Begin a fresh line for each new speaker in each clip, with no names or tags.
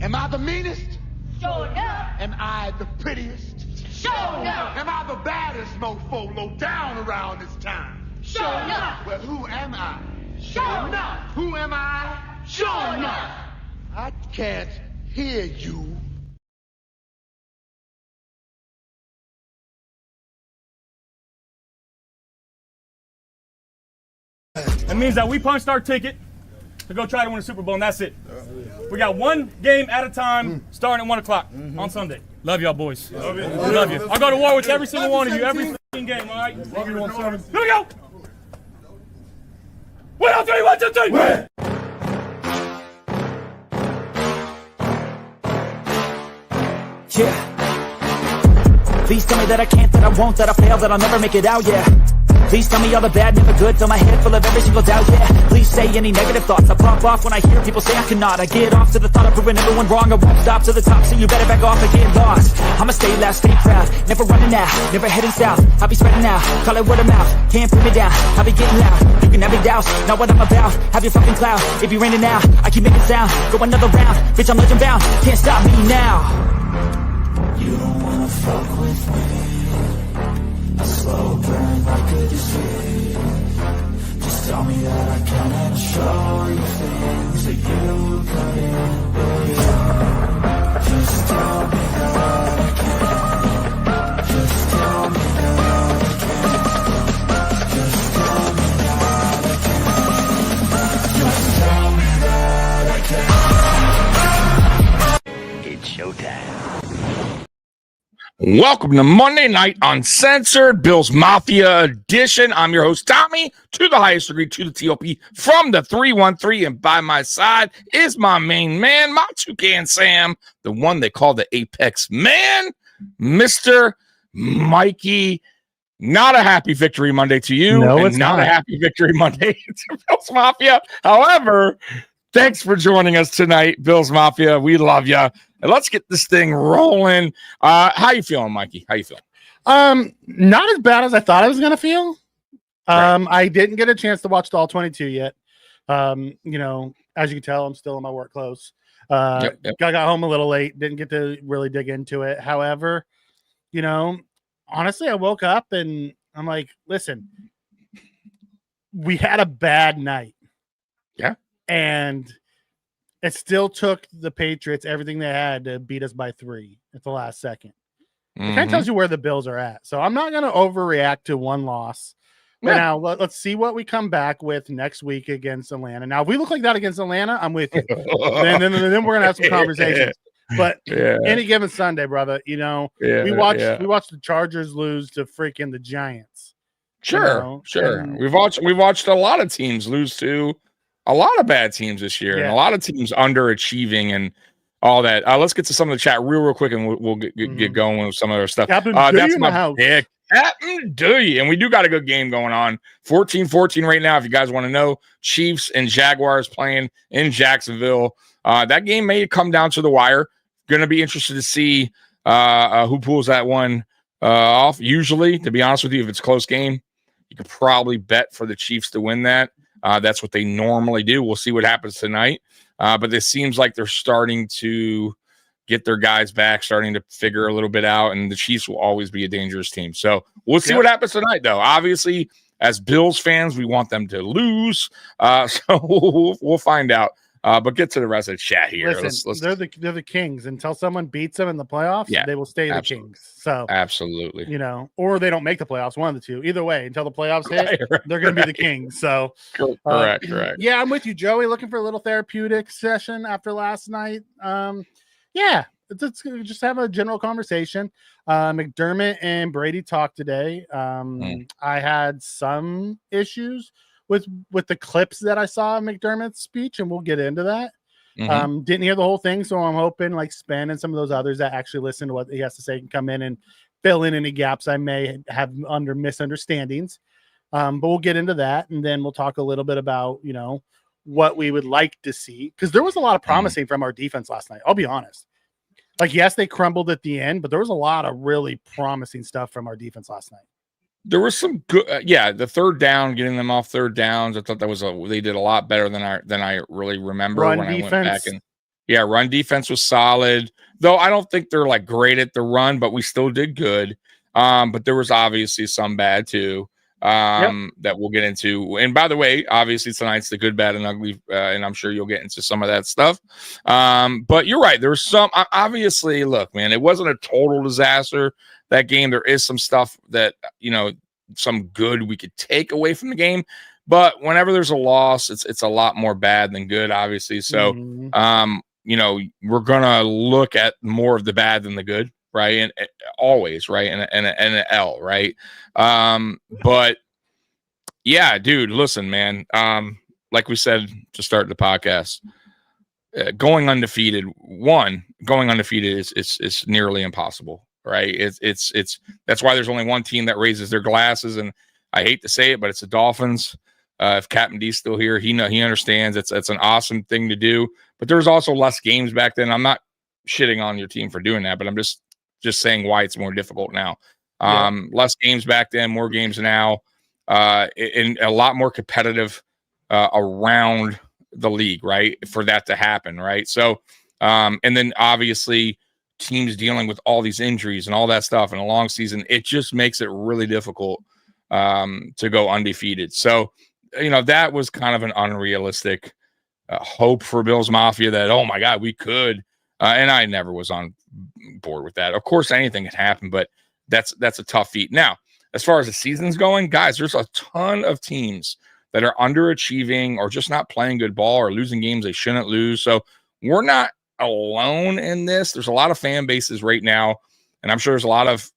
Am I the meanest?
Sure enough.
Am I the prettiest?
Sure enough.
Am I the baddest mofo low down around this town?
Sure enough.
Well, who am I?
Sure enough.
Who am I?
Sure enough.
I can't hear you.
That means that we punched our ticket to go try to win a Super Bowl, and that's it. We got one game at a time, starting at 1 o'clock on Sunday. Love y'all, boys. Love you. Love you. I'll go to war with every single one of you, every freaking game, all right? Love you, 1-7. Here we go. 1, 2, 3, 1, 2, 3. Win.
Yeah. Please tell me that I can't, that I won't, that I fail, that I'll never make it out, yeah. Please tell me all the bad, never good, fill my head full of every single doubt, yeah. Please say any negative thoughts, I pop off when I hear people say I cannot. I get off to the thought of proving everyone wrong, I won't stop to the top, so you better back off and get lost. I'ma stay loud, stay proud, never running out, never heading south. I'll be spreading out, call it word of mouth, can't put me down, I'll be getting loud. You can have your doubts, not what I'm about, have your fucking clout. If you're raining now, I keep making sound, go another round, bitch I'm legend bound, can't stop me now. You don't wanna fuck with me, a slow burn like a disease. Just tell me that I can and I'll show you things that you couldn't believe. Just tell me that I can. Just tell me that I can. Just tell me that I can. Just tell me that I can.
It's showtime.
Welcome to Monday Night Uncensored, Bills Mafia edition. I'm your host, Tommy, to the highest degree, to the TOP, from the 313, and by my side is my main man, my toucan Sam, the one they call the Apex Man, Mr. Mikey. Not a happy victory Monday to you,
No,
and
it's
not a
not.
happy victory Monday to Bills Mafia. However, thanks for joining us tonight, Bills Mafia. We love you. And let's get this thing rolling. How you feeling, Mikey? How you feeling?
Not as bad as I thought I was gonna feel.
Right.
I didn't get a chance to watch the all 22 yet. You know, as you can tell, I'm still in my work clothes.
Yep.
I got home a little late, didn't get to really dig into it. However, you know, honestly, I woke up and I'm like, listen, we had a bad night.
Yeah.
And it still took the Patriots everything they had to beat us by 3 at the last second. It kind of tells you where the Bills are at. So I'm not going to overreact to one loss. But
Yeah.
now let's see what we come back with next week against Atlanta. Now, if we look like that against Atlanta, I'm with you. then we're going to have some conversations. But any given Sunday, brother, you know, we watched the Chargers lose to freaking the Giants.
Sure. And we've watched a lot of teams lose to a lot of bad teams this year, and a lot of teams underachieving and all that. Let's get to some of the chat real quick, and we'll get going with some of our stuff. That's my pick. Captain Dewey. And we do got a good game going on. 14-14 right now, if you guys want to know. Chiefs and Jaguars playing in Jacksonville. That game may come down to the wire. Going to be interested to see who pulls that one off. Usually, to be honest with you, if it's a close game, you could probably bet for the Chiefs to win that. That's what they normally do. We'll see what happens tonight. But it seems like they're starting to get their guys back, starting to figure a little bit out, and the Chiefs will always be a dangerous team. So we'll see what happens tonight, though. Obviously, as Bills fans, we want them to lose. So we'll find out. But get to the rest of the chat here.
Listen, they're the Kings. Until someone beats them in the playoffs, they will stay the Kings. So
absolutely,
you know, or they don't make the playoffs. One of the two. Either way, until the playoffs hit, they're going to be the Kings. So
correct.
Yeah, I'm with you, Joey. Looking for a little therapeutic session after last night. Yeah, let's just have a general conversation. McDermott and Brady talked today. I had some issues with the clips that I saw of McDermott's speech, and we'll get into that. Didn't hear the whole thing, so I'm hoping like Spen and some of those others that actually listen to what he has to say can come in and fill in any gaps I may have under misunderstandings. But we'll get into that, and then we'll talk a little bit about, you know, what we would like to see, because there was a lot of promising from our defense last night. I'll be honest. Like, yes, they crumbled at the end, but there was a lot of really promising stuff from our defense last night.
There was some good, the third down, getting them off third downs. I thought that was they did a lot better than I really remember
Run
when
defense,
I went back and Yeah, run defense was solid. Though I don't think they're like great at the run, but we still did good. But there was obviously some bad too. That we'll get into. And by the way, obviously tonight's the good, bad, and ugly, and I'm sure you'll get into some of that stuff. But you're right. There's some obviously. Look, man, it wasn't a total disaster that game. There is some stuff that some good we could take away from the game. But whenever there's a loss, it's a lot more bad than good, obviously. So, we're gonna look at more of the bad than the good. Right. And always right. And an L. Right. But yeah, dude, listen, man. Like we said to start the podcast, going undefeated is nearly impossible. Right. It's that's why there's only one team that raises their glasses. And I hate to say it, but it's the Dolphins. If Captain D's still here, he understands it's an awesome thing to do. But there's also less games back then. I'm not shitting on your team for doing that, but I'm just saying why it's more difficult now. Less games back then, more games now, and a lot more competitive around the league, right? For that to happen, right? So, and then obviously teams dealing with all these injuries and all that stuff in a long season, it just makes it really difficult to go undefeated. So, that was kind of an unrealistic hope for Bills Mafia that, oh my God, we could. And I never was on board with that. Of course, anything can happen, but that's a tough feat. Now, as far as the season's going, guys, there's a ton of teams that are underachieving or just not playing good ball or losing games they shouldn't lose. So we're not alone in this. There's a lot of fan bases right now, and I'm sure there's a lot of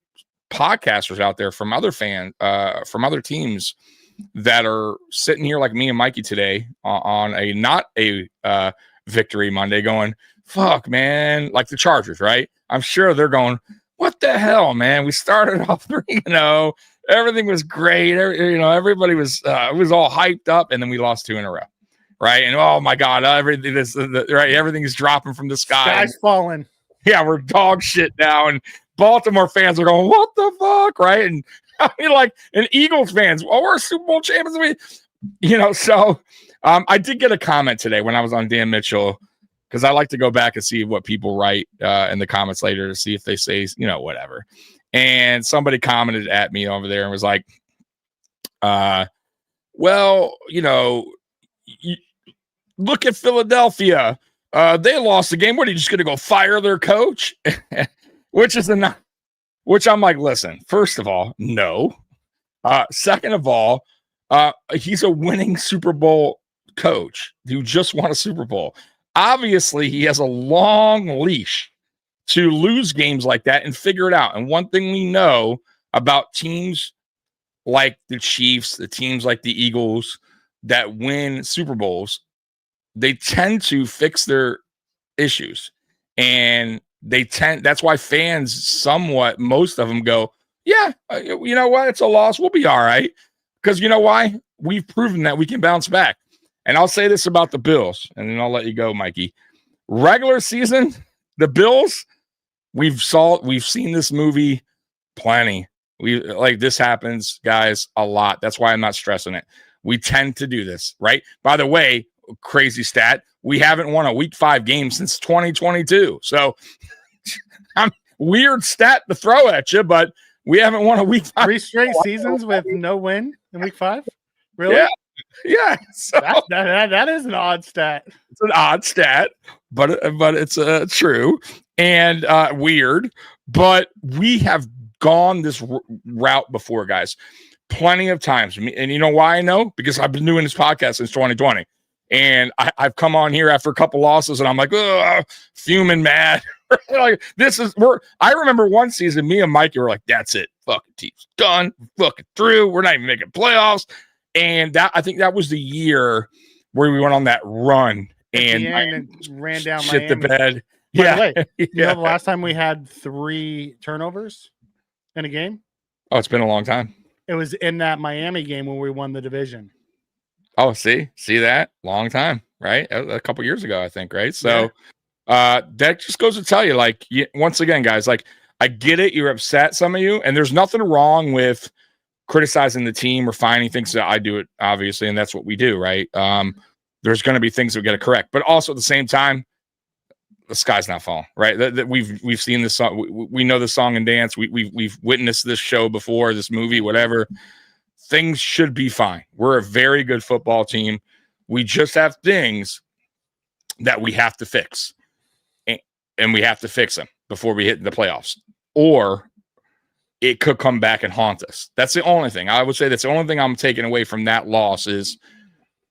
podcasters out there from other teams that are sitting here like me and Mikey today on a not a victory Monday going, fuck, man, like the Chargers, right? I'm sure they're going, what the hell, man? We started off 3-0. Everything was great. Everybody was it was all hyped up, and then we lost 2 in a row, right? And oh my God, everything is right. Everything's dropping from the sky.
Sky's falling. Yeah,
we're dog shit now, and Baltimore fans are going, what the fuck, right? And I mean, and Eagles fans, we're Super Bowl champions. So I did get a comment today when I was on Dan Mitchell, because I like to go back and see what people write in the comments later to see if they say, whatever. And somebody commented at me over there and was like, look at Philadelphia. They lost the game. What, are you just going to go fire their coach? Which I'm like, listen, first of all, no. Second of all, he's a winning Super Bowl coach who just won a Super Bowl. Obviously, he has a long leash to lose games like that and figure it out. And one thing we know about teams like the Chiefs, the teams like the Eagles that win Super Bowls, they tend to fix their issues. And that's why fans most of them go, yeah, you know what? It's a loss. We'll be all right. Because you know why? We've proven that we can bounce back. And I'll say this about the Bills, and then I'll let you go, Mikey. Regular season, the Bills, we've seen this movie plenty. This happens, guys, a lot. That's why I'm not stressing it. We tend to do this, right? By the way, crazy stat, we haven't won a Week 5 game since 2022. So, weird stat to throw at you, but we haven't won a Week 5.
3 straight seasons with no win in Week 5? Really?
Yeah. So
that is an odd stat.
It's an odd stat, but it's true and weird. But we have gone this route before, guys, plenty of times. And you know why I know? Because I've been doing this podcast since 2020. And I've come on here after a couple losses, and I'm like, fuming mad. I remember one season, me and Mikey were like, that's it. Fucking team's done. Fucking through. We're not even making playoffs. And I think that was the year where we went on that run and
ran down
shit
Miami.
The bed.
By the way, you know the last time we had 3 turnovers in a game?
Oh, it's been a long time.
It was in that Miami game when we won the division.
Oh, see that? Long time, right? A couple years ago, I think, right? So that just goes to tell you, once again, guys, I get it. You're upset, some of you, and there's nothing wrong with criticizing the team or finding things that I do it, obviously, and that's what we do, right? There's going to be things that we got to correct. But also at the same time, the sky's not falling, right? That we've seen this song. We know the song and dance. We've witnessed this show before, this movie, whatever. Things should be fine. We're a very good football team. We just have things that we have to fix, and we have to fix them before we hit the playoffs, or it could come back and haunt us. That's the only thing. I would say that's the only thing I'm taking away from that loss is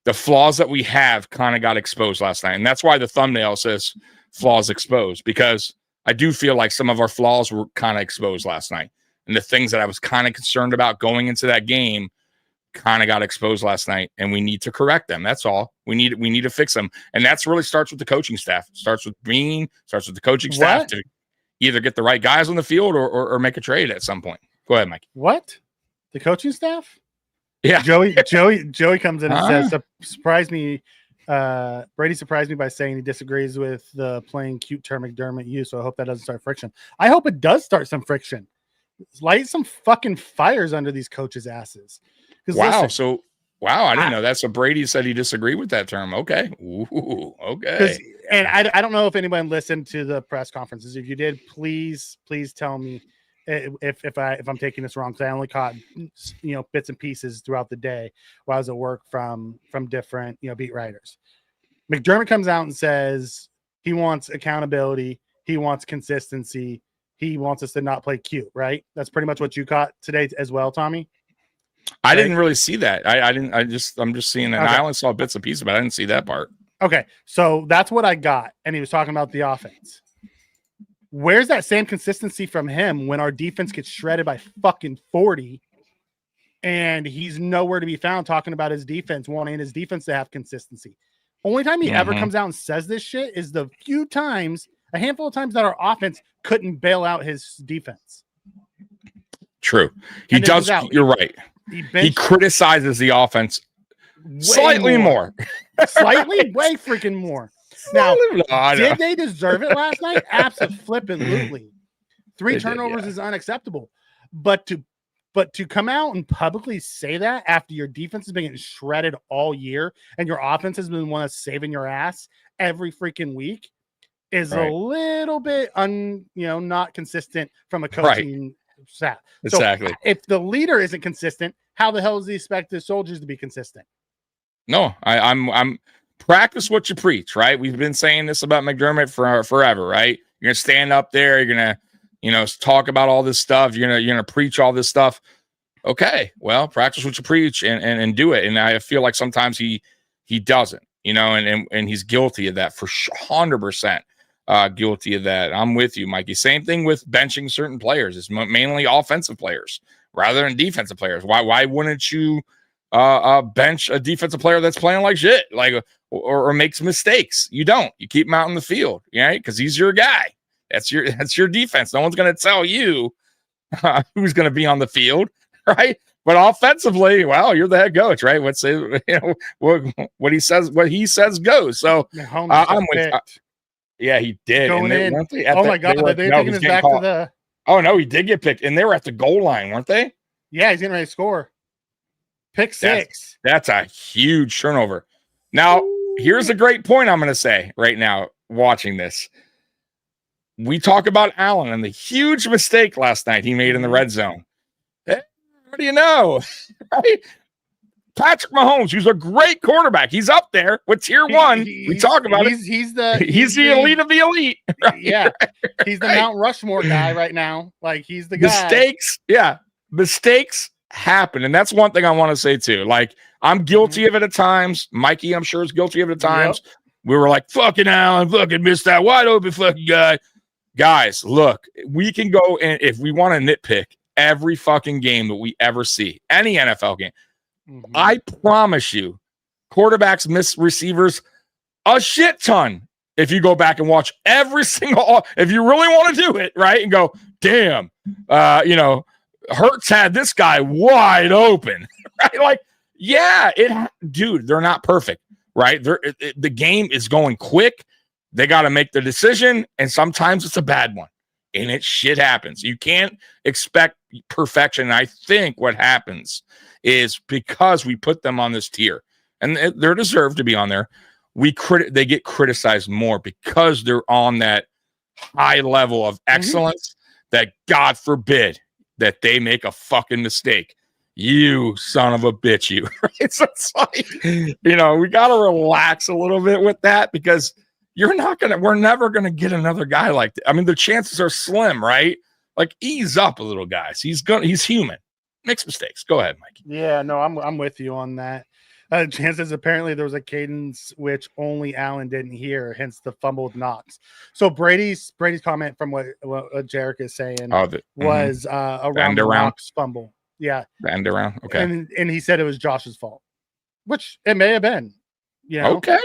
the flaws that we have kind of got exposed last night. And that's why the thumbnail says flaws exposed, because I do feel like some of our flaws were kind of exposed last night. And the things that I was kind of concerned about going into that game kind of got exposed last night, and we need to correct them. That's all. We need to fix them. And that's really starts with the coaching staff. Starts with the coaching staff to either get the right guys on the field or make a trade at some point. Go ahead, Mike.
What? The coaching staff?
Yeah.
Joey comes in and says, surprised me. Brady surprised me by saying he disagrees with the playing cute term McDermott used, so I hope that doesn't start friction. I hope it does start some friction. Light some fucking fires under these coaches' asses.
Wow. Listen, I didn't know that. So Brady said he disagreed with that term. Okay. Ooh, okay.
And I don't know if anyone listened to the press conferences. If you did, please tell me if I'm taking this wrong, because I only caught bits and pieces throughout the day while I was at work from different beat writers. McDermott comes out and says he wants accountability, he wants consistency, he wants us to not play cute, right? That's pretty much what you caught today as well, Tommy.
I didn't really see that. I'm just seeing that. Okay. I only saw bits and pieces, but I didn't see that part.
Okay, so that's what I got, and he was talking about the offense. Where's that same consistency from him when our defense gets shredded by fucking 40, and he's nowhere to be found talking about his defense, wanting his defense to have consistency? Only time he ever comes out and says this shit is the a handful of times that our offense couldn't bail out his defense.
True. He does. You're right. He criticizes the offense slightly more.
Slightly, way freaking more. Now, did they deserve it last night? Absolutely. 3 turnovers is unacceptable. But to come out and publicly say that after your defense has been getting shredded all year and your offense has been one that's saving your ass every freaking week is a little bit not consistent from a coaching staff.
Exactly.
So if the leader isn't consistent, how the hell does he expect the soldiers to be consistent?
No, I'm practice what you preach, right? We've been saying this about McDermott for forever, right? You're gonna stand up there, you're gonna talk about all this stuff, you're gonna preach all this stuff. Okay, well, practice what you preach and do it. And I feel like sometimes he doesn't, and he's guilty of that for 100%. Guilty of that. I'm with you, Mikey. Same thing with benching certain players. It's mainly offensive players rather than defensive players. Why wouldn't you bench a defensive player that's playing like shit, or makes mistakes? You don't. You keep him out in the field, right? Because he's your guy. That's your defense. No one's going to tell you who's going to be on the field, right? But offensively, well, you're the head coach, right? What he says goes. So I'm with. Yeah, he did.
Going in. Oh my God! They're taking us back to the.
Oh no, he did get picked, and they were at the goal line, weren't they?
Yeah, he's getting ready to score. Pick 6.
That's a huge turnover. Now, here's a great point I'm going to say right now, watching this. We talk about Allen and the huge mistake last night he made in the red zone. What do you know? Right? Patrick Mahomes, who's a great quarterback. He's up there with tier 1. We talk about it.
He's the
elite of the elite. Right?
Yeah. He's the Mount Rushmore guy right now. Like, he's the guy.
Mistakes happen. And that's one thing I want to say too. Like, I'm guilty of it at times. Mikey, I'm sure, is guilty of it at times. Yep. We were like, fucking Allen, fucking missed that wide open fucking guy. Guys, look, we can go, and if we want to nitpick every fucking game that we ever see, any NFL game, I promise you, quarterbacks miss receivers a shit ton. If you go back and watch every single, if you really want to do it, right, and go, damn, Hurts had this guy wide open, right? Like, yeah, dude, they're not perfect, right? The game is going quick. They got to make the decision, and sometimes it's a bad one, and shit happens. You can't expect perfection. And I think what happens is because we put them on this tier, and they're deserved to be on there, they get criticized more because they're on that high level of excellence that God forbid that they make a fucking mistake. You son of a bitch, you. Right? So it's like, we got to relax a little bit with that because we're never going to get another guy like that. I mean, the chances are slim, right? Like, ease up a little, guys. He's human. Makes mistakes. Go ahead, Mike.
Yeah, no, I'm with you on that. Chances, apparently there was a cadence which only Allen didn't hear, hence the fumbled Knox. So Brady's comment from what Jarek is saying was around the Knox fumble. Yeah.
The end around. Okay.
And he said it was Josh's fault, which it may have been.
Okay.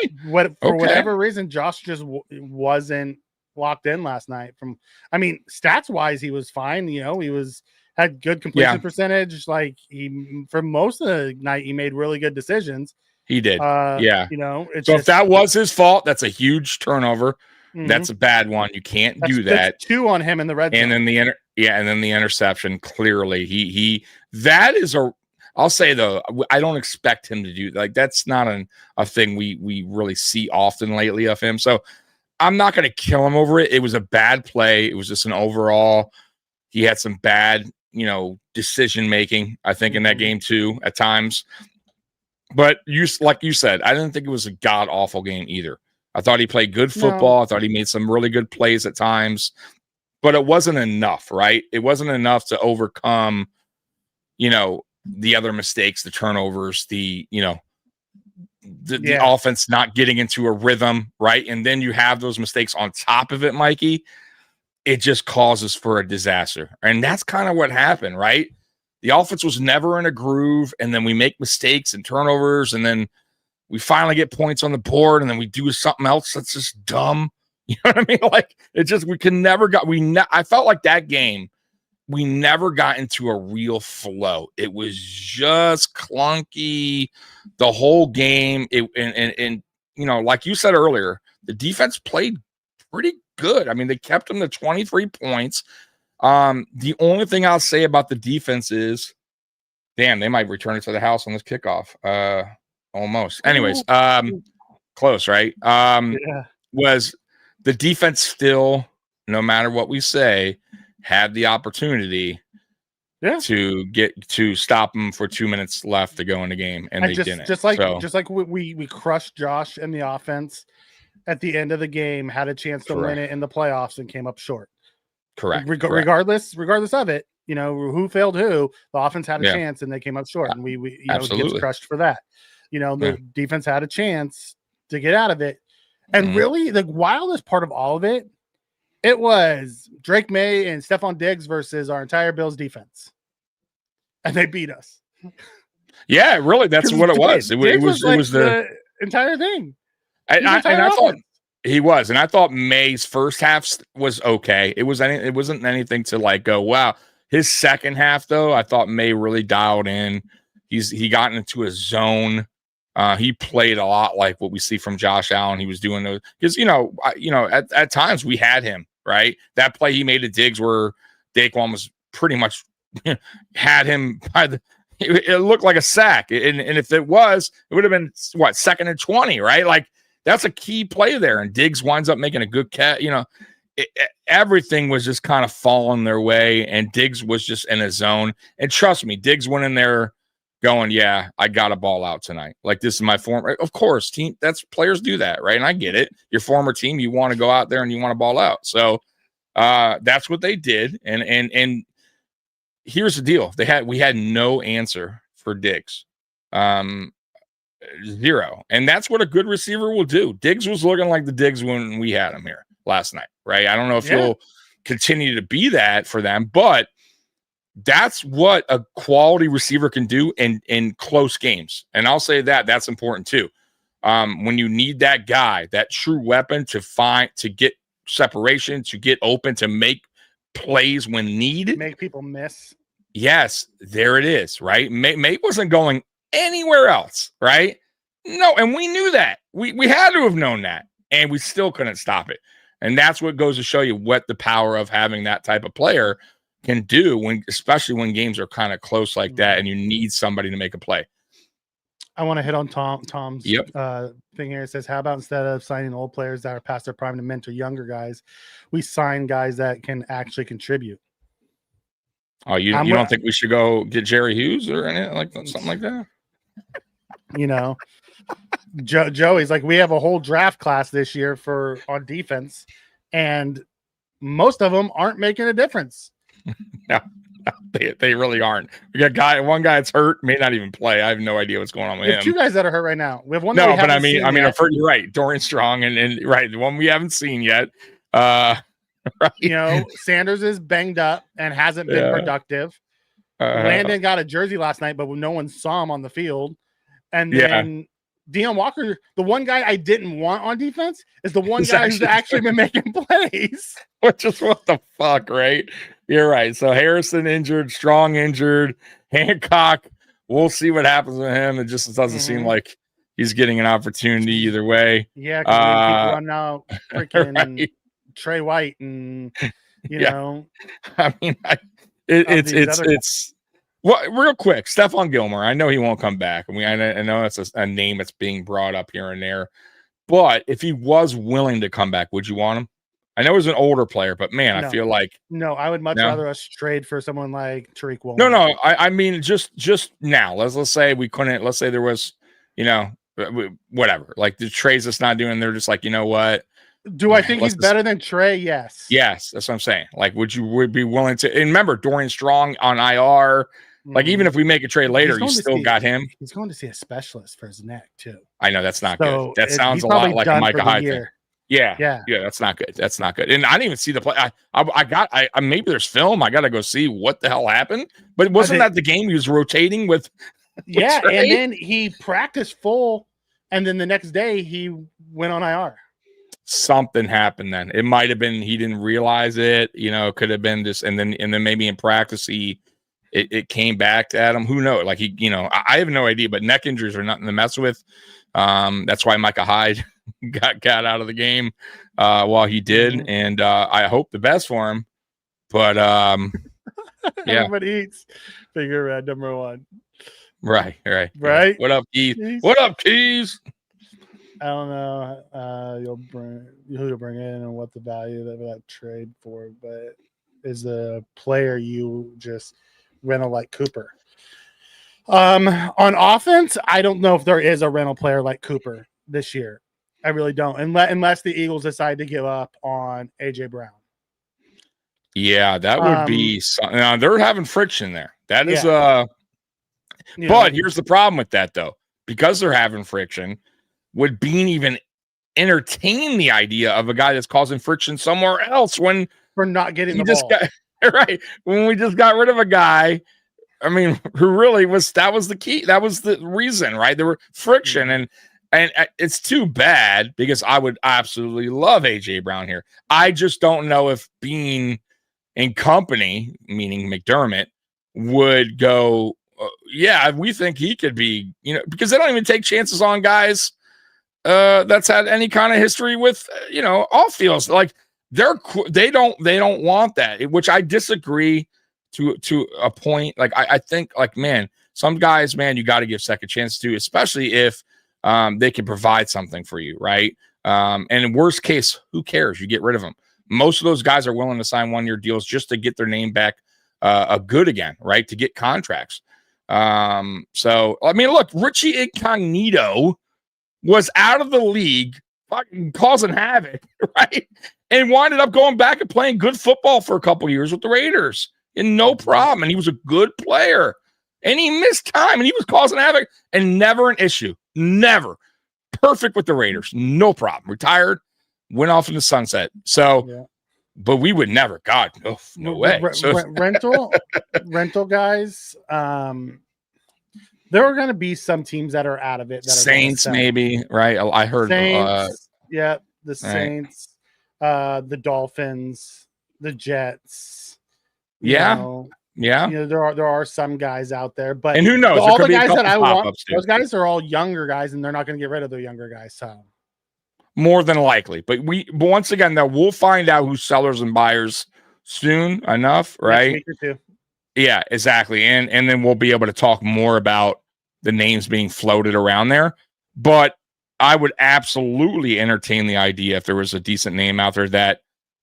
For whatever reason, Josh just wasn't locked in last night. Stats wise, he was fine. He had good completion percentage. Like for most of the night, he made really good decisions.
He did.
So
if that was his fault, that's a huge turnover. That's a bad one. You can't do that.
That's 2 on him in the red zone.
And then the interception. Clearly, that is I'll say though, I don't expect him to do like that's not a thing we really see often lately of him. So I'm not going to kill him over it. It was a bad play. It was just an overall. He had some bad, decision making. I think in that game too at times. But like you said, I didn't think it was a god awful game either. I thought he played good football. No. I thought he made some really good plays at times, but it wasn't enough, right? It wasn't enough to overcome, the other mistakes, the turnovers, the offense not getting into a rhythm, right? And then you have those mistakes on top of it, Mikey. It just causes for a disaster. And that's kind of what happened, right? The offense was never in a groove, and then we make mistakes and turnovers, and then we finally get points on the board, and then we do something else that's just dumb. You know what I mean? Like, I felt like that game, we never got into a real flow. It was just clunky the whole game. And like you said earlier, the defense played pretty good. I mean, they kept them to 23 points. The only thing I'll say about the defense is, damn, they might return it to the house on this kickoff. Almost. Anyways, close, right? Was the defense still, no matter what we say, had the opportunity to stop them for 2 minutes left to go in the game, and they didn't. Just
like we crushed Josh and the offense at the end of the game, had a chance to win it in the playoffs and came up short.
Correct.
Regardless of it, who failed who, the offense had a chance and they came up short, and we gets crushed for that. The defense had a chance to get out of it, and really the wildest part of all of it. It was Drake May and Stephon Diggs versus our entire Bills defense. And they beat us.
Yeah, really, that's what it was. It was the
entire thing.
And I thought he was. And I thought May's first half was okay. It wasn't anything to like go, wow. His second half, though, I thought May really dialed in. He got into a zone. He played a lot like what we see from Josh Allen. He was doing those because at times we had him. Right, that play he made to Diggs where Daquan was pretty much had him by the. It looked like a sack, and if it would have been what 2nd and 20, right? Like that's a key play there, and Diggs winds up making a good catch. Everything was just kind of falling their way, and Diggs was just in a zone. And trust me, Diggs went in there going, "Yeah, I got a ball out tonight. Like this is my former." Of course, players do that, right? And I get it. Your former team, you want to go out there and you want to ball out. So that's what they did. And here's the deal: we had no answer for Diggs, 0, and that's what a good receiver will do. Diggs was looking like the Diggs when we had him here last night, right? I don't know if he'll continue to be that for them, but that's what a quality receiver can do in close games. And I'll say that's important too. When you need that guy, that true weapon to get separation, to get open, to make plays when needed.
Make people miss.
Yes, there it is, right? May wasn't going anywhere else, right? No, and we knew that. We had to have known that, and we still couldn't stop it. And that's what goes to show you what the power of having that type of player can do, especially when games are kind of close like that and you need somebody to make a play.
I want to hit on Tom's
Yep.
thing here. It says, how about instead of signing old players that are past their prime to mentor younger guys, we sign guys that can actually contribute?
Oh, you don't think we should go get Jerry Hughes or anything like something like that?
You know, Joey's like, we have a whole draft class this year on defense, and most of them aren't making a difference.
No, they really aren't. We got one guy that's hurt, may not even play. I have no idea what's going on with
We have
him.
two guys that are hurt right now. We have one.
No, but I mean, you're right. Dorian Strong and right, the one we haven't seen yet. Right.
You know, Sanders is banged up and hasn't been productive. Landon got a jersey last night, but no one saw him on the field. And then Deion Walker, the one guy I didn't want on defense, is the one guy who's actually been making plays.
Which is what the fuck, right? You're right. So Harrison injured, Strong injured, Hancock. We'll see what happens with him. It just doesn't seem like he's getting an opportunity either way.
Yeah, because I'm now freaking Trey White, and you know,
I mean, it's well, real quick, Stephon Gilmore. I know he won't come back. I mean, I know that's a name that's being brought up here and there, but if he was willing to come back, would you want him? I know he's an older player, but man, I feel like
I would much rather us trade for someone like Tariq Woolen.
No, I mean just now. Let's say we couldn't. Let's say there was, you know, whatever. Like the trades that's not doing. They're just like, you know what?
Do I think he's better than Trey? Yes.
Yes, that's what I'm saying. Like, would be willing to? And remember, Dorian Strong on IR. Like, even if we make a trade later, you still got him.
He's going to see a specialist for his neck too.
I know that's not good. That sounds a lot like a Micah Hyde thing. Yeah. That's not good. That's not good. And I didn't even see the play. I maybe there's film. I got to go see what the hell happened. But wasn't that the game he was rotating with?
Yeah, Trey? And then he practiced full, and then the next day he went on IR.
Something happened then. It might have been he didn't realize it. You know, it could have been just, and then maybe in practice it came back at him. Who knows? Like I have no idea. But neck injuries are nothing to mess with. That's why Micah Hyde got out of the game while he did, and I hope the best for him. But yeah,
everybody eats figure red number one.
Right. What up, Keith? What up, Keys?
I don't know who to bring in and what the value of that trade for, but is the player you just rental like Cooper. On offense, I don't know if there is a rental player like Cooper this year. I really don't, unless the Eagles decide to give up on AJ Brown.
Yeah, that would be something. Now, they're having friction there. That is but here's the problem with that though, because they're having friction. Would Bean even entertain the idea of a guy that's causing friction somewhere else when
we're not getting the ball?
Right, when we just got rid of a guy, I mean, who really that was the key. That was the reason, right? There were friction, and it's too bad because I would absolutely love AJ Brown here. I just don't know if Bean and company, meaning McDermott, would go, we think he could be, because they don't even take chances on guys that's had any kind of history with, off fields. Like they don't want that, which I disagree to a point. Like I think, like, man, some guys, man, you got to give second chances to, especially if they can provide something for you, right? And in worst case, who cares? You get rid of them. Most of those guys are willing to sign 1-year deals just to get their name back good again, right? To get contracts. So I mean, look, Richie Incognito was out of the league, fucking causing havoc, right? And winded up going back and playing good football for a couple years with the Raiders, and no problem. And he was a good player, and he missed time, and he was causing havoc, and never an issue, never. Perfect with the Raiders, no problem. Retired, went off in the sunset. So, but we would never. God, no way.
Rental guys. There are going to be some teams that are out of it. That
Saints, maybe, right? I heard.
Saints, the Saints, the Dolphins, the Jets.
Yeah.
There are some guys out there, but
and who knows?
All the guys that I want, those guys are all younger guys, and they're not going to get rid of their younger guys. So
more than likely, but once again, though, we'll find out who's sellers and buyers soon enough, right?
Next week or two.
Yeah, exactly. And then we'll be able to talk more about the names being floated around there. But I would absolutely entertain the idea if there was a decent name out there that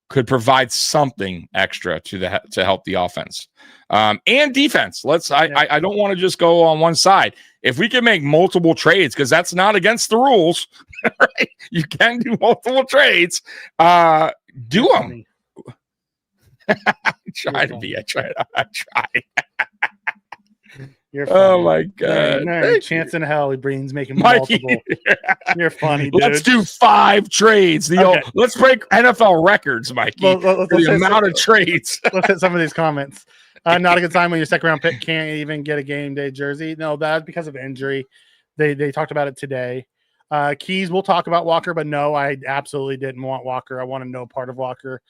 could provide something extra to help the offense and defense. I don't want to just go on one side. If we can make multiple trades, because that's not against the rules, right? You can do multiple trades. Do them. I try.
You're funny.
Oh my god!
No chance in hell. Breen's making multiple. You're funny, dude.
Let's do 5 trades. Let's break NFL records, Mikey. The amount of trades.
Look at some of these comments. Not a good sign when your second round pick can't even get a game day jersey. No, that's because of injury. They talked about it today. Keys, we'll talk about Walker, but no, I absolutely didn't want Walker. I want no part of Walker.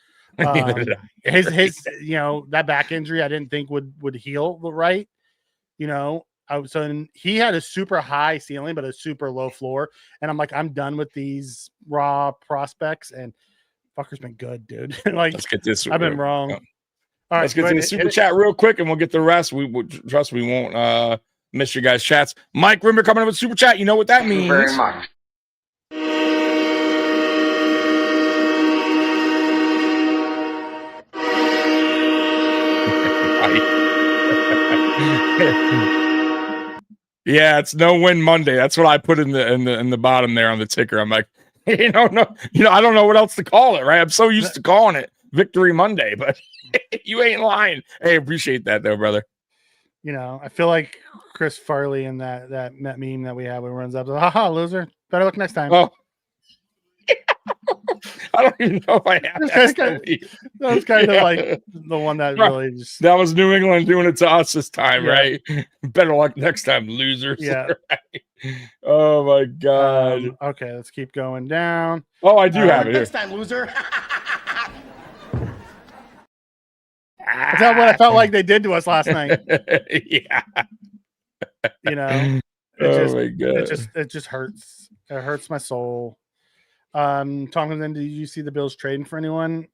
His that back injury I didn't think would heal right. So he had a super high ceiling, but a super low floor. And I'm like, I'm done with these raw prospects. And fucker's been good, dude.
Let's get this.
I've been wrong. All right,
let's get to the super chat real quick, and we'll get the rest. We won't miss your guys' chats. Mike Rimmer coming up with super chat. You know what that means.
Very much.
Yeah, it's no win Monday. That's what I put in the bottom there on the ticker. I'm like, I don't know what else to call it, right? I'm so used to calling it Victory Monday, but you ain't lying. Hey, appreciate that though, brother.
I feel like Chris Farley in that meme that we have when he runs up, haha, loser. Better luck next time.
Oh. I don't even know if I have
that. That was kind of like the one that really just.
That was New England doing it to us this time, right? Better luck next time, losers.
Yeah.
Right? Oh my god.
Okay, let's keep going down.
Oh, I do have it here.
Next time, loser.
That's not what I felt like they did to us last night.
Yeah.
My god. It just hurts. It hurts my soul. Tomlinson, did you see the Bills trading for anyone?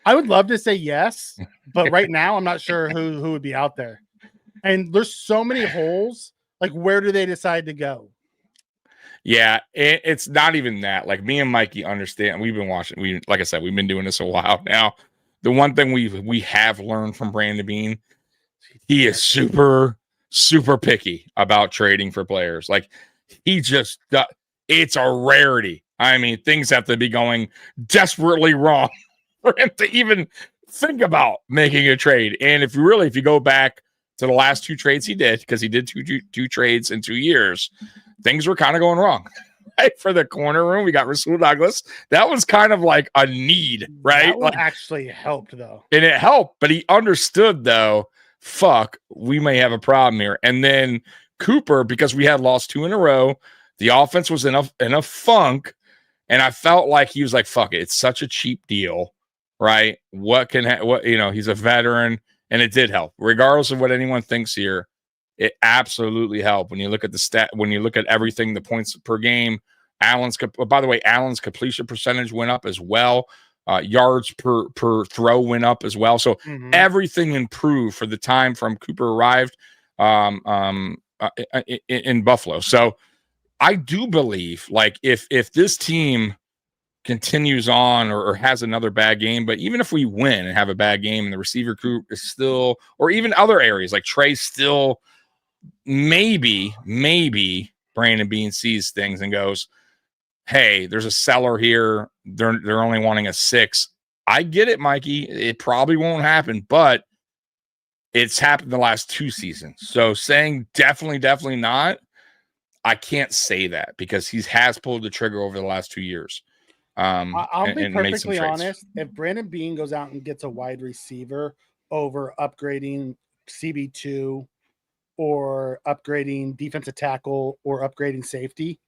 I would love to say yes, but right now I'm not sure who would be out there. And there's so many holes. Like, where do they decide to go?
Yeah, it's not even that. Like, me and Mikey understand. We've been watching. Like I said, we've been doing this a while now. The one thing we have learned from Brandon Beane, he is super, super picky about trading for players. Like, he just it's a rarity. I mean, things have to be going desperately wrong for him to even think about making a trade. And if you go back to the last 2 trades he did, because he did two trades in 2 years, things were kind of going wrong. Right? For the corner room, we got Rasul Douglas. That was kind of like a need, right?
That actually helped, though.
And it helped, but he understood, though, we may have a problem here. And then Cooper, because we had lost 2 in a row, the offense was in a funk, and I felt like he was like, fuck it, it's such a cheap deal, right? He's a veteran, and it did help. Regardless of what anyone thinks here, it absolutely helped. When you look at the stat, when you look at everything, the points per game, Allen's completion percentage went up as well. Yards per throw went up as well. So everything improved for the time from Cooper arrived in Buffalo. So I do believe, like, if this team continues on or has another bad game, but even if we win and have a bad game and the receiver group is still, or even other areas like Trey still, maybe Brandon Beane sees things and goes, hey, there's a seller here. They're only wanting a 6. I get it, Mikey. It probably won't happen, but it's happened the last 2 seasons. So saying definitely not, I can't say that because he has pulled the trigger over the last 2 years.
I'll be perfectly honest. If Brandon Beane goes out and gets a wide receiver over upgrading CB2 or upgrading defensive tackle or upgrading safety,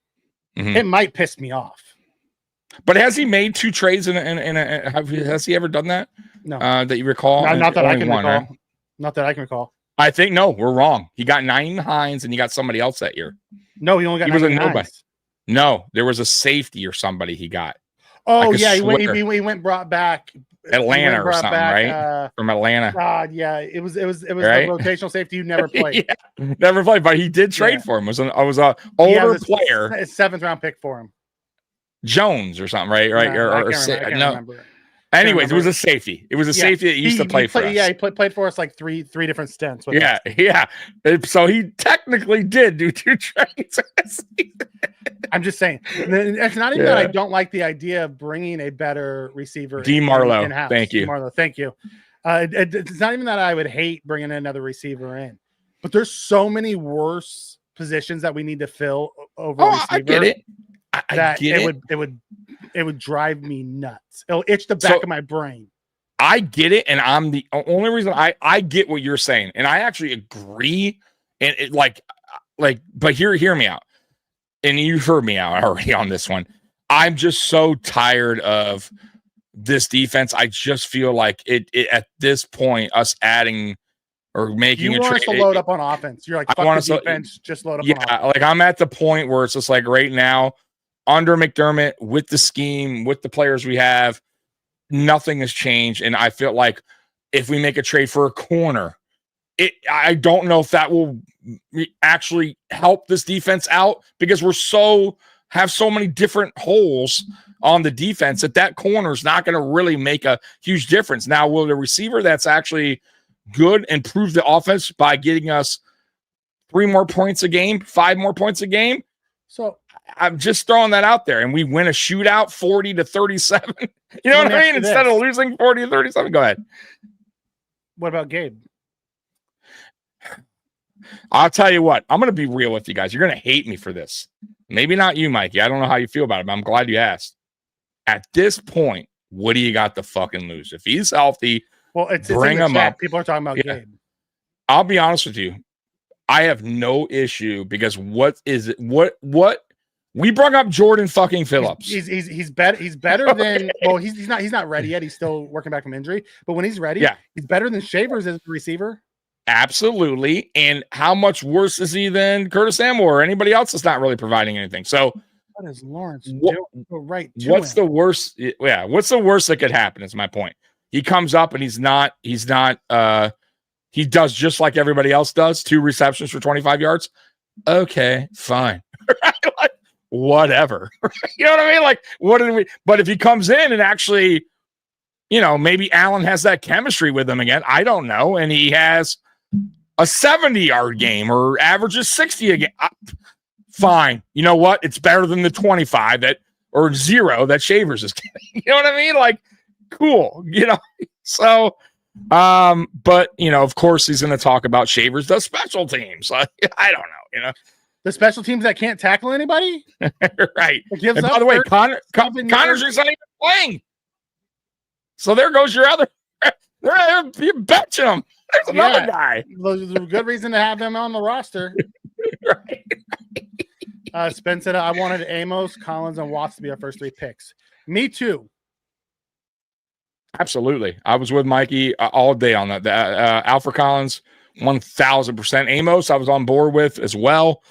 it might piss me off.
But has he made 2 trades has he ever done that?
No.
That you recall?
Not that I can recall. Right? Not that I can recall.
I think, no, we're wrong. He got Naeem Hines and he got somebody else that year.
No, he only got Naeem Hines.
No, there was a safety or somebody he got.
Oh
I
yeah,
swear.
he went brought back
Atlanta or something, right? From Atlanta.
God, yeah, it was
Right?
the rotational safety who never played.
Yeah, never played, but he did trade for him. I was a
Yeah,
older
it was
player,
a 7th round pick for him.
Jones or something, right? Right?
No, I
or
can't remember.
Anyways, it was a safety. It was a safety that used to play for us.
Yeah, he played for us like three different stints. With
Yeah,
us.
yeah. So he technically did do 2 trades.
I'm just saying. It's not even that I don't like the idea of bringing a better receiver.
DeMarlo,
in-house.
thank you.
DeMarlo, thank you. It's not even that I would hate bringing another receiver in, but there's so many worse positions that we need to fill over receiver.
I get it. I get
it would drive me nuts. It'll itch the back of my brain.
I get it, and I'm the only reason I get what you're saying, and I actually agree. And it but hear me out, and you've heard me out already on this one. I'm just so tired of this defense. I just feel like it at this point, us adding or making
you want us to load up on offense. You're like, fuck the defense, just load up on offense.
Yeah, like I'm at the point where it's just like right now, under McDermott, with the scheme, with the players we have, nothing has changed. And I feel like if we make a trade for a corner, I don't know if that will actually help this defense out, because have so many different holes on the defense that corner is not going to really make a huge difference. Now, will the receiver that's actually good improve the offense by getting us 3 more points a game, 5 more points a game?
So
I'm just throwing that out there, and we win a shootout 40-37. You know what I mean? Instead of losing 40-37. Go ahead.
What about Gabe?
I'll tell you what. I'm going to be real with you guys. You're going to hate me for this. Maybe not you, Mikey. I don't know how you feel about it, but I'm glad you asked. At this point, what do you got to fucking lose? If he's healthy, bring him up.
People are talking about Gabe.
I'll be honest with you. I have no issue, because what we brought up Jordan fucking Phillips.
He's better. He's better than he's not ready yet. He's still working back from injury. But when he's ready, he's better than Shavers as a receiver.
Absolutely. And how much worse is he than Curtis Samuel or anybody else that's not really providing anything? So
what is Lawrence doing?
What's the worst? Yeah, what's the worst that could happen is my point. He comes up and he's not he does just like everybody else does, 2 receptions for 25 yards. Okay, fine. Like, whatever. You know what I mean? Like, what did we? But if he comes in and actually, maybe Allen has that chemistry with him again. I don't know. And he has a 70-yard game or averages 60 a game. Fine. You know what? It's better than the 25 or 0 that Shavers is getting. You know what I mean? Like, cool. So, but of course he's going to talk about Shavers does special teams. I don't know.
The special teams that can't tackle anybody,
right? And by the way, Connor's just not even playing. So there goes your other. You're betching him. There's another guy.
There's a good reason to have him on the roster.
Right.
Spence said, I wanted Amos, Collins, and Watts to be our first 3 picks. Me too.
Absolutely. I was with Mikey all day on that. Alfred Collins, 1,000%. Amos, I was on board with as well.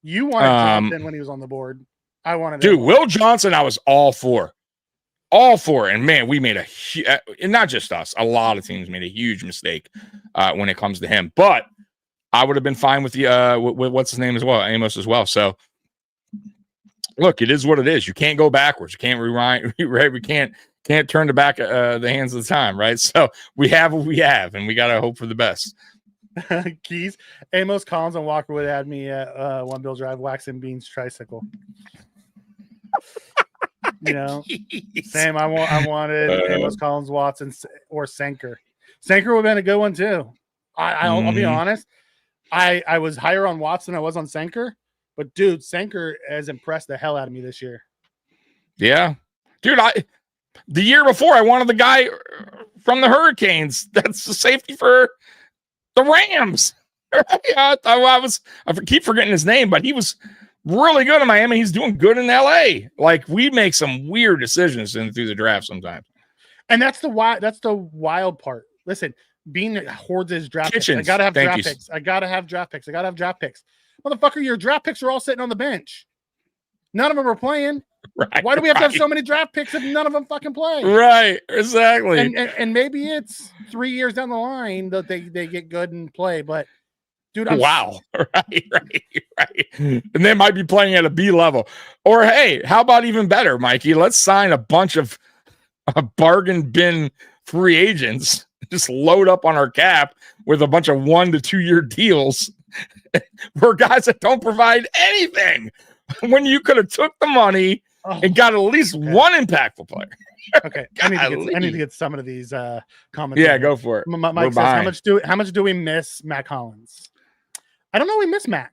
You wanted Johnson when he was on the board. I wanted
Will Johnson, I was all for. All for it. And man, we made and not just us, a lot of teams made a huge mistake when it comes to him. But I would have been fine with with what's his name as well, Amos as well. So look, it is what it is. You can't go backwards. You can't rewind. Right? We can't turn the back the hands of the time, right? So we have what we have, and we gotta hope for the best.
Keys, Amos, Collins, and Walker would have had me at One Bill Drive, Wax and Beans tricycle. Same. I wanted Amos, Collins, Watson, or Senker. Senker would have been a good one too. I'll be honest. I was higher on Watson than I was on Senker, but dude, Senker has impressed the hell out of me this year. Yeah,
dude. The year before, I wanted the guy from the Hurricanes. That's the safety for the Rams. I keep forgetting his name, but he was really good in Miami. He's doing good in LA. Like, we make some weird decisions through the draft sometimes.
And that's the wild part. Listen, Bean hoards his draft picks. I gotta have draft picks. Motherfucker, your draft picks are all sitting on the bench. None of them are playing.
Right.
Why do we have to have so many draft picks if none of them fucking play?
Right. Exactly.
And maybe it's 3 years down the line that they get good and play, but dude,
wow. Right. And they might be playing at a B level. Or hey, how about even better, Mikey? Let's sign a bunch of bargain bin free agents, just load up on our cap with a bunch of 1 to 2 year deals for guys that don't provide anything when you could have took the money and got at least one impactful player.
Okay, I need to get some of these comments.
Yeah, go for it.
Mike says, how much do we miss Mac Hollins? I don't know. We miss Mac.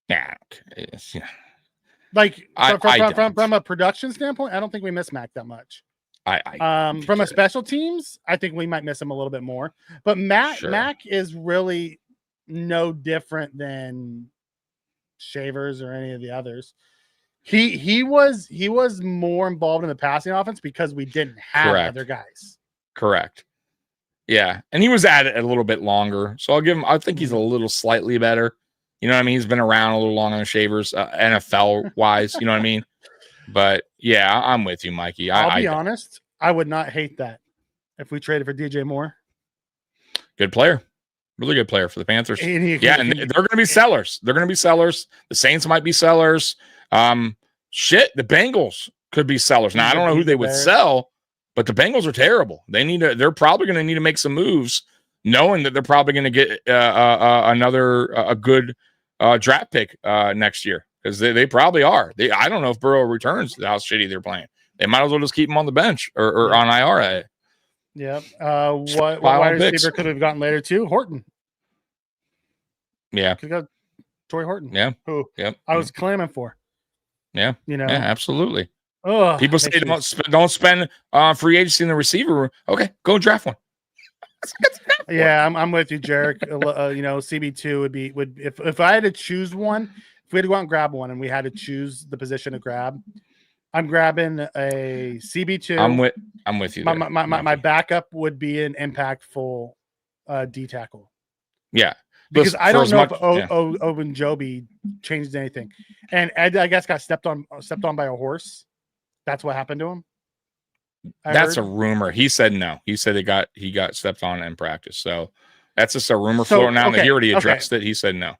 Yeah.
Like from a production standpoint, I don't think we miss Mac that much. From a special teams, I think we might miss him a little bit more. But Mac is really no different than Shavers or any of the others. He was more involved in the passing offense because we didn't have other guys. Correct.
Yeah, and he was at it a little bit longer, so I'll give him. I think he's a little slightly better. You know what I mean? He's been around a little longer than Shavers, NFL wise. You know what I mean? But yeah, I'm with you, Mikey.
I'll be honest. I would not hate that if we traded for DJ Moore.
Good player. Really good player for the Panthers. And they're going to be sellers. They're going to be sellers. The Saints might be sellers. The Bengals could be sellers. Now, I don't know who they would sell, but the Bengals are terrible. They're probably going to need to make some moves, knowing that they're probably going to get another good draft pick next year, because they probably are. I don't know if Burrow returns to how shitty they're playing. They might as well just keep him on the bench or on IR.
Yeah. What wide receiver could have gotten later too? Horton.
Yeah.
Could have got Torrey Horton.
Yeah.
Who I was clamming for.
Yeah.
You know.
Yeah, absolutely.
Oh,
people say don't spend free agency in the receiver room. Okay, go draft one.
Yeah, I'm with you, Jarek. CB2 would if I had to choose one, if we had to go out and grab one and we had to choose the position to grab, I'm grabbing a CB2.
I'm with you.
My backup would be an impactful D tackle.
Yeah.
Because I don't know if Ogunjobi changed anything. And Ed, I guess, got stepped on by a horse. That's what happened to him.
That's a rumor. He said no. He said he got stepped on in practice. So that's just a rumor floating out. And he already addressed it. He said no.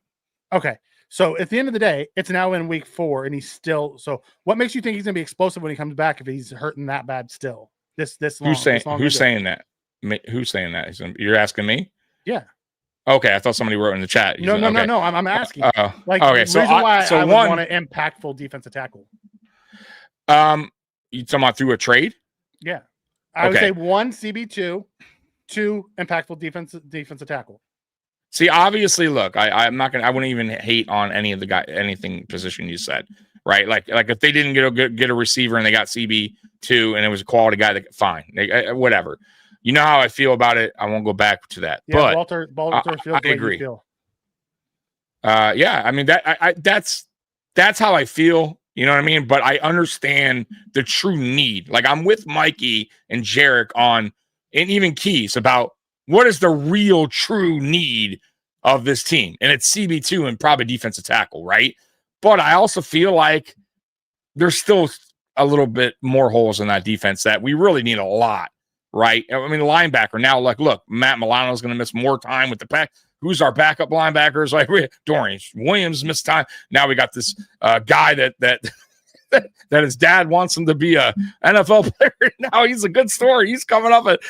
Okay. So at the end of the day, it's now in week 4, and he's still. So what makes you think he's going to be explosive when he comes back if he's hurting that bad still? This long. Who's saying that? Who's saying that? You're asking me? Yeah.
Okay, I thought somebody wrote in the chat.
No. I'm asking.
Okay,
so I would want an impactful defensive tackle.
You talking about through a trade?
Yeah, I would say 1 CB2, 2 impactful defensive tackle.
See, obviously, look, I wouldn't even hate on anything position you said, right? Like if they didn't get a receiver and they got CB2 and it was a quality guy, fine, whatever. You know how I feel about it. I won't go back to that.
Yeah, but Walter feels
I agree. Yeah, I mean that's how I feel. You know what I mean? But I understand the true need. Like, I'm with Mikey and Jarek and even Keys about what is the real true need of this team. And it's CB2 and probably defensive tackle, right? But I also feel like there's still a little bit more holes in that defense that we really need a lot, right? I mean, the linebacker now, like, look, Matt Milano's going to miss more time with the pack. Who's our backup linebackers? Like, Dorian Williams missed time. Now we got this guy that his dad wants him to be a NFL player. Now he's a good story. He's coming up at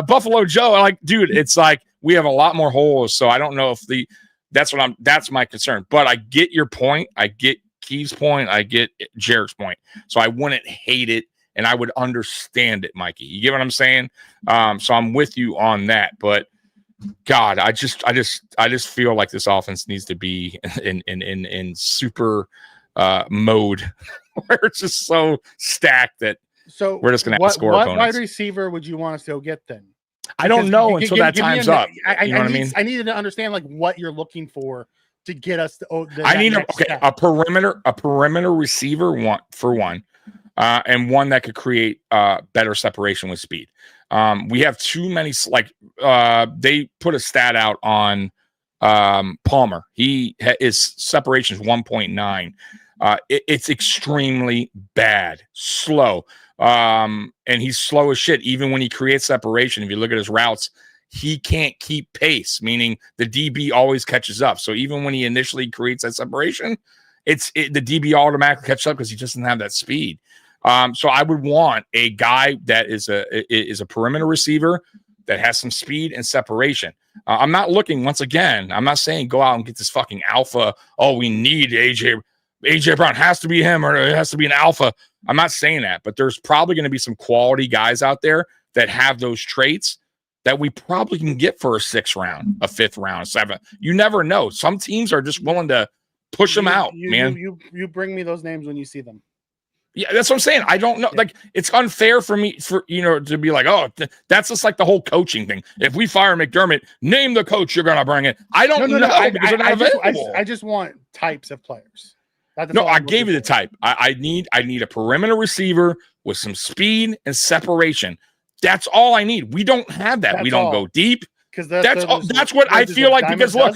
Buffalo Joe. Like, dude, it's like we have a lot more holes. So I don't know if that's my concern. But I get your point. I get Key's point. I get Jarek's point. So I wouldn't hate it, and I would understand it, Mikey. You get what I'm saying? So I'm with you on that. But God, I just feel like this offense needs to be in super mode where it's just so stacked that we're just going to have to score opponents.
What wide receiver would you want us to go get then?
I don't know until that time's up. You know what I mean?
I needed to understand like what you're looking for to get us to.
I need a perimeter receiver for one, and one that could create better separation with speed. We have too many, they put a stat out on Palmer. His separation is 1.9. It's extremely bad, slow. And he's slow as shit. Even when he creates separation, if you look at his routes, he can't keep pace, meaning the DB always catches up. So even when he initially creates that separation, the DB automatically catches up because he just doesn't have that speed. So I would want a guy that is a perimeter receiver that has some speed and separation. I'm not looking, once again, I'm not saying go out and get this fucking alpha. Oh, we need AJ Brown, has to be him, or it has to be an alpha. I'm not saying that, but there's probably going to be some quality guys out there that have those traits that we probably can get for a 6th round, a 5th round, a 7th. You never know. Some teams are just willing to push them out, man.
You bring me those names when you see them.
Yeah, that's what I'm saying. I don't know. Like, it's unfair for me to be like, oh, that's just like the whole coaching thing. If we fire McDermott, name the coach you're going to bring in. I don't know.
I just want types of players.
I gave you the type. I need a perimeter receiver with some speed and separation. That's all I need. We don't have that. We don't go deep.
Because
that's what I feel like. Because look,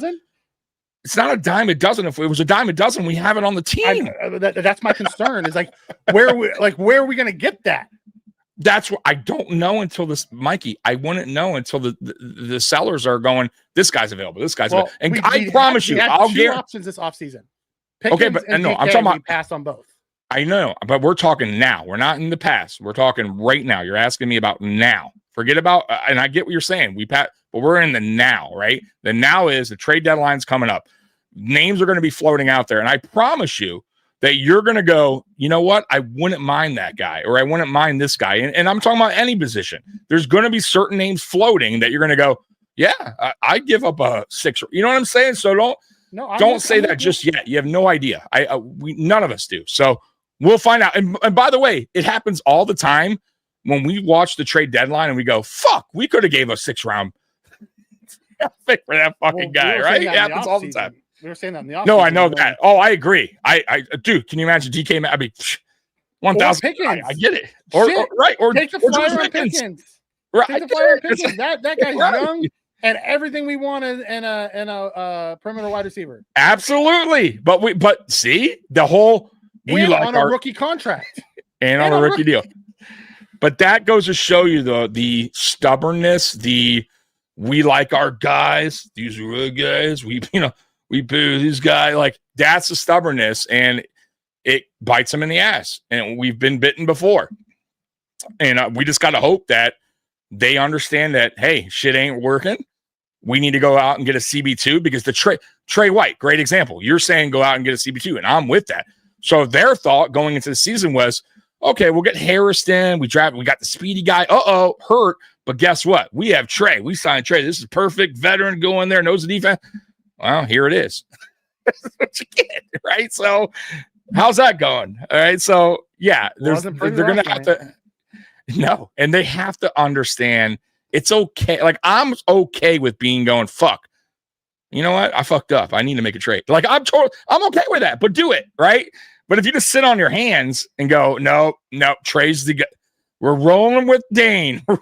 it's not a dime a dozen. If it was a dime a dozen, we have it on the team.
That's my concern. Is like where are we going to get that?
That's what I don't know until this, Mikey. I wouldn't know until the sellers are going, this guy's available. This guy's available. And I promise you, I'll get
options this offseason.
Okay, but no, I'm talking about
pass on both.
I know, but we're talking now. We're not in the past. We're talking right now. You're asking me about now. Forget about, and I get what you're saying. But we're in the now, right? The now is the trade deadline's coming up. Names are going to be floating out there, and I promise you that you're going to go, you know what? I wouldn't mind that guy, or I wouldn't mind this guy. And I'm talking about any position. There's going to be certain names floating that you're going to go, yeah, I give up a 6. You know what I'm saying? So don't say that just yet. You have no idea. None of us do. So we'll find out. And by the way, it happens all the time when we watch the trade deadline and we go, fuck, we could have gave a 6th round pick for that fucking guy, right? It happens all the time.
We were saying that in the offseason.
No, I know that. Oh, I agree. Dude, can you imagine DK? I mean, 1,000. I get it. Or
take the flyer on Pickens.
Right.
Take the flyer on Pickens. That guy's
right.
young and everything we want in a perimeter wide receiver.
Absolutely. But see, the whole
on a rookie contract
and on a rookie deal. But that goes to show you the stubbornness. We like our guys. These are good guys. We boo this guy. Like, that's the stubbornness, and it bites them in the ass. And we've been bitten before. And we just got to hope that they understand that, hey, shit ain't working. We need to go out and get a CB2, because the Trey White, great example. You're saying go out and get a CB2, and I'm with that. So their thought going into the season was, okay, we'll get Harrison. We got the speedy guy. Hurt. But guess what? We have Trey. We signed Trey. This is perfect veteran going there, knows the defense. Well, here it is. That's what you get, right? So how's that going? All right. So yeah, they're going to have to. No, and they have to understand it's okay. Like, I'm okay with going, fuck. You know what? I fucked up. I need to make a trade. Like, I'm okay with that, but do it, right? But if you just sit on your hands and go, no, Trey's the guy. We're rolling with Dane. We're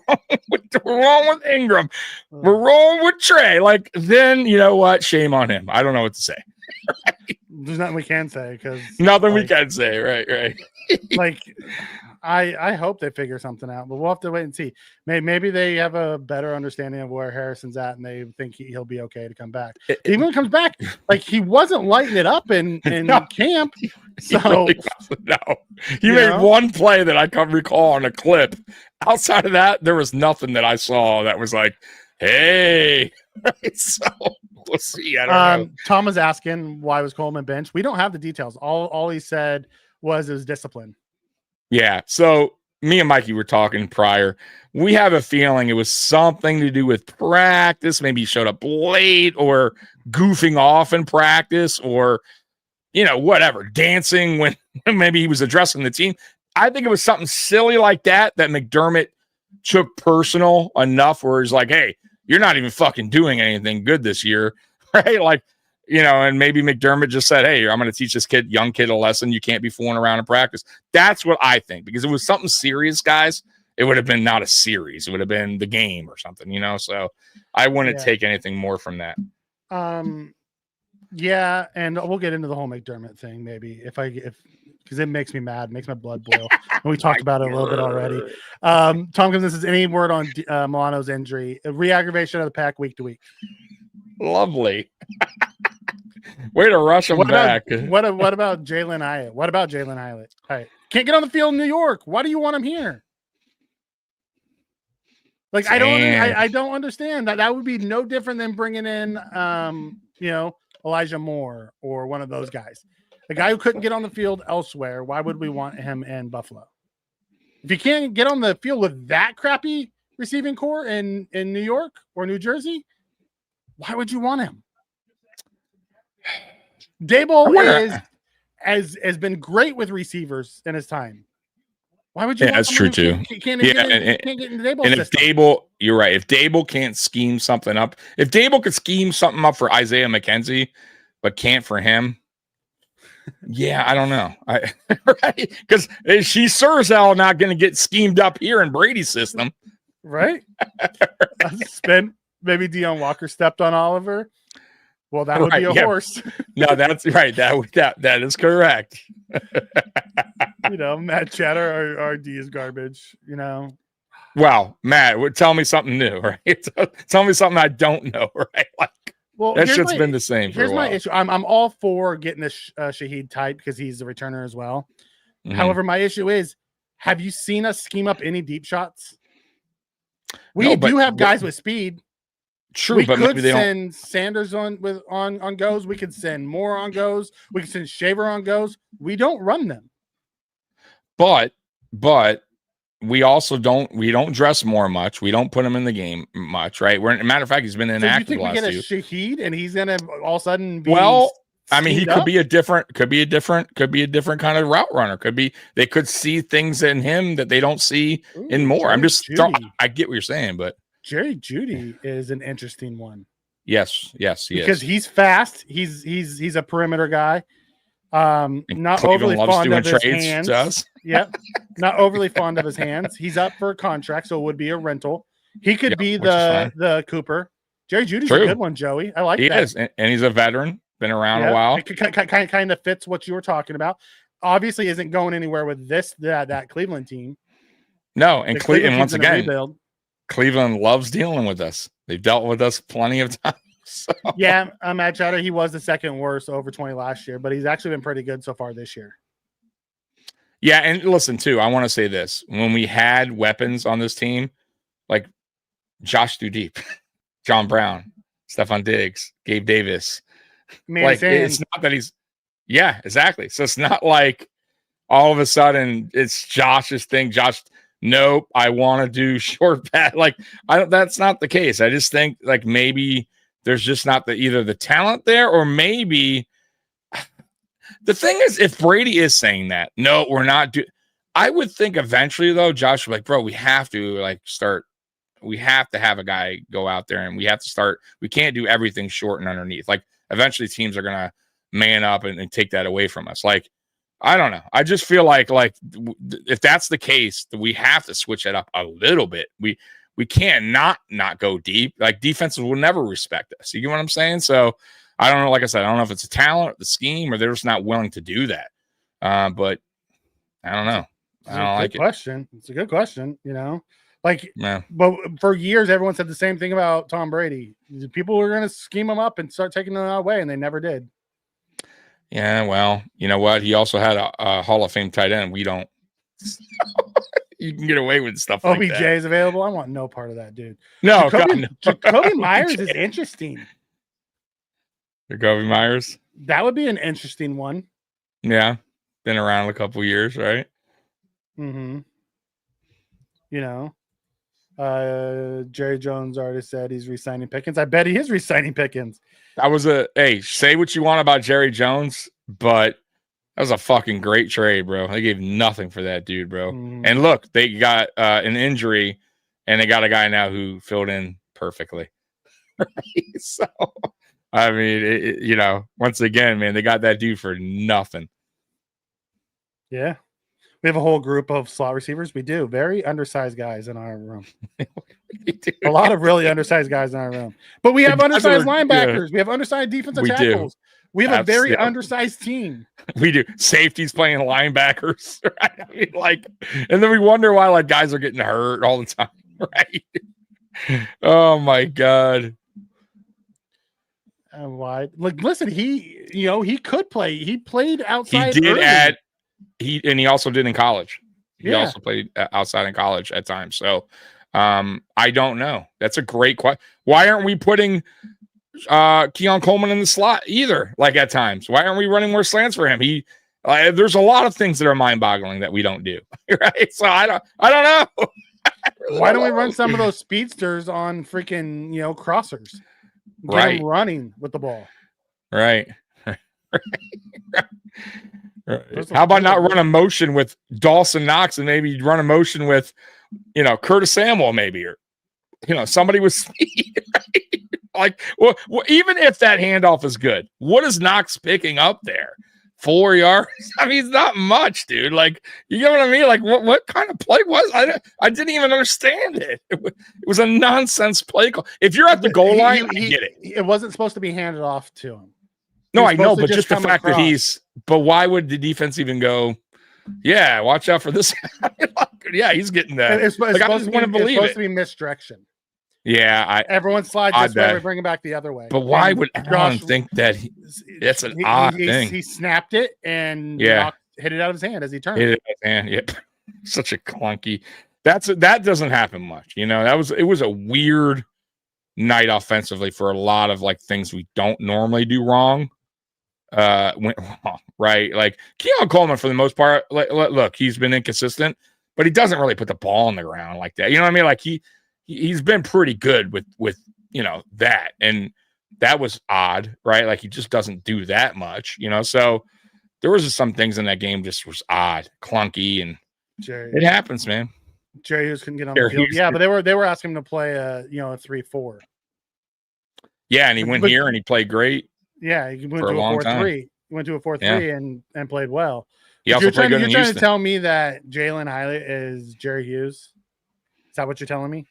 rolling with Ingram. We're rolling with Trey. Like, then you know what? Shame on him. I don't know what to say.
There's nothing we can say, because
we can say. Right.
Like, I hope they figure something out, but we'll have to wait and see. Maybe they have a better understanding of where Harrison's at, and they think he'll be okay to come back. Even when he comes back, like, he wasn't lighting it up in camp. So
he made one play that I can recall on a clip. Outside of that, there was nothing that I saw that was like, hey. So we'll see. I don't know.
Tom was asking, why was Coleman benched? We don't have the details. All he said was it was discipline.
Yeah. So me and Mikey were talking prior. We have a feeling it was something to do with practice. Maybe he showed up late, or goofing off in practice, or whatever, dancing when maybe he was addressing the team. I think it was something silly like that McDermott took personal enough where he's like, hey, you're not even fucking doing anything good this year, right? Like, and maybe McDermott just said, hey, I'm going to teach this young kid a lesson. You can't be fooling around in practice. That's what I think, because if it was something serious, guys, it would have been not a series. It would have been the game or something, So I wouldn't take anything more from that.
Yeah, and we'll get into the whole McDermott thing maybe because it makes me mad, makes my blood boil. And we talked about it a little bit already. Tom comes in, says any word on Milano's injury, a re-aggravation of the pack week to week.
Lovely. Way to rush him back.
What about Jalen Hyatt? What about Jalen Hyatt? Can't get on the field in New York. Why do you want him here? Like, I don't understand that. That would be no different than bringing in, Elijah Moore or one of those guys. A guy who couldn't get on the field elsewhere. Why would we want him in Buffalo? If you can't get on the field with that crappy receiving core in New York or New Jersey, why would you want him? Dable has been great with receivers in his time. Why would you?
Yeah, that's true too.
Can't get in Dable's
and if
system?
Dable, you're right. If Dable can't scheme something up, if Dable could scheme something up for Isaiah McKenzie, but can't for him, yeah, I don't know. Right? Because she's Surzel not going to get schemed up here in Brady's system,
right? Maybe Deion Walker stepped on Oliver. Well, that would be a horse.
No, that's right. That is correct.
Matt Chatter, our D is garbage.
Well, Matt, tell me something new, right? Tell me something I don't know, right? That shit's been the same for a while.
Here's my issue. I'm all for getting a Shaheed type because he's a returner as well. Mm-hmm. However, my issue is, have you seen us scheme up any deep shots? We do have guys with speed.
True,
we
but
could
maybe they
send Sanders on goes. We could send Moore on goes. We could send Shaver on goes. We don't run them.
But we also don't dress Moore much. We don't put him in the game much, right? Matter of fact, he's been inactive.
So you think we get a Shaheed and he's gonna all of a sudden be
he could be a different kind of route runner. They could see things in him that they don't see in Moore. I get what you're saying, but
Jerry Jeudy is an interesting one.
Yes,
because he's fast. He's a perimeter guy. Not overly fond of his hands. Yep, not overly fond of his hands. He's up for a contract, so it would be a rental. He could be the Cooper. Jerry Jeudy's a good one, Joey. I like that. He is,
and he's a veteran, been around a while.
It kind of fits what you were talking about. Obviously, isn't going anywhere with that Cleveland team.
No, and Cleveland once again. Cleveland loves dealing with us. They've dealt with us plenty of times. So.
Yeah, Matt Chatter, he was the second worst over 20 last year, but he's actually been pretty good so far this year.
Yeah, and listen, too, I want to say this. When we had weapons on this team, like Josh threw deep, John Brown, Stephon Diggs, Gabe Davis. It's not that he's – yeah, exactly. So it's not like all of a sudden it's Josh's thing. Josh – nope, I want to do short pass. That's not the case. I just think maybe there's just not either the talent there, or maybe the thing is, if Brady is saying that, no, we're not I would think eventually though, Josh would be bro, we have to we have to have a guy go out there and we have to start. We can't do everything short and underneath. Eventually teams are going to man up and take that away from us. I don't know. I just feel like if that's the case, we have to switch it up a little bit. We can't not go deep. Defenses will never respect us. You get what I'm saying? So I don't know. Like I said, I don't know if it's a talent, the scheme, or they're just not willing to do that. But I don't know. I don't like it.
Question. It's a good question. But for years, everyone said the same thing about Tom Brady. People were going to scheme him up and start taking him away, and they never did.
Yeah, well, you know what? He also had a Hall of Fame tight end. We don't. You can get away with stuff like that.
OBJ is available. I want no part of that, dude.
No,
Jacoby Myers is interesting.
Jacoby Myers?
That would be an interesting one.
Yeah. Been around a couple years, right?
Mm-hmm. Jerry Jones already said he's re-signing Pickens. I bet he is re-signing Pickens.
That was say what you want about Jerry Jones, but that was a fucking great trade, bro. They gave nothing for that dude, bro. And look, they got an injury, and they got a guy now who filled in perfectly. So, I mean, once again, man, they got that dude for nothing.
Yeah. We have a whole group of slot receivers. We do. Very undersized guys in our room. A lot of really undersized guys in our room. But we have undersized linebackers. Yeah. We have undersized defensive tackles. We have a very
Yeah.
undersized team.
We do. Safeties playing linebackers, right? I mean, like, and then we wonder why like guys are getting hurt all the time, right? Oh my God.
And why? Like, listen, he could play. He played
He
outside.
did
early.
he also did in college. He
Yeah.
also played outside in college at times. So I don't know. That's a great question. Why aren't we putting Keon Coleman in the slot either? Like at times, why aren't we running more slants for him? There's a lot of things that are mind-boggling that we don't do, right? So I don't know.
Why don't we run some of those speedsters on freaking crossers? Get
Right.
them running with the ball.
Right. How about not run a motion with Dawson Knox and maybe run a motion with, Curtis Samuel maybe, or, somebody with speed. Right? Like, well, even if that handoff is good, what is Knox picking up there? 4 yards? I mean, it's not much, dude. Like, you know what I mean? Like, what kind of play was? I didn't even understand it. It was a nonsense play call. If you're at the goal line, I get it.
It wasn't supposed to be handed off to him.
No,
He's
I know,
supposed to
but just the
come
fact that
across.
but why would the defense even go, yeah, watch out for this? Yeah, he's getting that.
It's
I
supposed
just want to
it's
believe
supposed
it.
to be misdirection.
Yeah,
Everyone slides
odd
this way,
that.
we bring it back the other way.
but why
And
would Allen think that that's an odd thing?
He snapped it and
Yeah.
hit it out of his hand as he turned.
Hit it in his hand. Yep. Such a clunky. That doesn't happen much. It was a weird night offensively for a lot of like things we don't normally do wrong. Went wrong, right? Like Keon Coleman, for the most part, look, he's been inconsistent, but he doesn't really put the ball on the ground like that. You know what I mean? Like he's been pretty good with that, and that was odd, right? Like he just doesn't do that much, So there was just some things in that game just was odd, clunky, and it happens, man.
Jerry Hughes couldn't get on the field. Yeah, but they were asking him to play a 3-4.
Yeah, and he went here and he played great.
Yeah, he went
for
to
a
a
long
4-3. He went to a 4-3 and played well.
He also played good in
You're trying to
Houston.
tell me that Jalen Hyatt is Jerry Hughes? Is that what you're telling me?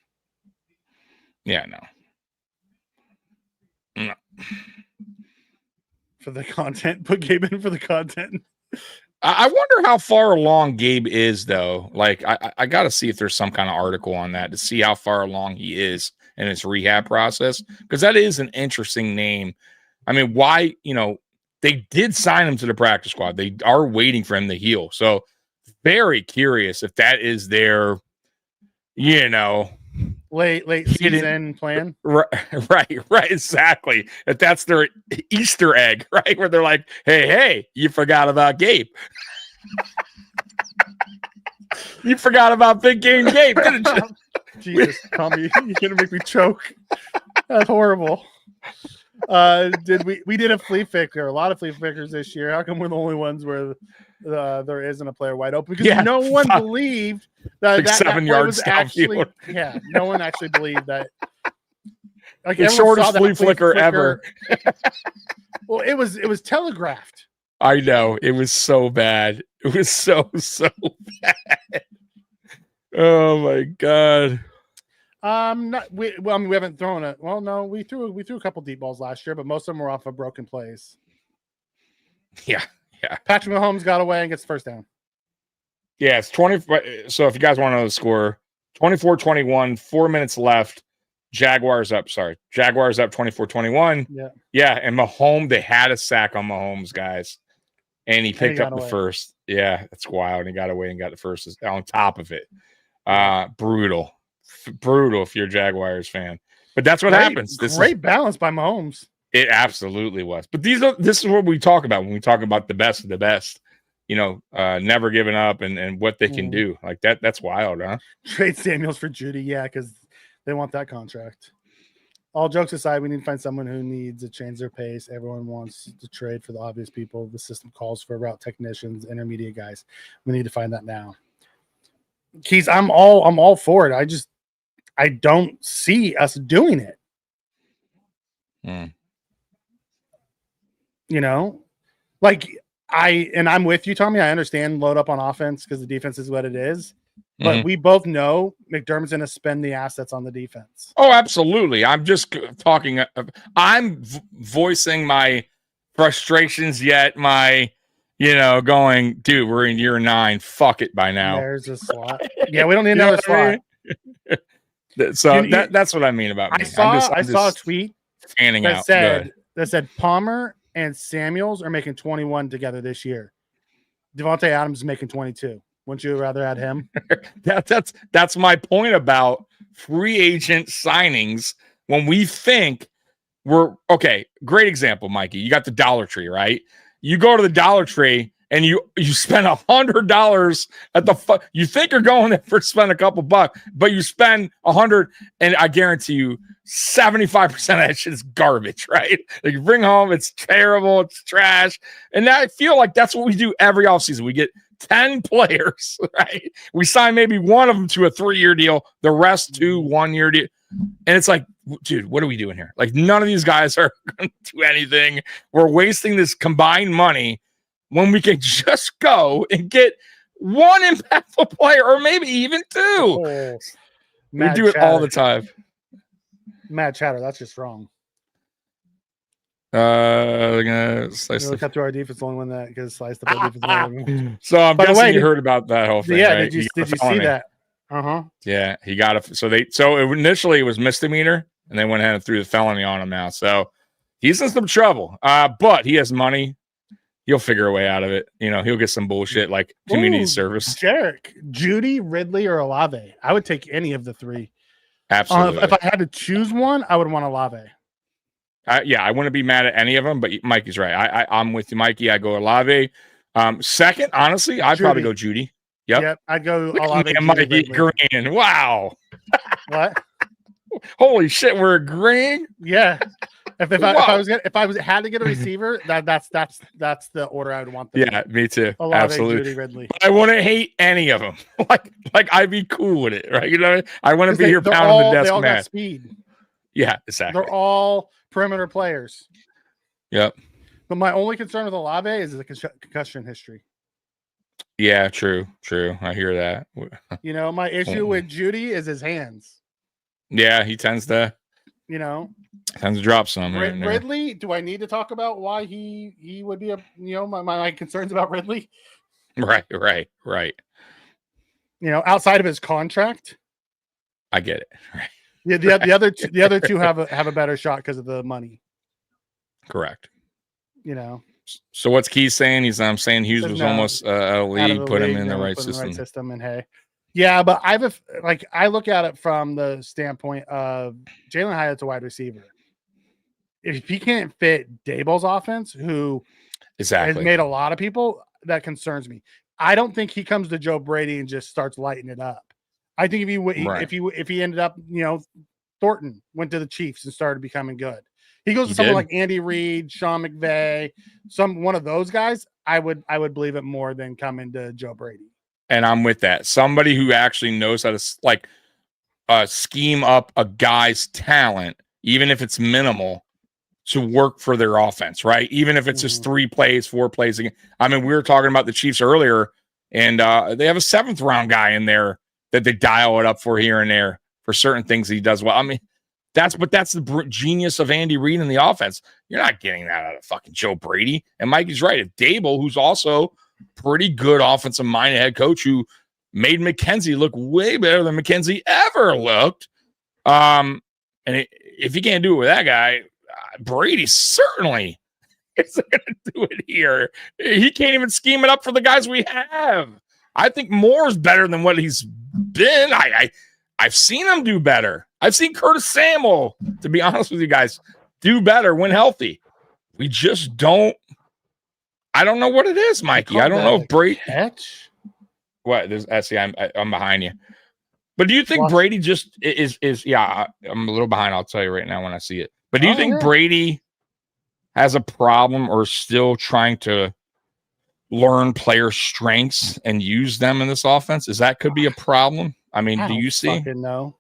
Yeah, no.
For the content, put Gabe in for the content.
I wonder how far along Gabe is, though. Like, I got to see if there's some kind of article on that to see how far along he is in his rehab process, because that is an interesting name. I mean, why, they did sign him to the practice squad. They are waiting for him to heal. So very curious if that is their,
late season plan.
Right, exactly. If that's their Easter egg, right? Where they're like, hey, you forgot about Gabe. You forgot about big game Gabe, didn't you?
Jesus, Tommy, you're gonna make me choke. That's horrible. We did a flea flicker, a lot of flea flickers this year. How come we're the only ones where there isn't a player wide open? Because no one believed that
7
play
yards
was actually.
downfield.
Yeah, no one actually believed that. Like
The
everyone
shortest
saw that
flea flicker ever.
Well, it was telegraphed.
I know, it was so bad. It was so bad. Oh my God.
We haven't thrown it. Well, no, we threw a couple deep balls last year, but most of them were off of broken plays.
Yeah.
Patrick Mahomes got away and gets first down.
Yeah, it's 20. So if you guys want to know the score, 24-21, 4 minutes left. Jaguars up 24-21. Yeah, and Mahomes, they had a sack on Mahomes, guys. And he picked up the first. Yeah, that's wild. And he got away and got the first on top of it. Brutal if you're a Jaguars fan. But that's what happens.
Great balance by Mahomes.
It absolutely was. But this is what we talk about when we talk about the best of the best. Never giving up and what they can do. Like that's wild, huh?
Trade Samuels for Judy, yeah, because they want that contract. All jokes aside, we need to find someone who needs to change their pace. Everyone wants to trade for the obvious people. The system calls for route technicians, intermediate guys. We need to find that now. Keys, I'm all for it. I don't see us doing it. I'm with you, Tommy. I understand load up on offense because the defense is what it is. But we both know McDermott's going to spend the assets on the defense.
Oh, absolutely. I'm just talking. I'm voicing my frustrations yet. My, going, dude, we're in year 9. Fuck it by now.
There's a slot. Yeah, we don't need
You know
another
what I
slot.
mean? So
You-
that's what I mean about me.
I saw a tweet
fanning
that
out.
said Palmer and Samuels are making 21 together this year. Devontae Adams is making 22. Wouldn't you rather add him?
That's my point about free agent signings when we think we're okay. Great example, Mikey. You got the Dollar Tree, right? You go to the Dollar Tree and you spend $100 at the you think you're going there for spend a couple bucks, but you spend $100, and I guarantee you 75% of that shit is garbage, right? Like you bring home, it's terrible, it's trash. And I feel like that's what we do every offseason. We get 10 players, right? We sign maybe one of them to a 3-year deal, the rest to 1-year deal. And it's like, dude, what are we doing here? Like, none of these guys are going to do anything. We're wasting this combined money when we can just go and get one impactful player or maybe even 2.
Oh,
we do it all the time.
Mad chatter. That's just wrong.
They're gonna slice
Look up to our defense, the only one that gets sliced up. Our defense.
So I'm
By the
guessing
way,
you heard about that whole thing.
Yeah,
right?
did you see that?
Yeah, he got it. So initially it was misdemeanor, and they went ahead and threw the felony on him now. So he's in some trouble. But he has money. He'll figure a way out of it. He'll get some bullshit like community service.
Jarek, Judy, Ridley, or Olave. I would take any of the 3.
Absolutely.
If I had to choose one, I would want Olave.
I wouldn't be mad at any of them, but Mikey's right. I'm with you, Mikey. I go Olave. Second, honestly, I'd probably go Judy. Yep,
I'd go Olave.
And Mikey Green. Wow.
What?
Holy shit, we're agreeing.
Yeah. If I had to get a receiver, that's the order I would want them.
Yeah, me too.
Olave,
absolutely.
Judy, Ridley.
But I wouldn't hate any of them. like I'd be cool with it, right? I want to be here pounding the desk,
they all
man.
got speed.
Yeah, exactly.
They're all perimeter players.
Yep.
But my only concern with Olave is the concussion history.
Yeah, true. I hear that.
My issue with Judy is his hands.
Yeah, he tends to.
Tends
to drop some.
Ridley. Do I need to talk about why he would be my concerns about Ridley?
Right.
Outside of his contract.
I get it. Right.
Yeah, the other two have a better shot because of the money.
Correct.
So
what's Key saying? He's saying Hughes was almost a league, put him in the right system.
And hey, yeah, but I look at it from the standpoint of Jalen Hyatt's a wide receiver. If he can't fit Daboll's offense, who has made a lot of people, that concerns me. I don't think he comes to Joe Brady and just starts lighting it up. I think if he ended up, Thornton went to the Chiefs and started becoming good. He goes to someone like Andy Reid, Sean McVay, one of those guys. I would believe it more than coming to Joe Brady.
And I'm with that. Somebody who actually knows how to scheme up a guy's talent, even if it's minimal, to work for their offense, right? Even if it's just 3 plays, 4 plays. I mean, we were talking about the Chiefs earlier, and they have a 7th round guy in there that they dial it up for here and there for certain things he does well. I mean, that's the genius of Andy Reid in the offense. You're not getting that out of fucking Joe Brady. And Mikey's right. If Dable, who's also pretty good offensive minded head coach who made McKenzie look way better than McKenzie ever looked. If you can't do it with that guy, Brady certainly isn't going to do it here. He can't even scheme it up for the guys we have. I think Moore's better than what he's been. I've seen him do better. I've seen Curtis Samuel, to be honest with you guys, do better when healthy. We just don't. I don't know what it is, Mikey. I don't know if Brady.
Catch?
What? I'm behind you. But do you think Brady just is? Yeah, I'm a little behind. I'll tell you right now when I see it. But do you think Brady has a problem or still trying to learn player strengths and use them in this offense? Could be a problem? I mean, do you see?
No.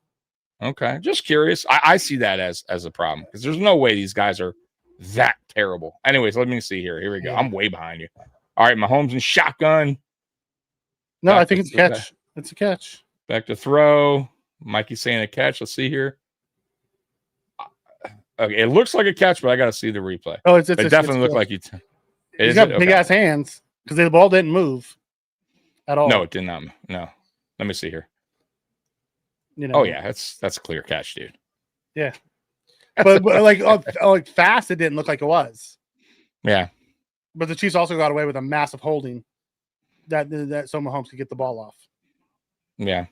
Okay, just curious. I see that as a problem because there's no way these guys are that terrible. Anyways, let me see here. Here we go. I'm way behind you. All right, Mahomes and shotgun.
No, I think it's a catch. It's a catch.
Back to throw. Mikey's saying a catch. Let's see here. Okay, it looks like a catch, but I got to see the replay.
Oh,
It definitely looked like he.
He's got big ass hands because the ball didn't move at all.
No, it did not. No, let me see here.
You know.
Oh yeah, that's a clear catch, dude.
Yeah, but like fast, it didn't look like it was.
Yeah,
but the Chiefs also got away with a massive holding that so Mahomes could get the ball off.
Yeah.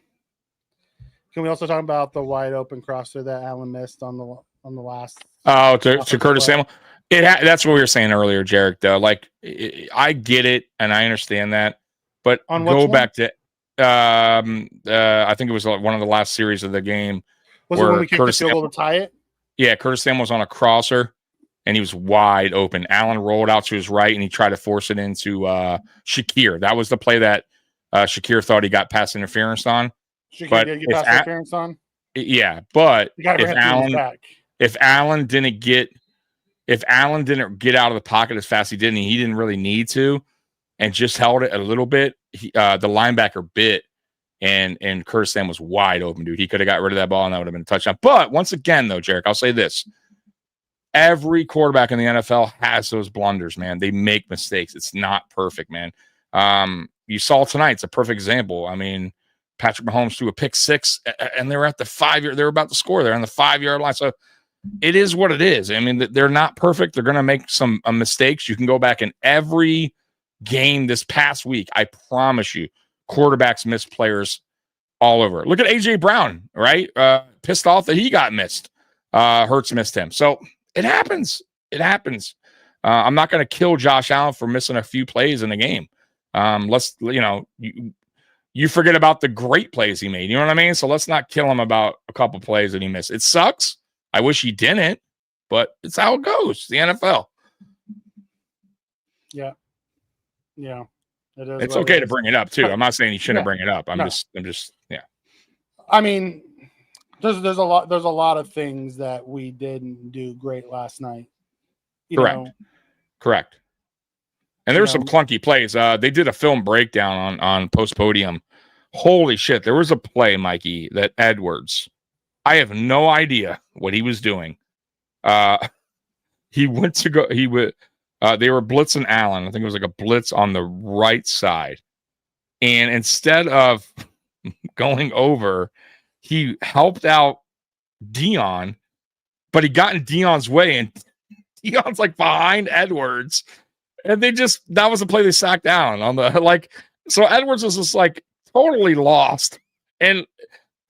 Can we also talk about the wide open crosser that Allen missed on the last?
Oh, to Curtis Samuel. That's what we were saying earlier, Jarek. Though, like I get it and I understand that, but go back to I think it was one of the last series of the game.
Was it when we kicked the field goal to tie it?
Yeah, Curtis Samuel was on a crosser and he was wide open. Allen rolled out to his right and he tried to force it into Shakir. That was the play that Shakir thought he got pass interference on.
Shakir did get pass interference on?
Yeah, but if Allen didn't get out of the pocket as fast as he did, and he didn't really need to, and just held it a little bit, the linebacker bit, and Curtis Samuel was wide open, dude. He could have got rid of that ball, and that would have been a touchdown. But once again, though, Jarek, I'll say this. Every quarterback in the NFL has those blunders, man. They make mistakes. It's not perfect, man. You saw tonight. It's a perfect example. I mean, Patrick Mahomes threw a pick six, and they were at the 5-yard. They were about to score. They're on the 5-yard line. So it is what it is. I mean, they're not perfect. They're going to make some mistakes. You can go back in every game this past week. I promise you, quarterbacks miss players all over. Look at A.J. Brown, right? Pissed off that he got missed. Hurts missed him. So it happens. It happens. I'm not going to kill Josh Allen for missing a few plays in the game. You forget about the great plays he made. You know what I mean? So let's not kill him about a couple plays that he missed. It sucks. I wish he didn't, but it's how it goes. The NFL.
Yeah. Yeah. It is.
It's okay to bring it up too. I'm not saying you shouldn't bring it up. I'm just yeah.
I mean, there's a lot of things that we didn't do great last night.
Correct. And there were some clunky plays. They did a film breakdown on Post Podium. Holy shit. There was a play, Mikey, that Edwards, I have no idea what he was doing. He went to go, they were blitzing Allen. I think it was like a blitz on the right side. And instead of going over, he helped out Dion, but he got in Dion's way, and Dion's like behind Edwards. And that was the play they sacked down on the, so Edwards was just like totally lost. And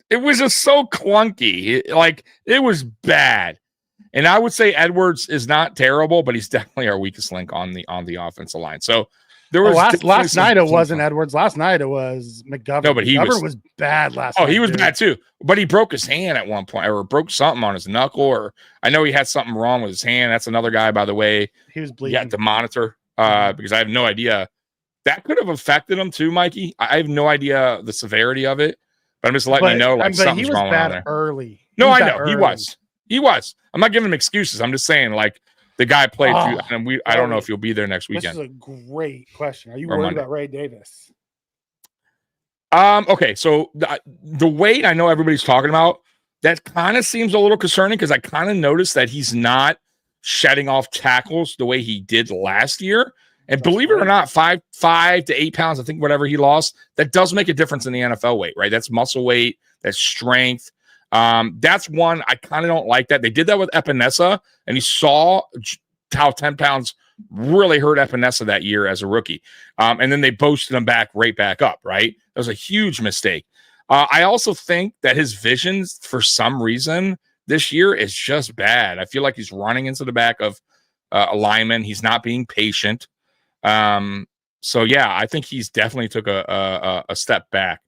it was just so clunky. It was bad. And I would say Edwards is not terrible, but he's definitely our weakest link on the offensive line. So there was
last night it wasn't Edwards. Last night it was McGovern.
No, but McGovern
was bad last night.
Oh, he was bad too. But he broke his hand at one point, or broke something on his knuckle, or I know he had something wrong with his hand. That's another guy, by the way.
He was bleeding.
You had to monitor because I have no idea. That could have affected him too, Mikey. I have no idea the severity of it, but I'm just letting you know, something's wrong with him.
Early.
No, I know he was. He was. I'm not giving him excuses. I'm just saying, the guy played through, and I don't know if he'll be there next weekend.
This is a great question. Are you worried about Ray Davis?
Okay, so the weight I know everybody's talking about, that kind of seems a little concerning because I kind of noticed that he's not shedding off tackles the way he did last year. And believe it or not, 5 to 8 pounds, I think whatever he lost, that does make a difference in the NFL weight, right? That's muscle weight, that's strength. That's one I kind of don't like that. They did that with Epinesa, and you saw how 10 pounds really hurt Epinesa that year as a rookie. And then they boosted him right back up, right? That was a huge mistake. I also think that his vision, for some reason, this year is just bad. I feel like he's running into the back of a lineman. He's not being patient. So yeah, I think he's definitely took a step back,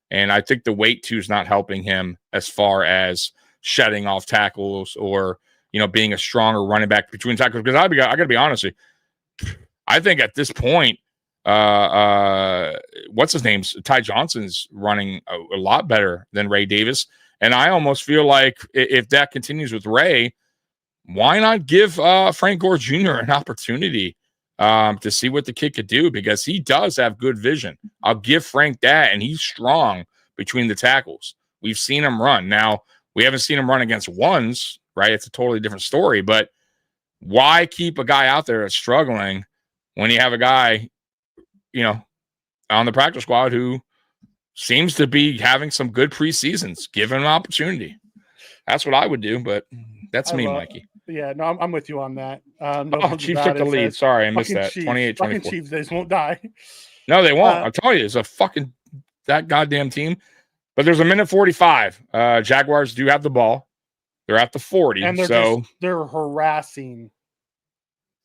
and I think the weight too is not helping him as far as shedding off tackles or being a stronger running back between tackles. Because I got to be honest with you, I think at this point, what's his name? Ty Johnson's running a lot better than Ray Davis, and I almost feel like if that continues with Ray, why not give Frank Gore Jr. an opportunity to see what the kid could do, because he does have good vision. I'll give Frank that, and he's strong between the tackles. We've seen him run. Now, we haven't seen him run against ones, right? It's a totally different story. But why keep a guy out there that's struggling when you have a guy, on the practice squad who seems to be having some good preseasons? Give him an opportunity. That's what I would do, but that's me, Mikey.
Yeah, no, I'm with you on that.
Chiefs took the lead. Sorry, I missed that. 28-24.
Fucking Chiefs, they won't die.
No, they won't. I'll tell you, it's a fucking that goddamn team. But there's a minute 45. Jaguars do have the ball. They're at the 40.
And they're harassing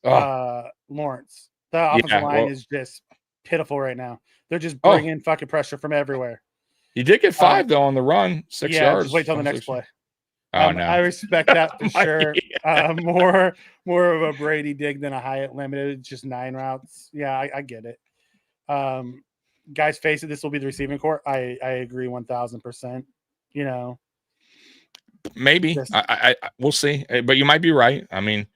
Lawrence. The offensive line is just pitiful right now. They're just bringing fucking pressure from everywhere.
He did get 5 though on the run, 6 yards.
Just wait till the next play.
Oh no,
I respect that for sure. More of a Brady dig than a Hyatt limited. Just 9 routes. Yeah, I get it. Guys, face it. This will be the receiving court. I agree 1,000%.
Maybe I we'll see, but you might be right. I mean,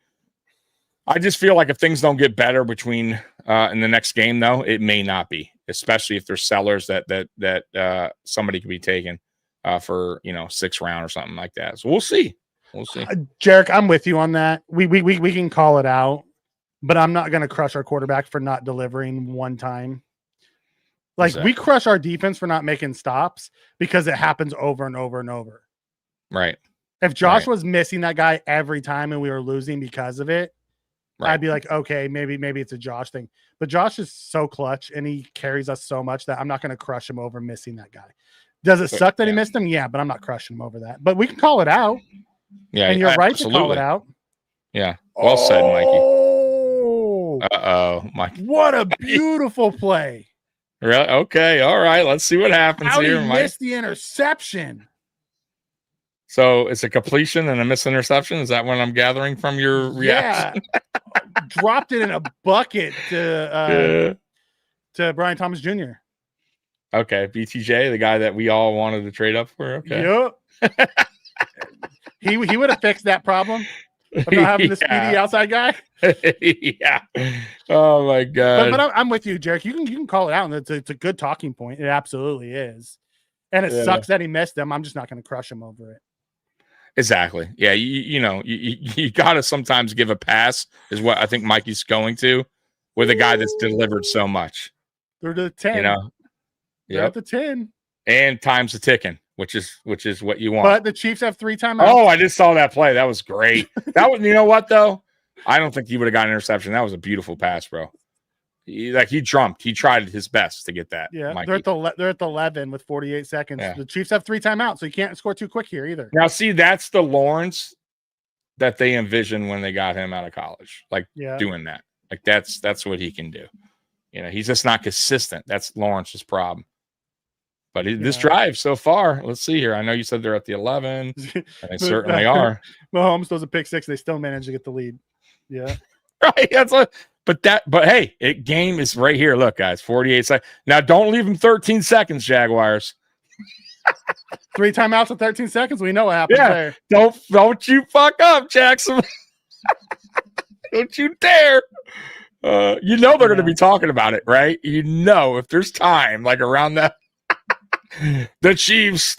I just feel like if things don't get better between in the next game, though, it may not be, especially if there's sellers that somebody could be taken for 6th round or something like that. So we'll see.
Jarek, I'm with you on that. We can call it out, but I'm not going to crush our quarterback for not delivering one time. Like we crush our defense for not making stops because it happens over and over and over.
Right.
If Josh was missing that guy every time and we were losing because of it, I'd be like, okay, maybe it's a Josh thing. But Josh is so clutch and he carries us so much that I'm not going to crush him over missing that guy. Does it suck that he missed him? Yeah, but I'm not crushing him over that. But we can call it out.
Yeah,
and you're right to call it out.
Yeah. Well said, Mikey.
Mikey. What a beautiful play.
Really? Okay. All right. Let's see what happens here.
He missed the interception.
So it's a completion and a missed interception. Is that what I'm gathering from your reaction?
Yeah. Dropped it in a bucket to Brian Thomas Jr.
Okay. BTJ, the guy that we all wanted to trade up for. Okay.
Yep. he would have fixed that problem of not having the speedy outside guy.
Yeah. Oh my God.
But I'm with you, Jarek. You can call it out, and it's a good talking point. It absolutely is. And it sucks that he missed them. I'm just not going to crush him over it.
Exactly. Yeah. You got to sometimes give a pass is what I think Mikey's going to with a guy that's delivered so much.
They're to 10. They're at the 10.
And time's a ticking, which is what you want.
But the Chiefs have 3 timeouts.
Oh, I just saw that play. That was great. That was, you know what though? I don't think he would have gotten an interception. That was a beautiful pass, bro. He jumped. He tried his best to get that.
Yeah,
Mikey.
they're at the 11 with 48 seconds. Yeah. The Chiefs have 3 timeouts, so you can't score too quick here either.
Now, see, that's the Lawrence that they envisioned when they got him out of college, doing that. Like that's what he can do. He's just not consistent. That's Lawrence's problem. But this drive so far, let's see here. I know you said they're at the 11, and they certainly are.
Mahomes throws a pick 6. They still manage to get the lead. Yeah,
right. But hey, game is right here. Look, guys, 48 seconds. Now, don't leave them 13 seconds, Jaguars.
3 timeouts in 13 seconds. We know what happens there.
Don't you fuck up, Jackson. Don't you dare. They're going to be talking about it, right? If there's time, like around that. The Chiefs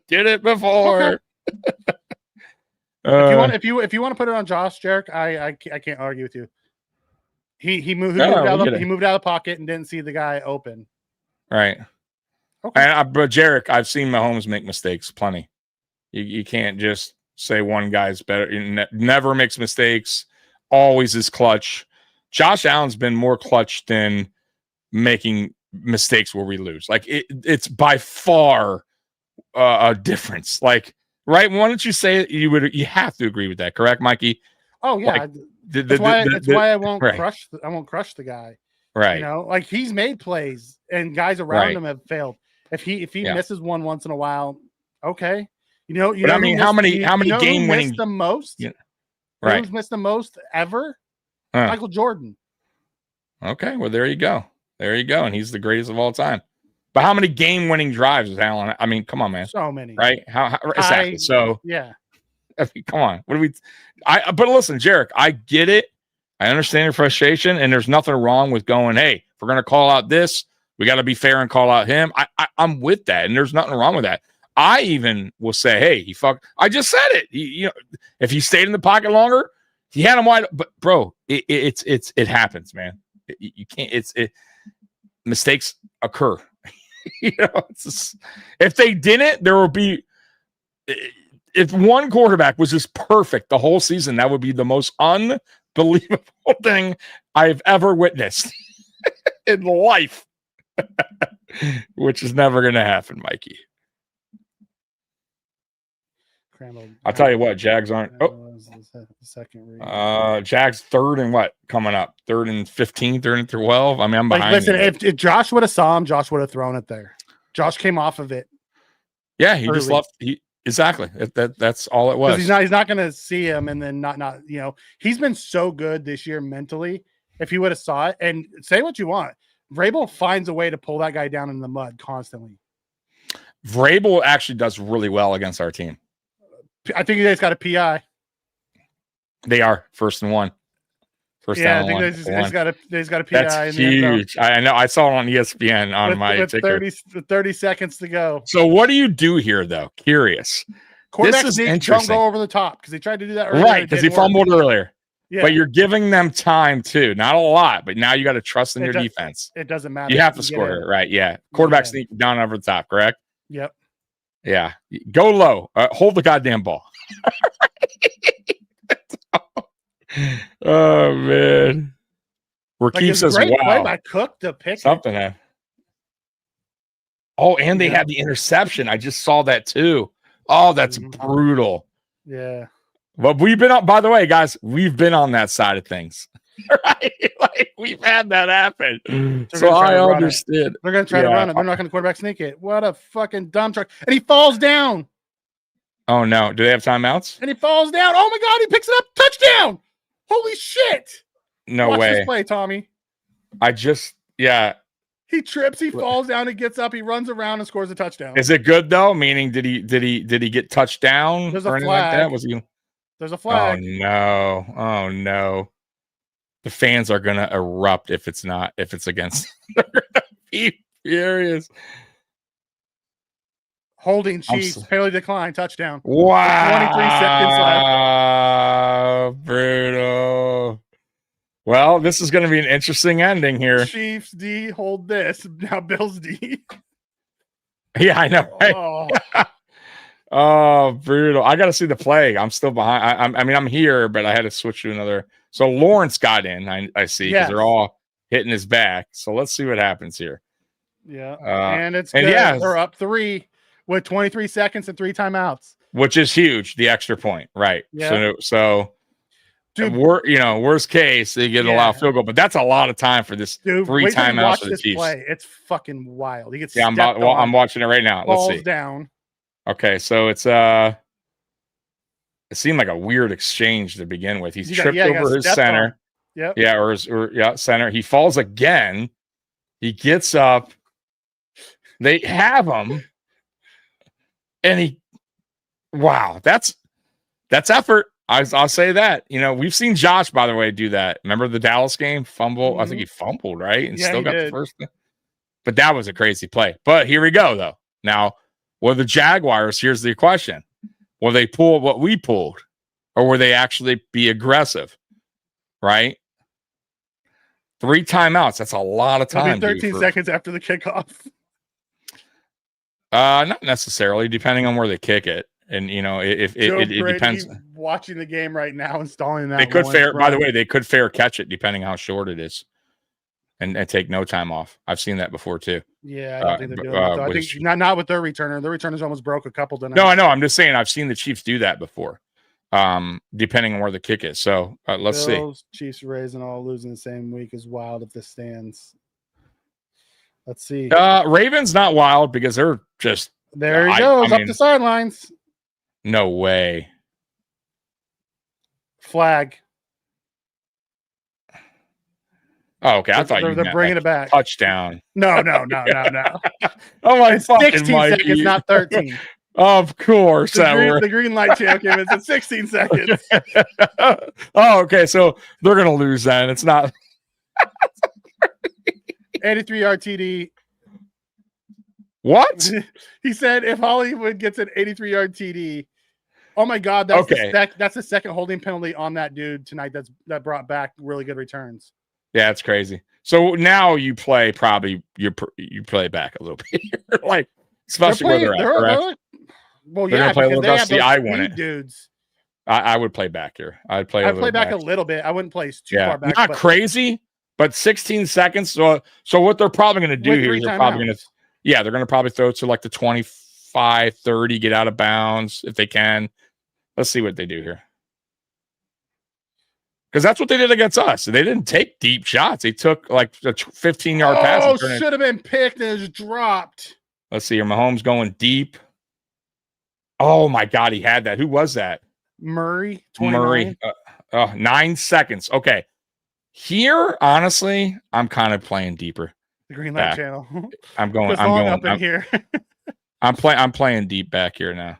did it before.
If you want to put it on Josh, Jarek, I can't argue with you. He moved out of the pocket and didn't see the guy open.
Right. Okay. But Jarek, I've seen Mahomes make mistakes plenty. You can't just say one guy's better. He never makes mistakes. Always is clutch. Josh Allen's been more clutch than making mistakes where we lose. Like it's by far a difference. Like, right? Why don't you say it? You have to agree with that, correct, Mikey?
Oh yeah. That's why I won't crush. I won't crush the guy.
Right.
Like he's made plays and guys around him have failed. If he misses one once in a while, okay. But
I mean, how many game winning
the most?
Yeah.
Right. Who's missed the most ever? Michael Jordan.
Okay, well there you go. And he's the greatest of all time. But how many game-winning drives is Allen? I mean, come on, man.
So many.
Right? How exactly?
Yeah.
I mean, come on. What do we? But listen, Jarek, I get it. I understand your frustration, and there's nothing wrong with going, hey, if we're going to call out this, we got to be fair and call out him. I'm with that, and there's nothing wrong with that. I even will say, hey, I just said it. If he stayed in the pocket longer, he had him wide. But bro, it happens, man. You can't. Mistakes occur. If they didn't, there would be. If one quarterback was just perfect the whole season, that would be the most unbelievable thing I've ever witnessed in life, which is never going to happen, Mikey. I'll tell you what, Jags aren't.
Second
Jags third and what coming up? 3rd and 15, 3rd and 12. I mean, I'm behind.
Listen, if Josh would have saw him, Josh would have thrown it there. Josh came off of it.
Yeah, he just left. Exactly. That's all it was.
He's not going to see him, and then not. He's been so good this year mentally. If he would have saw it, and say what you want, Vrabel finds a way to pull that guy down in the mud constantly.
Vrabel actually does really well against our team.
I think you guys got a PI.
They are 1st and 1. First down.
I think he's got a PI.
That's huge. I know. I saw it on ESPN on my ticker.
30 seconds to go.
So what do you do here, though? Curious.
Quarterback
This is
sneak,
interesting.
Don't go over the top because he tried to do that earlier.
Right, because he fumbled earlier.
Yeah.
But you're giving them time too. Not a lot, but now you got to trust in your defense.
It doesn't matter.
You have to score it, right? Yeah. Quarterback sneak down over the top, correct?
Yep.
Yeah. Go low. Hold the goddamn ball. Oh man. Rakeem says, "Wow,
I cooked the pick."
Something happened. Oh, and they had the interception. I just saw that too. Oh, that's brutal.
Yeah.
But we've been on. By the way, guys, we've been on that side of things. Right? Like we've had that happen. So I understand.
They're going to try to run it. They're not going to quarterback sneak it. What a fucking dumb truck! And he falls down.
Oh no! Do they have timeouts?
And he falls down. Oh my god! He picks it up. Touchdown! Holy shit!
No
Watch
way.
This play, Tommy. He trips. He falls down. He gets up. He runs around and scores a touchdown.
Is it good though? Meaning, did he get touched down?
There's
or
a
anything
flag.
like that? Was he?
There's a flag.
Oh no! The fans are gonna erupt if it's not. If it's against. They're gonna be furious.
Holding Chiefs, penalty decline, touchdown.
Wow.
23 seconds left.
Brutal. Well, this is going to be an interesting ending here.
Chiefs D, hold this. Now Bills D.
Yeah, I know. Right?
Oh.
Oh, brutal. I got to see the play. I'm still behind. I mean, I'm here, but I had to switch to another. So Lawrence got in, I see, because they're all hitting his back. So let's see what happens here.
Yeah. And it's good.
And
they're up 3 with 23 seconds and 3 timeouts.
Which is huge, the extra point. Right.
Yeah.
So dude, worst case, they get a lot of field goal, but that's a lot of time for this 3 timeouts for the Chiefs.
Play. It's fucking wild. He gets
I'm watching it right now. Let's see.
Down.
Okay, so it's it seemed like a weird exchange to begin with. He's tripped over his center.
Yep.
Yeah, or center. He falls again. He gets up. They have him. And that's effort. I'll say that. We've seen Josh, by the way, do that. Remember the Dallas game? Fumble. Mm-hmm. I think he fumbled, right? And still got the first thing. But that was a crazy play. But here we go, though. Now, will the Jaguars, here's the question. Will they pull what we pulled? Or will they actually be aggressive? Right? 3 timeouts. That's a lot of time.
13 seconds after the kickoff.
Not necessarily, depending on where they kick it. And if it depends.
Watching the game right now, installing that.
They could by the way, they could fair catch it depending how short it is, and take no time off. I've seen that before too.
Yeah, I don't think they're doing that. I think not with their returner. Their returner's almost broke a couple tonight.
No, I know. I'm just saying I've seen the Chiefs do that before. Depending on where the kick is. So let's
Bills,
see.
Chiefs raising all losing the same week is wild if this stands. Let's see.
Ravens not wild because they're just
there. He goes up the sidelines.
No way.
Flag.
Oh, okay. I thought
they're bringing it back.
Touchdown.
No.
Oh my fucking
16 seconds, not 13.
Of course.
The green light channel came in. It's 16 seconds.
Oh, okay. So they're gonna lose then. It's not
83-yard TD.
What?
He said if Hollywood gets an 83-yard TD, oh my God, that's that's the second holding penalty on that dude tonight. That brought back really good returns.
Yeah, it's crazy. So now you play you play back a little bit, like especially where they're at. Correct?
Well,
they're
yeah,
play
because
a
they have those
I win it.
dudes.
I would play back here. I'd play
back a little bit. I wouldn't play too far back.
Not crazy, but 16 seconds. So what they're probably going to do here is they're probably going to they're going to probably throw it to like the 25, 30, get out of bounds if they can. Let's see what they do here. Because that's what they did against us. They didn't take deep shots. They took like a 15-yard pass.
Oh, should have been picked and it just dropped.
Let's see here. Mahomes going deep. Oh, my God. He had that. Who was that?
Murray. 29.
9 seconds. Okay. Here, honestly, I'm kind of playing deeper.
The Green Light Channel.
I'm going
up in here.
I'm playing deep back here now.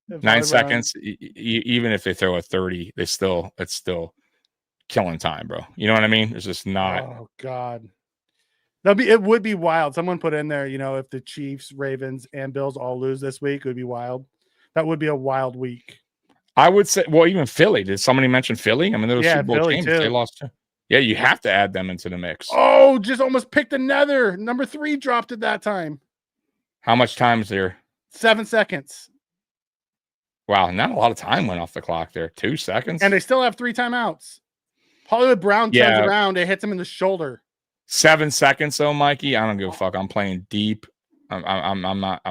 9 seconds. Even if they throw a 30, it's still killing time, bro. You know what I mean? It's just not.
Oh God. It would be wild. Someone put in there, if the Chiefs, Ravens, and Bills all lose this week, it would be wild. That would be a wild week.
I would say, well, even Philly. Did somebody mention Philly? I mean, there was Super Bowl
Philly
games.
Too.
They lost too. Yeah, you have to add them into the mix.
Oh, just almost picked another. Number 3 dropped at that time.
How much time is there?
7 seconds.
Wow, not a lot of time went off the clock there. 2 seconds.
And they still have 3 timeouts. Hollywood Brown turns around. It hits him in the shoulder.
7 seconds, though, Mikey. I don't give a fuck. I'm playing deep. I'm not.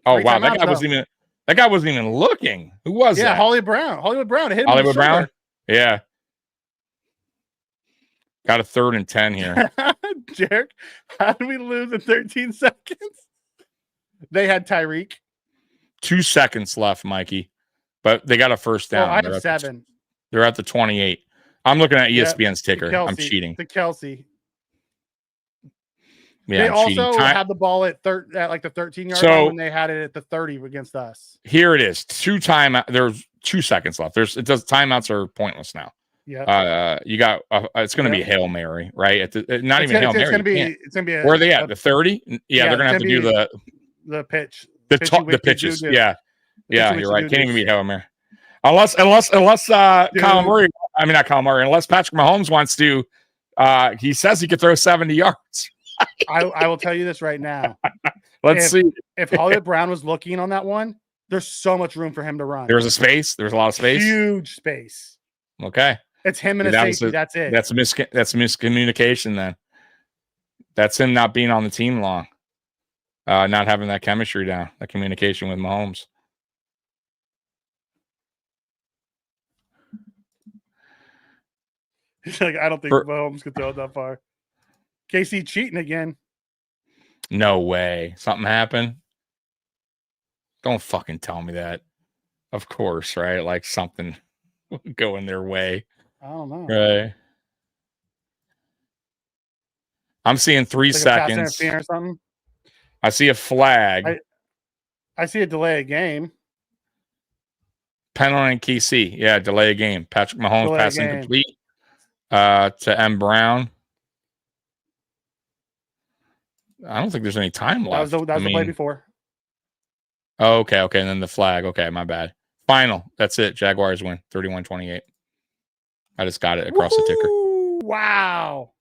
Oh, wow. That guy wasn't even looking. Who was that?
Yeah, Hollywood Brown. It hit him
Hollywood
in the shoulder.
Brown? Yeah. Got a 3rd and 10 here.
Jarek, how did we lose in 13 seconds? They had Tyreek.
2 seconds left, Mikey. But they got a first down.
I have 7.
They're at the 28. I'm looking at ESPN's ticker. I'm cheating.
The Kelsey.
Yeah,
they
I'm
also had the ball at like the 13-yard line when they had it at the 30 against us.
Here it is. There's 2 seconds left. Timeouts are pointless now.
Yeah.
You got. It's going to be a Hail Mary, right? Not even Hail Mary.
It's going to be.
Where are they at? The 30? Yeah, they're going to have to do
the pitch.
The pitches. Yeah. Yeah, you're right. Can't even be Hail Mary. Unless Kyle Murray. I mean, not Kyle Murray. Unless Patrick Mahomes wants to. He says he could throw 70 yards.
I will tell you this right now.
Let's see.
If Hollywood Brown was looking on that one, there's so much room for him to run.
There was a space. There was a lot of space.
Huge space.
Okay.
It's him and a safety. That's it.
That's miscommunication then. That's him not being on the team long. Not having that chemistry down, that communication with Mahomes.
He's like, I don't think Mahomes could throw it that far. KC cheating again.
No way. Something happened? Don't fucking tell me that. Of course, right? Like something going their way.
I don't know.
Right. I'm seeing 3 seconds.
Or something.
I see a flag.
I see a delay of game.
Penalty and KC. Yeah, delay of game. Patrick Mahomes pass incomplete to M. Brown. I don't think there's any time left.
That was the play before.
Oh, okay. And then the flag. Okay, my bad. Final. That's it. Jaguars win 31-28. I just got it across the ticker.
Wow.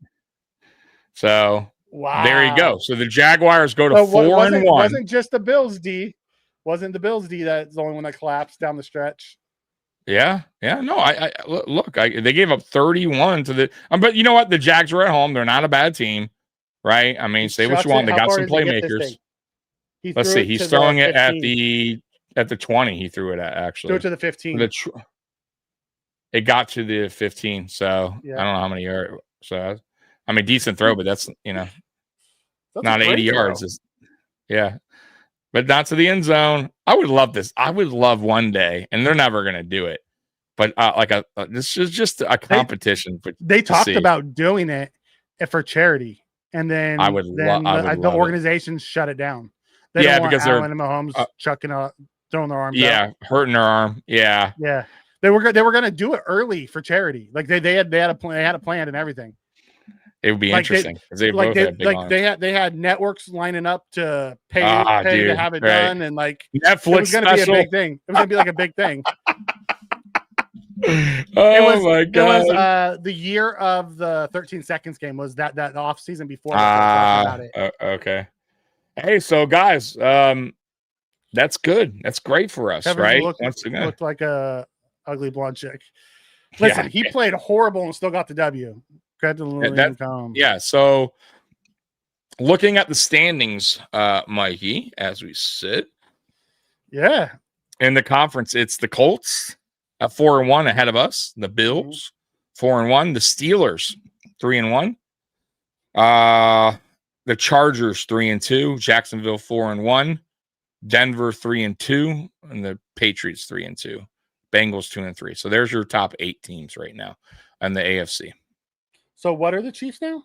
So there you go. So the Jaguars go to 4-1.
Wasn't just the Bills D. Wasn't the Bills D that's the only one that collapsed down the stretch?
Yeah. No, I look. They gave up 31 to the. But you know what? The Jags were at home. They're not a bad team, right? I mean, say what you want. They got some playmakers. Let's see. He's throwing it at the 20. He threw it at actually.
Threw it to the 15.
It got to the 15. So I don't know how many yards. So I mean, decent throw, but that's not 80 yards. Yeah. But not to the end zone. I would love this. I would love one day, and they're never going to do it. But this is just a competition.
They talked about doing it for charity, and then the organizations shut it down. They don't want
because
Allen and Mahomes throwing their arms.
Yeah, hurting their arm. Yeah.
They were going to do it early for charity. Like they had a plan and everything.
It would be interesting because they both had big arms.
they had networks lining up to pay
Dude,
to have it
right.
done, and like
Netflix
it was going to be a
special.
big thing. It was going to be like a big thing.
Oh my god!
It was the year of the 13 seconds game was that off season before. About it.
Okay. Hey, so guys, that's good. That's great for us,
Kevin
right?
Looked like a ugly blonde chick. Listen, he played horrible and still got the W. Credit to Lillian Combs.
Yeah. So, looking at the standings, Mikey, as we sit, in the conference, it's the Colts at 4-1 ahead of us. The Bills 4-1. The Steelers 3-1. The Chargers 3-2. Jacksonville 4-1. Denver 3-2, and the Patriots 3-2. Bengals 2-3. So there's your top 8 teams right now in the AFC.
So what are the Chiefs now?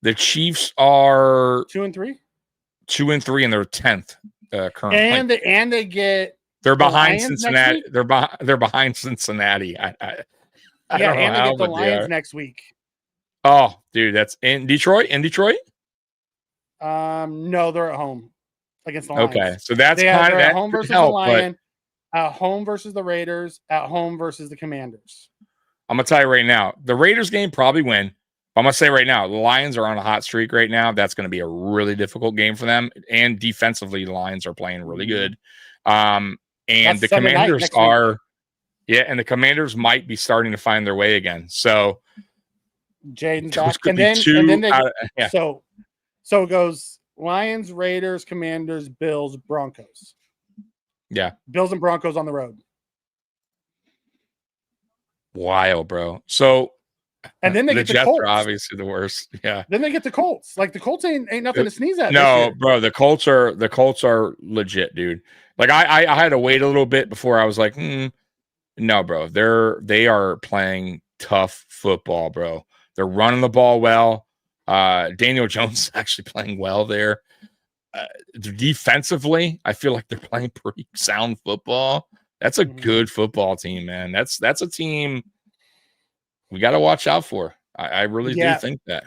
The Chiefs are
2-3.
2-3, and they're 10th currently.
And they get
they're behind Cincinnati. They're behind Cincinnati. I don't know
and
how,
they get the
but
Lions next week.
Oh, dude, that's in Detroit. In Detroit?
No, they're at home against the Lions.
Okay, so that's kind of
at home versus
help,
the Lions, at home versus the Raiders, at home versus the Commanders.
I'm gonna tell you right now, the Raiders game probably win. I'm gonna say right now, the Lions are on a hot streak right now. That's gonna be a really difficult game for them. And defensively, the Lions are playing really good. And
that's
the Commanders are, and the Commanders might be starting to find their way again. So
Jaden's back, and then they so it goes Lions, Raiders, Commanders, Bills, Broncos.
Yeah,
Bills and Broncos on the road.
Wild, bro. So,
and then they get the
Jets
Colts.
Are obviously the worst. Yeah.
Then they get the Colts. Like the Colts ain't nothing to sneeze at.
No, bro. The Colts are legit, dude. Like I had to wait a little bit before I was like, no, bro. They are playing tough football, bro. They're running the ball well. Daniel Jones is actually playing well there. Defensively, I feel like they're playing pretty sound football. That's a good football team, man. That's a team we got to watch out for. I really do think that.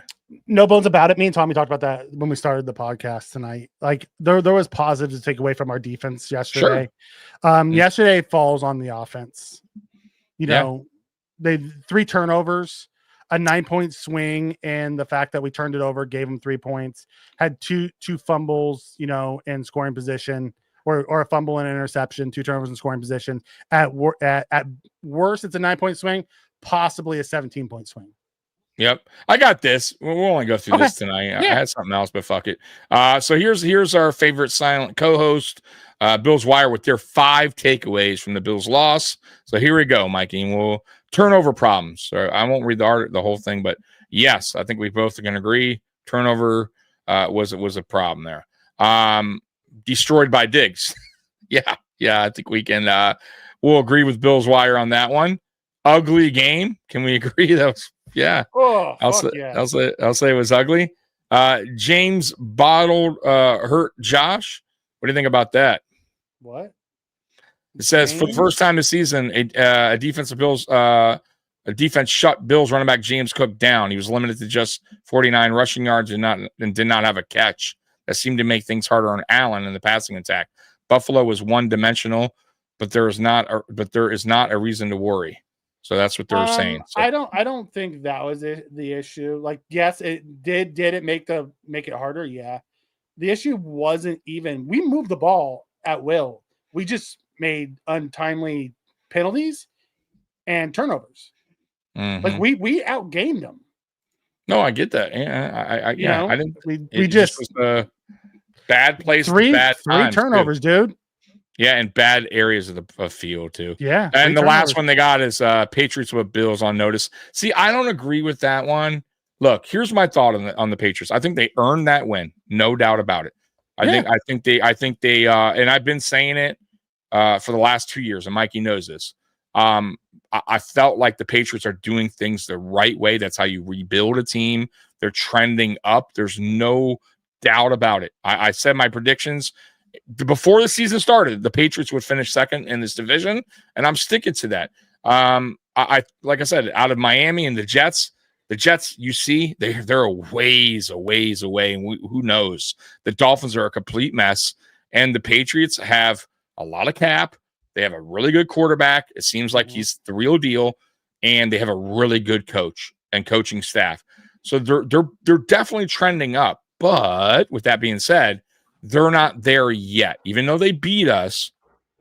No bones about it. Me and Tommy talked about that when we started the podcast tonight. Like there was positives to take away from our defense yesterday. Sure. Yesterday falls on the offense. You know, they 3 turnovers, a 9-point swing, and the fact that we turned it over gave them 3 points. Had two fumbles, you know, in scoring position. Or a fumble and an interception, 2 turnovers in scoring position. At worst, it's a 9-point swing, possibly a 17-point swing.
Yep. I got this. We'll only go through this tonight. I had something else, but fuck it. So here's our favorite silent co-host, Bills Wire, with their 5 takeaways from the Bills loss. So here we go, Mikey. And we'll turnover problems. So I won't read the whole thing, but yes, I think we both are going to agree. Turnover was a problem there. Destroyed by Diggs. yeah, I think we can we'll agree with Bills Wire on that one. Ugly game. Can we agree? That was I'll say it was ugly. James Bottled hurt Josh. What do you think about that?
What?
It says for the first time this season, a defense shut Bills running back James Cook down. He was limited to just 49 rushing yards and did not have a catch. That seemed to make things harder on Allen in the passing attack. Buffalo was one-dimensional, but there is not a reason to worry. So that's what they're saying. So.
I don't think that was the issue. Like, yes, it did it make it harder? Yeah. The issue wasn't even we moved the ball at will. We just made untimely penalties and turnovers.
Mm-hmm.
Like we outgamed them.
No, I get that. Yeah, I didn't.
We just
was bad place,
three
times,
turnovers, dude.
Yeah, and bad areas of the field too.
Yeah,
and the last one they got is Patriots with Bills on notice. See, I don't agree with that one. Look, here's my thought on the Patriots. I think they earned that win, no doubt about it. I think they and I've been saying it for the last 2 years, and Mikey knows this. I felt like the Patriots are doing things the right way. That's how you rebuild a team. They're trending up. There's no doubt about it. I said my predictions before the season started. The Patriots would finish second in this division, and I'm sticking to that. I like I said, out of Miami and the Jets, The Jets, you see, they're a ways away, and who knows? The Dolphins are a complete mess, and the Patriots have a lot of cap. They have a really good quarterback. It seems like he's the real deal, and they have a really good coach and coaching staff. So they're definitely trending up. But with that being said, they're not there yet, even though they beat us,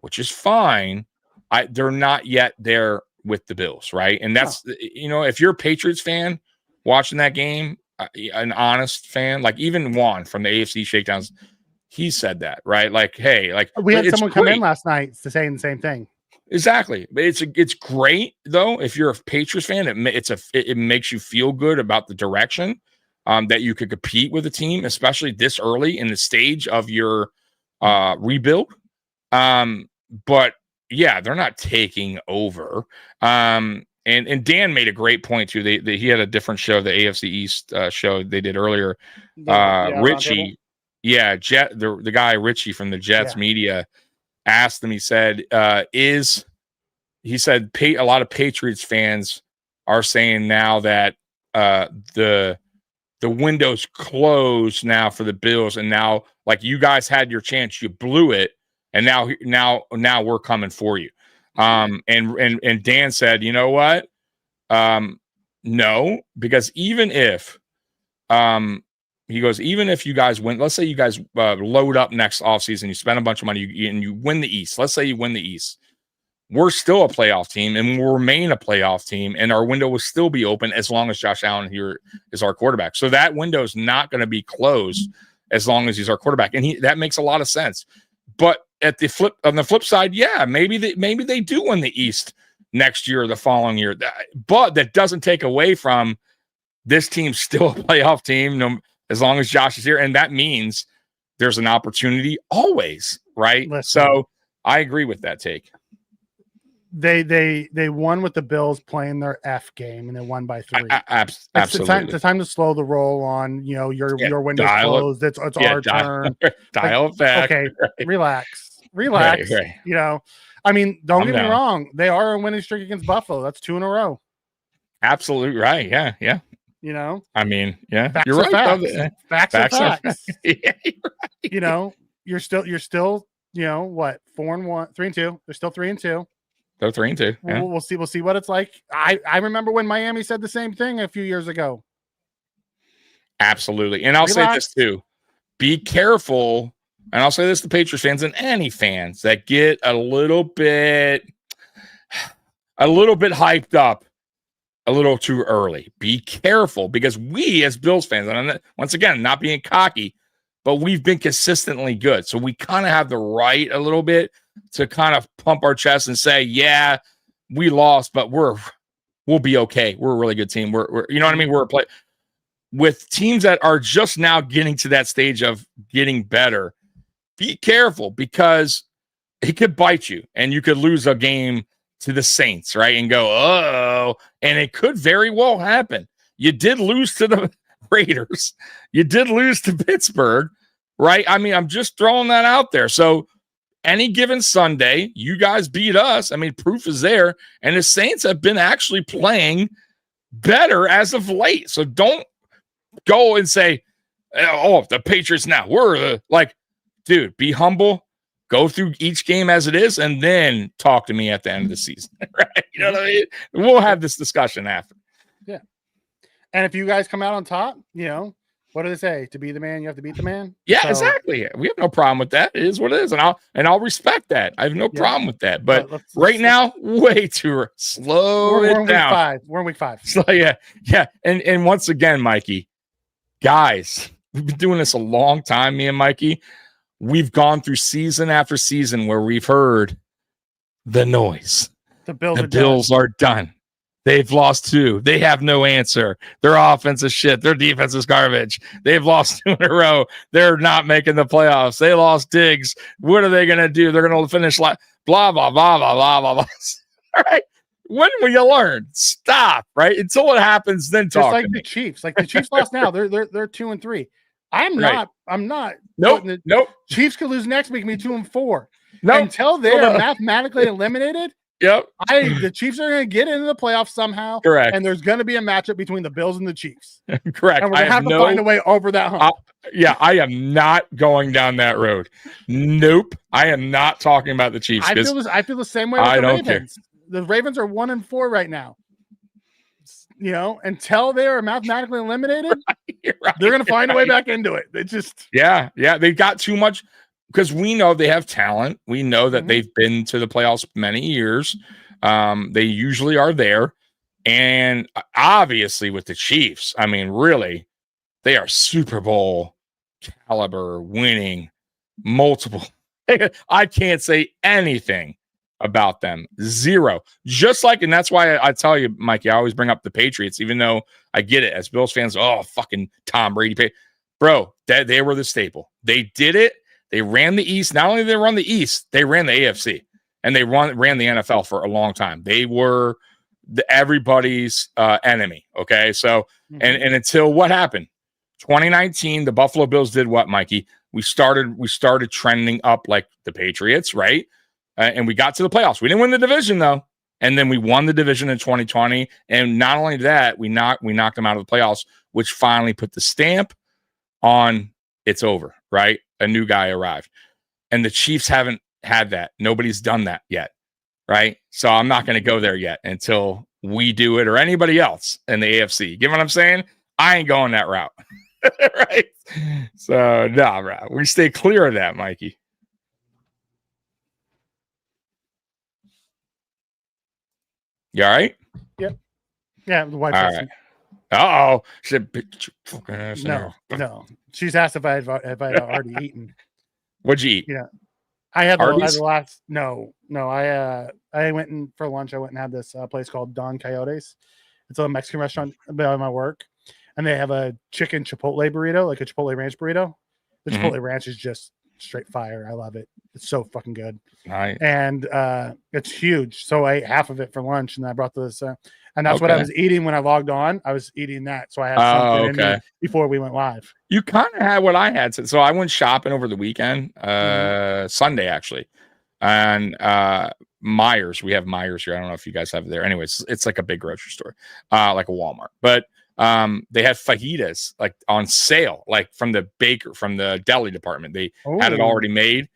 which is fine. They're not yet there with the Bills, right? And that's, if you're a Patriots fan watching that game, an honest fan, like even Juan from the AFC Shakedowns, he said that, right? Like, hey, like
we had someone come in last night to saying the same thing.
Exactly. It's great though. If you're a Patriots fan, it makes you feel good about the direction that you could compete with a team, especially this early in the stage of your rebuild. But yeah, they're not taking over. And Dan made a great point too. He had a different show, the AFC East show they did earlier. Richie, the guy Richie from the Jets media asked him. He said, a lot of Patriots fans are saying now that the window's closed now for the Bills, and now like you guys had your chance, you blew it. And now we're coming for you. And Dan said, you know what? No, because even if even if you guys win, let's say you guys load up next offseason, you spend a bunch of money and you win the East. Let's say you win the East. We're still a playoff team and we'll remain a playoff team, and our window will still be open as long as Josh Allen here is our quarterback. So that window is not going to be closed as long as he's our quarterback. And that makes a lot of sense. But on the flip side, yeah, maybe they do win the East next year or the following year. But that doesn't take away from this team's still a playoff team as long as Josh is here. And that means there's an opportunity always, right?
Listen,
so I agree with that take.
They won with the Bills playing their F game, and they won by 3.
Absolutely.
It's the time to slow the roll on, your window's closed. It's our turn.
Dial it back.
Okay, relax. Right. I mean, don't get me wrong. They are a winning streak against Buffalo. That's 2 in a row.
Absolutely right. Yeah. I mean, yeah.
Facts
You're right.
Facts are facts.
Yeah, you're right.
You're still, what, 4-1, 3-2. They're still 3-2.
They're 3-2. Yeah.
We'll see what it's like. I remember when Miami said the same thing a few years ago.
Absolutely. And I'll say this too. Be careful. And I'll say this to Patriots fans and any fans that get a little bit hyped up a little too early. Be careful, because we as Bills fans, and once again, not being cocky, but we've been consistently good. So we kind of have the right a little bit to kind of pump our chest and say, yeah, we lost, but we'll be okay. We're a really good team. We're you know what I mean? We're a play with teams that are just now getting to that stage of getting better. Be careful, because it could bite you and you could lose a game to the Saints, right? And go, oh, and it could very well happen. You did lose to the Raiders. You did lose to Pittsburgh, right? I mean, I'm just throwing that out there. So any given Sunday, you guys beat us. I mean, proof is there. And the Saints have been actually playing better as of late. So don't go and say, oh, the Patriots now. We're dude, be humble. Go through each game as it is, and then talk to me at the end of the season. Right? You know what I mean? We'll have this discussion after.
Yeah. And if you guys come out on top, what do they say? To be the man, you have to beat the man.
Yeah, exactly. We have no problem with that. It is what it is, and I'll respect that. I have no problem with that. But let's now, way too slow.
We're
it down.
We're in week 5.
So yeah. And once again, Mikey, guys, we've been doing this a long time. Me and Mikey. We've gone through season after season where we've heard the noise.
The Bills
are done. They've lost 2. They have no answer. Their offense is shit. Their defense is garbage. They've lost 2 in a row. They're not making the playoffs. They lost Diggs. What are they going to do? They're going to finish blah, blah, blah, blah, blah, blah, blah. All right. When will you learn? Stop, right? Until it happens, then talk.
Just like the Chiefs. Like the Chiefs lost now. They're 2-3. I'm not.
Nope.
Chiefs could lose next week, be 2-4. Until they're mathematically eliminated,
Yep.
The Chiefs are going to get into the playoffs somehow.
Correct.
And there's going to be a matchup between the Bills and the Chiefs.
Correct.
And we're going to have to find a way over that hump.
I am not going down that road. Nope. I am not talking about the Chiefs.
I feel the same way with the Ravens. The Ravens are 1-4 right now. Until they are mathematically eliminated, right. They're going to find a way back into it. They just
they got too much because we know they have talent. We know that they've been to the playoffs many years. They usually are there, and obviously with the Chiefs, I mean, really, they are Super Bowl caliber winning multiple. I can't say anything about them. Zero. Just like, and that's why I tell you, Mikey, I always bring up the Patriots, even though I get it as Bills fans. Oh, fucking Tom Brady. Bro, they were the staple. They did it. They ran the East. Not only did they run the East, they ran the AFC, and they ran the NFL for a long time. They were everybody's enemy. Okay. So, and until what happened? 2019, the Buffalo Bills did what, Mikey? We started trending up like the Patriots, right? And we got to the playoffs. We didn't win the division though, and then we won the division in 2020. And not only that, we knocked them out of the playoffs, which finally put the stamp on it's over. Right, a new guy arrived, and the Chiefs haven't had that. Nobody's done that yet. Right, so I'm not going to go there yet until we do it or anybody else in the AFC. You get what I'm saying? I ain't going that route. Right, so no, we stay clear of that, Mikey. You all right?
Yep. Yeah, the wife.
All right. Uh-oh. She said, bitch, fucking ass.
No. She's asked if I had already eaten.
What'd you eat?
Yeah. I had the last.
No.
I went in for lunch. I went and had this place called Don Coyotes. It's a Mexican restaurant by my work. And they have a chicken Chipotle burrito, like a Chipotle ranch burrito. The Chipotle ranch is just straight fire. I love it. It's so fucking good.
Nice.
And it's huge. So I ate half of it for lunch, and I brought this. And that's what I was eating when I logged on. I was eating that. So I had something in me before we went live.
You kind of had what I had. So I went shopping over the weekend, Sunday actually. And Myers, we have Myers here. I don't know if you guys have it there. Anyways, it's like a big grocery store, like a Walmart. But they had fajitas like on sale, like from the deli department. They had it already made.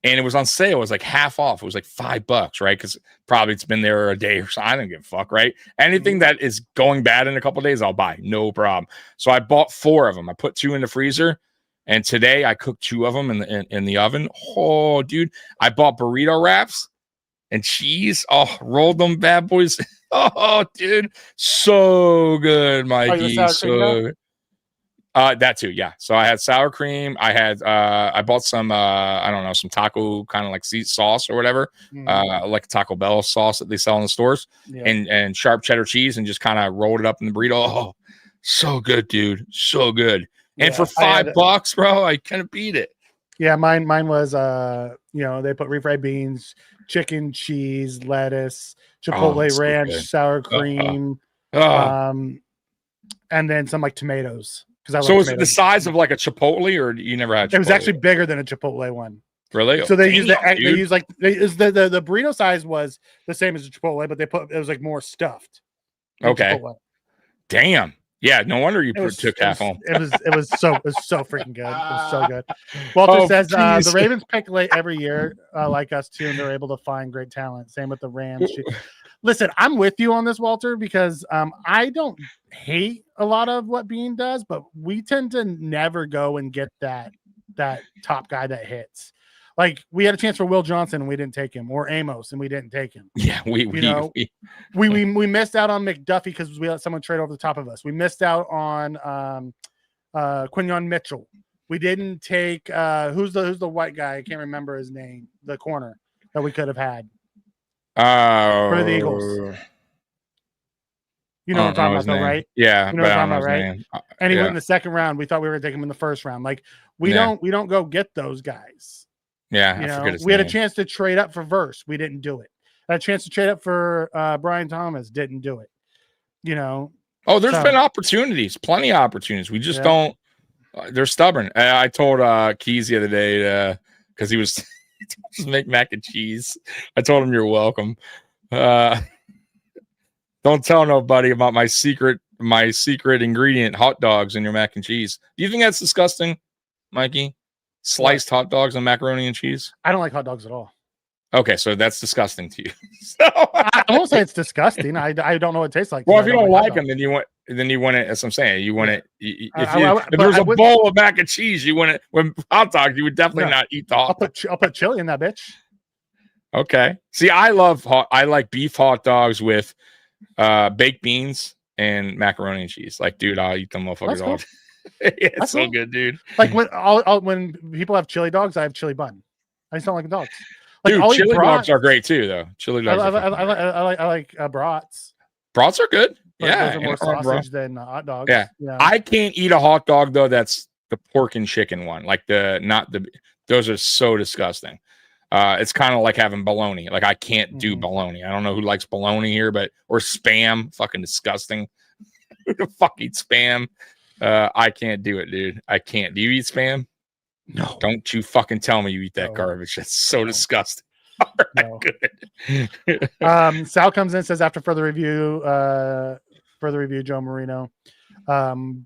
And it was on sale. It was like half off. It was like $5, right? Because probably it's been there a day or so. I don't give a fuck, right? Anything that is going bad in a couple of days, I'll buy. No problem. So I bought 4 of them. I put 2 in the freezer. And today I cooked 2 of them in the oven. Oh, dude. I bought burrito wraps and cheese. Oh, rolled them bad boys. Oh, dude. So good, Mikey. So good. That too, yeah. So I had sour cream. I had I bought some I don't know, some taco kind of like sauce or whatever, like a Taco Bell sauce that they sell in the stores, and sharp cheddar cheese, and just kind of rolled it up in the burrito. Oh, so good, dude, so good. And for $5, bro, I couldn't beat it.
Yeah, mine was they put refried beans, chicken, cheese, lettuce, Chipotle ranch, sour cream, and then some like tomatoes.
So is it the size of like a Chipotle, or you never had Chipotle?
It was actually bigger than a Chipotle one.
Really?
So they use the burrito size was the same as a Chipotle, but it was like more stuffed.
Okay.
Chipotle.
Damn. Yeah, no wonder you took half home.
It was so freaking good. It was so good. Walter says the Ravens pick late every year, like us too, and they're able to find great talent. Same with the Rams. Listen, I'm with you on this, Walter, because I don't hate a lot of what Bean does, but we tend to never go and get that top guy that hits. Like we had a chance for Will Johnson and we didn't take him, or Amos and we didn't take him.
Yeah, we
missed out on McDuffie because we let someone trade over the top of us. We missed out on Quinyon Mitchell. We didn't take who's the white guy? I can't remember his name. The corner that we could have had. For the Eagles. You know what I'm talking about, though, right?
Yeah,
you know what I'm talking about, right? And he went in the second round. We thought we were going to take him in the first round. Like we don't go get those guys.
Yeah,
we had a chance to trade up for Verse. We didn't do it. Had a chance to trade up for Brian Thomas. Didn't do it.
There's been opportunities, plenty of opportunities. We just don't. They're stubborn. I told Keys the other day because he was just make mac and cheese. I told him you're welcome. Don't tell nobody about my secret ingredient, hot dogs in your mac and cheese. Do you think that's disgusting, Mikey? Sliced hot dogs and macaroni and cheese?
I don't like hot dogs at all.
Okay, so that's disgusting to you. So
I won't say it's disgusting. I don't know what it tastes like.
well, if you don't like them, then you want it. As I'm saying, you want it. If there's a bowl of mac and cheese, you want it. When hot dogs, you would definitely not eat the hot.
I'll put chili in that bitch.
Okay. See, I like beef hot dogs with baked beans and macaroni and cheese. Like, dude, I'll eat them motherfuckers all. It's that's so good, dude.
Like when people have chili dogs, I have chili bun. I just don't like dogs. Like,
dude, chili dogs are great too, though. Chili dogs.
I like brats.
Brats are good.
But
yeah,
those are more sausage than hot dogs.
Yeah. I can't eat a hot dog though. That's the pork and chicken one. Like those are so disgusting. It's kind of like having bologna. Like I can't do bologna. I don't know who likes bologna here, or spam. Fucking disgusting. Who the fuck eats spam? I can't do it, dude. I can't. Do you eat spam?
No.
Don't you fucking tell me you eat that garbage. That's so disgusting. All right,
No.
good.
Sal comes in and says after further review, Joe Marino.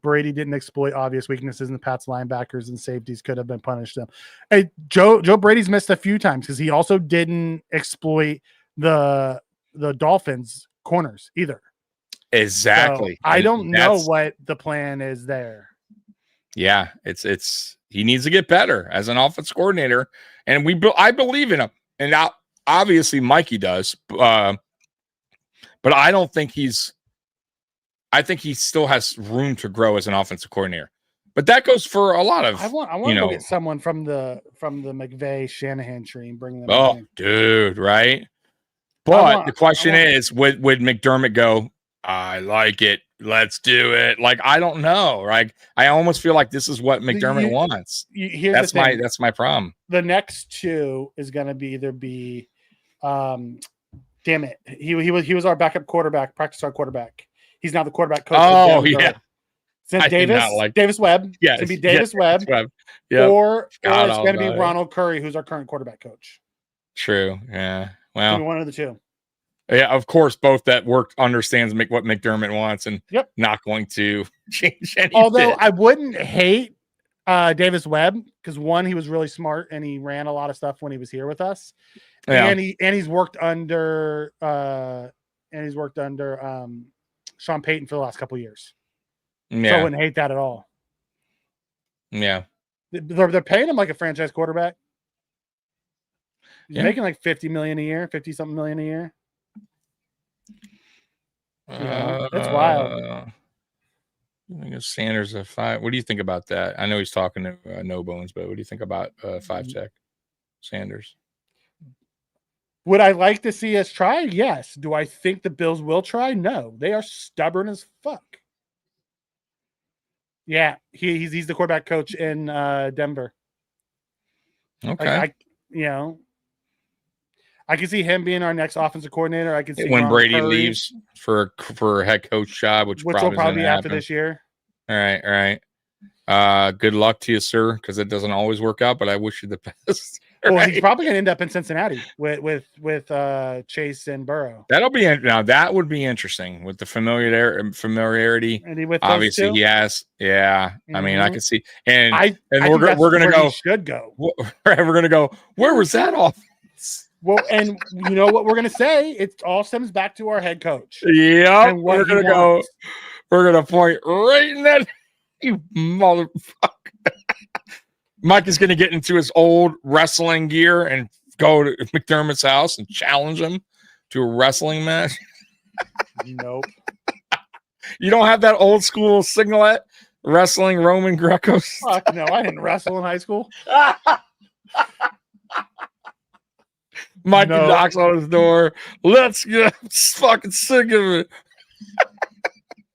Brady didn't exploit obvious weaknesses in the Pats linebackers and safeties could have been punished them. Hey, Joe Brady's missed a few times because he also didn't exploit the Dolphins corners either.
Exactly.
So I don't know what the plan is there.
Yeah, it's he needs to get better as an offense coordinator, and I believe in him. And now, obviously, Mikey does, but I don't think I think he still has room to grow as an offensive coordinator. But that goes for a lot of.
I want to go get someone from the McVay Shanahan tree and bring them.
Oh, in. Dude, right? But the question is, would McDermott go? I like it. Let's do it. I don't know. Right? I almost feel like this is what McDermott wants. That's my problem.
The next two is going to either be, damn it. He was our backup quarterback, practice our quarterback. He's now the quarterback coach.
Oh yeah.
Since Davis Webb.
Yeah,
it's going to be Davis Webb.
Yep.
Or it's going to be Ronald Curry, who's our current quarterback coach.
True. Yeah. Well,
one of the two.
Yeah, of course, both that understands what McDermott wants and not going to change anything.
Although I wouldn't hate Davis Webb because one, he was really smart and he ran a lot of stuff when he was here with us, and he's worked under Sean Payton for the last couple of years.
Yeah,
so I wouldn't hate that at all.
Yeah,
they're paying him like a franchise quarterback. He's making like $50 million a year, 50-something million a year. That's wild.
I think Sanders a 5. What do you think about that? I know he's talking to No Bones, but what do you think about 5 tech Sanders?
Would I like to see us try? Yes. Do I think the Bills will try? No. They are stubborn as fuck. Yeah, he's the quarterback coach in Denver.
Okay.
I can see him being our next offensive coordinator. I can see
when Brady leaves for a head coach job, which
will probably be after this year.
All right. Good luck to you, sir, because it doesn't always work out. But I wish you the best.
Well, he's probably going to end up in Cincinnati with Chase and Burrow.
That would be interesting with the familiarity.
And he with
obviously he has. Yeah, I mean, I can see, and we're going to go.
Should go.
We're going to go. Where was that off?
Well, and you know what we're going to say? It all stems back to our head coach.
Yeah, we're going to go. We're going to point right in that. You motherfucker. Mike is going to get into his old wrestling gear and go to McDermott's house and challenge him to a wrestling match.
Nope.
You don't have that old school singlet wrestling Roman Greco?
Fuck no, I didn't wrestle in high school.
Mike knocks on his door. Let's get fucking sick of it.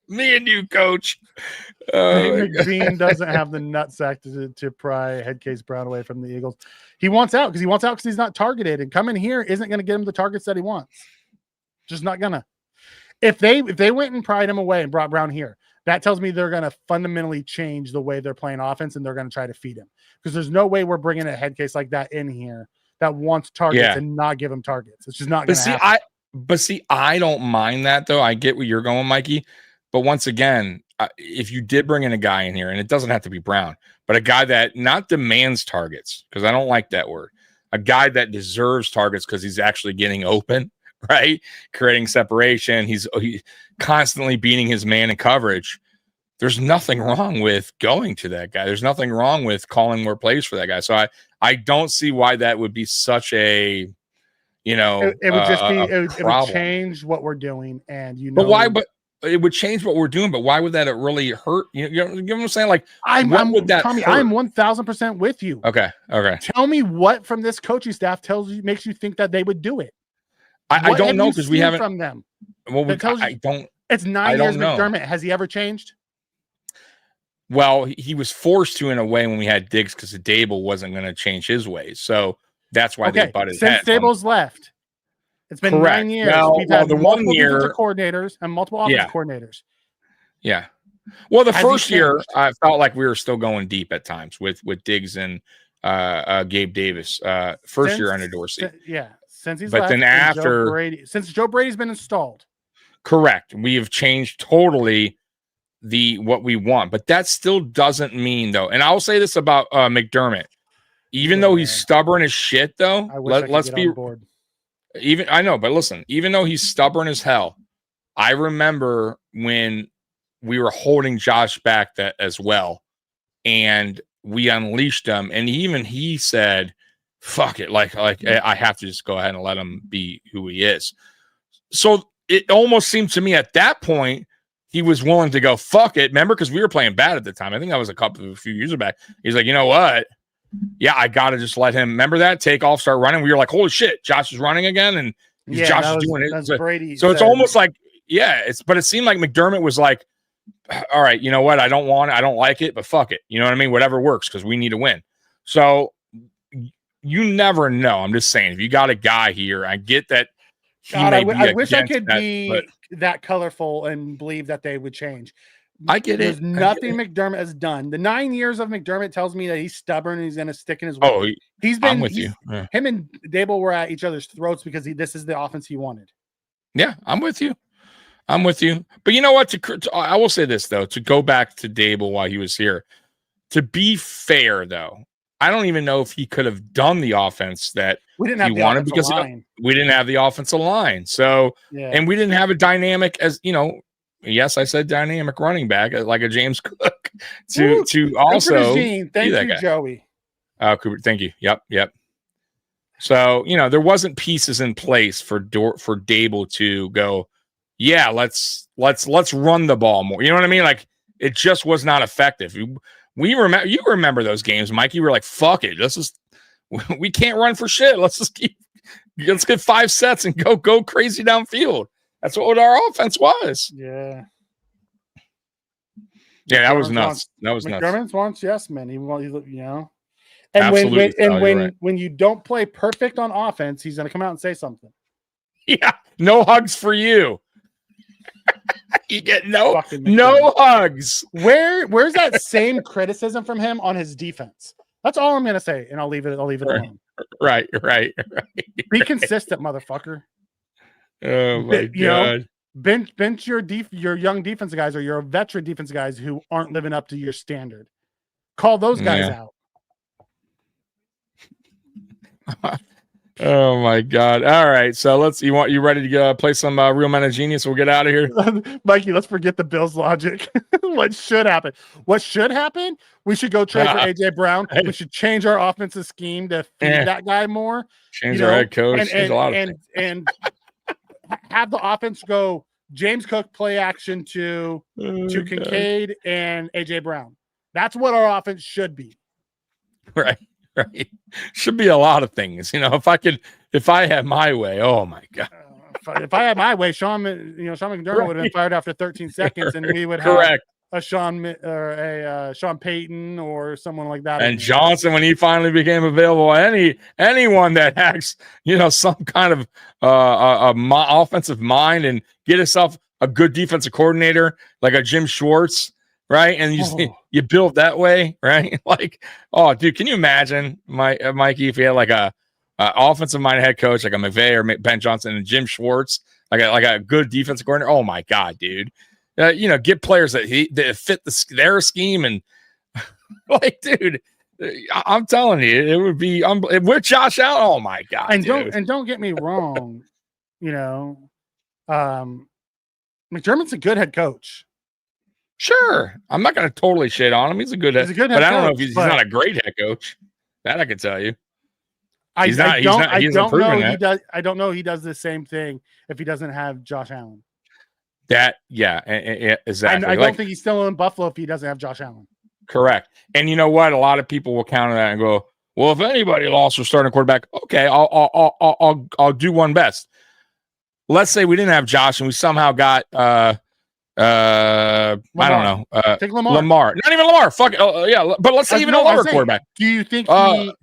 Me and you, coach.
McBean doesn't have the nutsack to pry Headcase Brown away from the Eagles. He wants out because he's not targeted, and coming here isn't going to get him the targets that he wants. Just not gonna. If they went and pried him away and brought Brown here, that tells me they're going to fundamentally change the way they're playing offense, and they're going to try to feed him because there's no way we're bringing a Headcase like that in here that wants targets and not give him targets. It's just not going to happen.
But see, I don't mind that though. I get where you're going, Mikey. But once again, if you did bring in a guy in here, and it doesn't have to be Brown, but a guy that not demands targets, because I don't like that word, a guy that deserves targets because he's actually getting open, right? Creating separation. He's constantly beating his man in coverage. There's nothing wrong with going to that guy. There's nothing wrong with calling more plays for that guy. So I don't see why that would be such a, you know,
it would just be it would
problem.
change what we're doing, and
But why? But it would change what we're doing. But why would that really hurt? You know what I'm saying? Like, would that?
Tommy,
hurt?
I'm 1,000% with you.
Okay.
Tell me what from this coaching staff makes you think that they would do it.
I don't know because we haven't
from them.
Well, I don't.
It's 9 years McDermott. Has he ever changed?
Well, he was forced to in a way when we had Diggs because Dable wasn't going to change his ways. So that's why they butted heads.
Since Dable's left, it's been
Correct.
9 years.
Well,
We've had
the
multiple
1 year
defensive coordinators and multiple offensive coordinators.
Yeah. Well, the first year I felt like we were still going deep at times with Diggs and Gabe Davis. First year under Dorsey.
Since he's
left, then after
since Joe Brady's been installed.
Correct. We have changed totally what we want, but that still doesn't mean though. And I'll say this about McDermott, even though he's stubborn as shit though, let's be on board. I know, but listen, even though he's stubborn as hell, I remember when we were holding Josh back that as well, and we unleashed him, and he said, fuck it, like I have to just go ahead and let him be who he is. So it almost seemed to me at that point he was willing to go fuck it. Remember, because we were playing bad at the time. I think that was a few years back. He's like, you know what? Yeah, I got to just let him. Remember that? Take off, start running. We were like, holy shit, Josh is running again, and Josh is doing it. So it's almost like, but it seemed like McDermott was like, all right, you know what? I don't like it, but fuck it. You know what I mean? Whatever works because we need to win. So you never know. I'm just saying, if you got a guy here, I get that.
I wish I could be that colorful and believe that they would change.
I get
There's nothing McDermott has done. The 9 years of McDermott tells me that he's stubborn and he's going to stick in his way.
Oh, I'm with you. Yeah.
Him and Dable were at each other's throats because this is the offense he wanted.
Yeah, I'm with you. But you know what? I will say this, though, to go back to Dable while he was here. To be fair, though, I don't even know if he could have done the offense that he wanted because we didn't have the offensive line. So, and we didn't have a dynamic as, yes, I said dynamic running back like a James Cook to also.
Thank you, Joey.
Cooper, thank you. Yep. So, there wasn't pieces in place for Dable to go, yeah, let's run the ball more. You know what I mean? Like it just was not effective. You remember those games, Mike. You were like, fuck it. We can't run for shit. Let's get 5 sets and go crazy downfield. That's what our offense was.
Yeah.
Yeah, that was nuts.
McDermott wants yes, man. And when you don't play perfect on offense, he's going to come out and say something.
Yeah, no hugs for you. You get no hugs.
Where's that same criticism from him on his defense? That's all I'm going to say, and I'll leave it alone.
Right.
Be consistent, motherfucker.
Oh my God.
Bench your young defensive guys or your veteran defensive guys who aren't living up to your standard. Call those guys out.
Oh my God. All right. So you ready to play some Real Men of Genius? We'll get out of here.
Mikey, let's forget the Bills logic. What should happen? We should go trade for AJ Brown. We should change our offensive scheme to feed that guy more.
Change our head coach.
And have the offense go James Cook play action to Kincaid and AJ Brown. That's what our offense should be.
Right. Should be a lot of things. If I had my way, oh my God.
If I had my way, Sean McDermott would have been fired after 13 seconds, and we would have a Sean Payton or someone like that.
And Johnson, when he finally became available, anyone that has some kind of offensive mind and get himself a good defensive coordinator like a Jim Schwartz, right? And you build that way, right? Like, oh, dude, can you imagine, Mikey, if he had like a offensive-minded head coach like a McVay or Ben Johnson and Jim Schwartz, like a good defensive coordinator. Oh my God, dude! Get players that fit their scheme and like, dude. I'm telling you, it would be with Josh Allen. Oh my God!
And
dude.
don't get me wrong, McDermott's a good head coach.
Sure, I'm not going to totally shit on him. He's a good head, but I don't know if he's not a great head coach. That I can tell you.
I don't know he does the same thing if he doesn't have Josh Allen.
Exactly.
I don't think he's still in Buffalo if he doesn't have Josh Allen.
Correct. And you know what? A lot of people will counter that and go, "Well, if anybody lost their starting quarterback, okay, I'll do one best." Let's say we didn't have Josh and we somehow got I don't know,
take Lamar.
Lamar, not even Lamar. Fuck it. Yeah, but let's say even a lower quarterback.
Do you think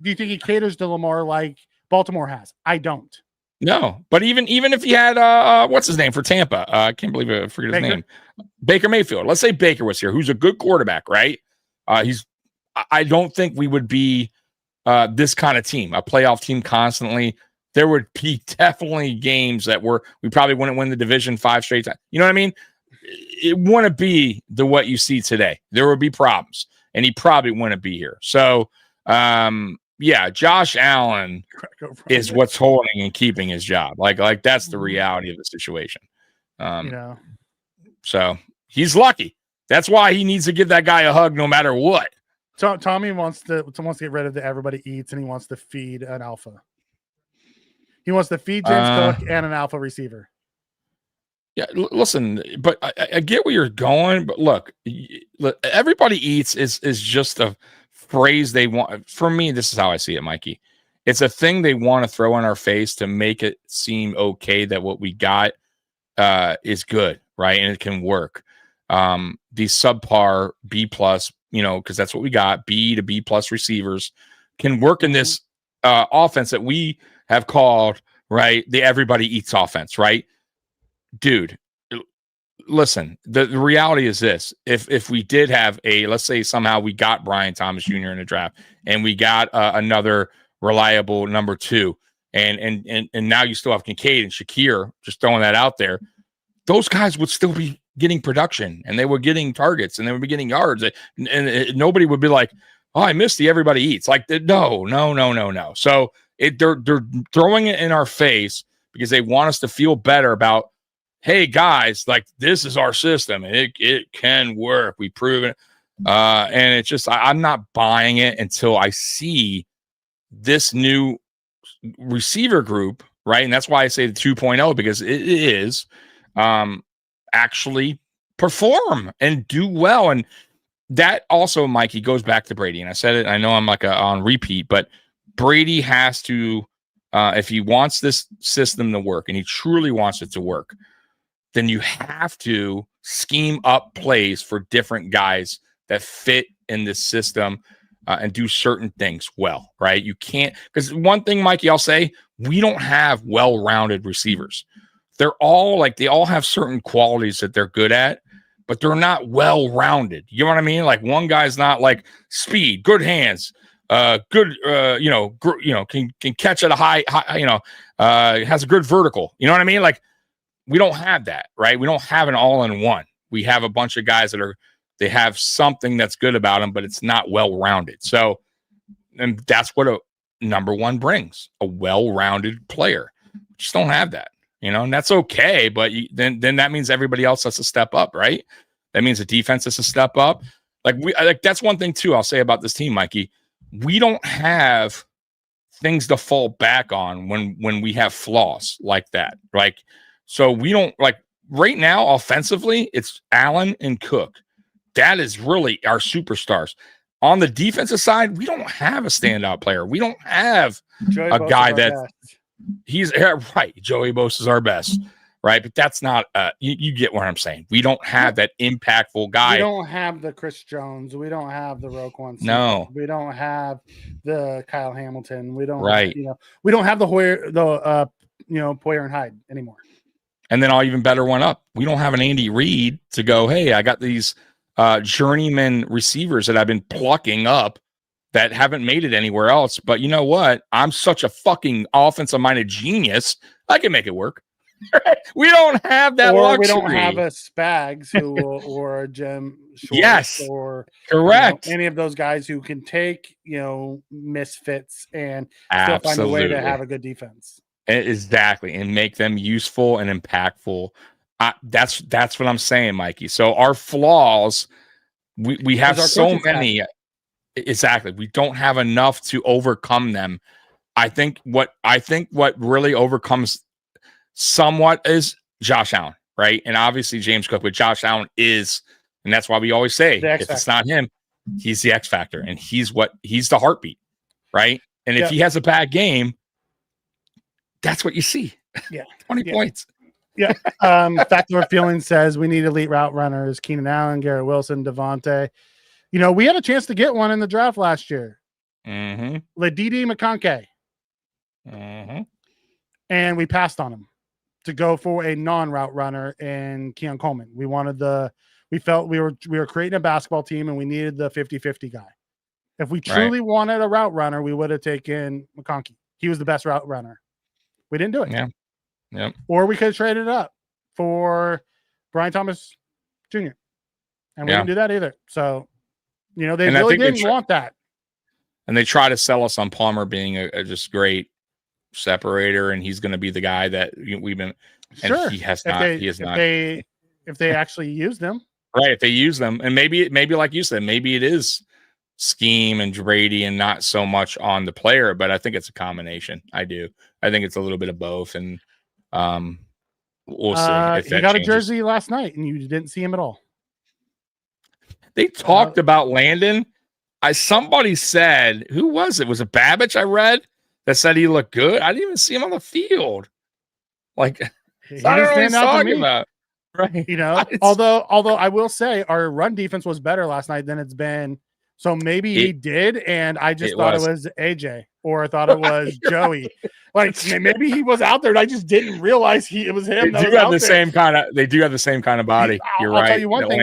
he caters to Lamar like Baltimore has? I don't.
No, but even if he had what's his name for Tampa? I can't believe I forget his name. Baker Mayfield. Let's say Baker was here, who's a good quarterback, right? I don't think we would be this kind of team, a playoff team constantly. There would be definitely games that we probably wouldn't win the division 5 straight times. You know what I mean? It wouldn't be what you see today. There would be problems, and he probably wouldn't be here. So, Josh Allen is what's holding and keeping his job. Like that's the reality of the situation. So he's lucky. That's why he needs to give that guy a hug no matter what.
Tommy wants to get rid of the everybody eats, and he wants to feed an alpha. He wants to feed James Cook and an alpha receiver.
Yeah, listen, but I get where you're going. But look, everybody eats is just a phrase they want. For me, this is how I see it, Mikey. It's a thing they want to throw in our face to make it seem okay that what we got is good, right? And it can work. These subpar B+, because that's what we got, B to B+ receivers can work in this offense that we have called, right, the everybody eats offense, right? Dude, listen, the reality is this. If we did have let's say somehow we got Brian Thomas Jr. in the draft and we got another reliable number 2 and now you still have Kincaid and Shakir, just throwing that out there, those guys would still be getting production and they were getting targets and they would be getting yards and nobody would be like, oh, I missed the everybody eats. Like, no. So they're throwing it in our face because they want us to feel better about, hey guys, like this is our system and it can work. We prove it. And it's just, I'm not buying it until I see this new receiver group, right? And that's why I say the 2.0, because it is actually perform and do well. And that also, Mikey, goes back to Brady. And I said it, I know I'm like on repeat, but Brady has to, if he wants this system to work and he truly wants it to work, then you have to scheme up plays for different guys that fit in this system and do certain things well, right? You can't, because one thing, Mikey, I'll say, we don't have well-rounded receivers. They're all like, they all have certain qualities that they're good at, but they're not well-rounded. You know what I mean? Like one guy's not like speed, good hands, good, can catch at a high, has a good vertical. You know what I mean? Like we don't have that, right? We don't have an all-in-one. We have a bunch of guys that they have something that's good about them, but it's not well-rounded. So, and that's what a number 1 brings, a well-rounded player. We just don't have that, and that's okay. But then that means everybody else has to step up, right? That means the defense has to step up. Like that's one thing too, I'll say about this team, Mikey. We don't have things to fall back on when we have flaws like that. So we don't, like right now, offensively, it's Allen and Cook. That is really our superstars. On the defensive side, we don't have a standout player. We don't have a guy that he's right. Joey Bosa is our best, right? But that's not you get what I'm saying. We don't have that impactful guy.
We don't have the Chris Jones. We don't have the Roquan Smith.
No.
We don't have the Kyle Hamilton. We don't we don't have the Poyer and Hyde anymore.
And then I'll even better one up. We don't have an Andy Reid to go, hey, I got these journeyman receivers that I've been plucking up that haven't made it anywhere else. But you know what? I'm such a fucking offensive-minded genius. I can make it work. We don't have that
or
luxury.
we don't have a Spags who will, or a Jim Shorts,
Yes,
or
correct.
any of those guys who can take misfits and still find a way to have a good defense.
Exactly, and make them useful and impactful. That's what I'm saying, Mikey. So our flaws, we have so many. Exactly, we don't have enough to overcome them. I think what really overcomes somewhat is Josh Allen, right? And obviously James Cook, but Josh Allen is, and that's why we always say if it's not him, he's the X factor, and he's the heartbeat, right? And if he has a bad game, that's what you see.
Yeah,
20 points.
Yeah. Factor Feeling says we need elite route runners: Keenan Allen, Garrett Wilson, Devontae. We had a chance to get one in the draft last year.
Mm-hmm.
Ladidi McConkey.
Mm-hmm.
And we passed on him to go for a non-route runner in Keon Coleman. We felt we were creating a basketball team and we needed the 50-50 guy. If we truly wanted a route runner, we would have taken McConkey. He was the best route runner. We didn't do it.
Yeah. Yep.
Or we could have traded it up for Brian Thomas Jr. And we didn't do that either. So, they really didn't want that.
And they try to sell us on Palmer being a just great separator, and he's going to be the guy that we've been. And
sure.
he has not. He has not.
If they actually use them,
right? If they use them, and maybe like you said, maybe it is scheme and Brady, and not so much on the player. But I think it's a combination. I do. I think it's a little bit of both, and we'll see.
He got a jersey last night, and you didn't see him at all.
They talked about Landon. Somebody said, who was it? Was it Babbage? I read that said he looked good. I didn't even see him on the field. Like,
he
I don't know what
didn't
he's
stand out to
talking
me.
about. Right.
Although I will say our run defense was better last night than it's been. So maybe he did, and I just thought it was AJ, or I thought it was Joey. Like maybe he was out there, and I just didn't realize it was him.
They do have the same kind of body. You're right.
I'll tell you one thing.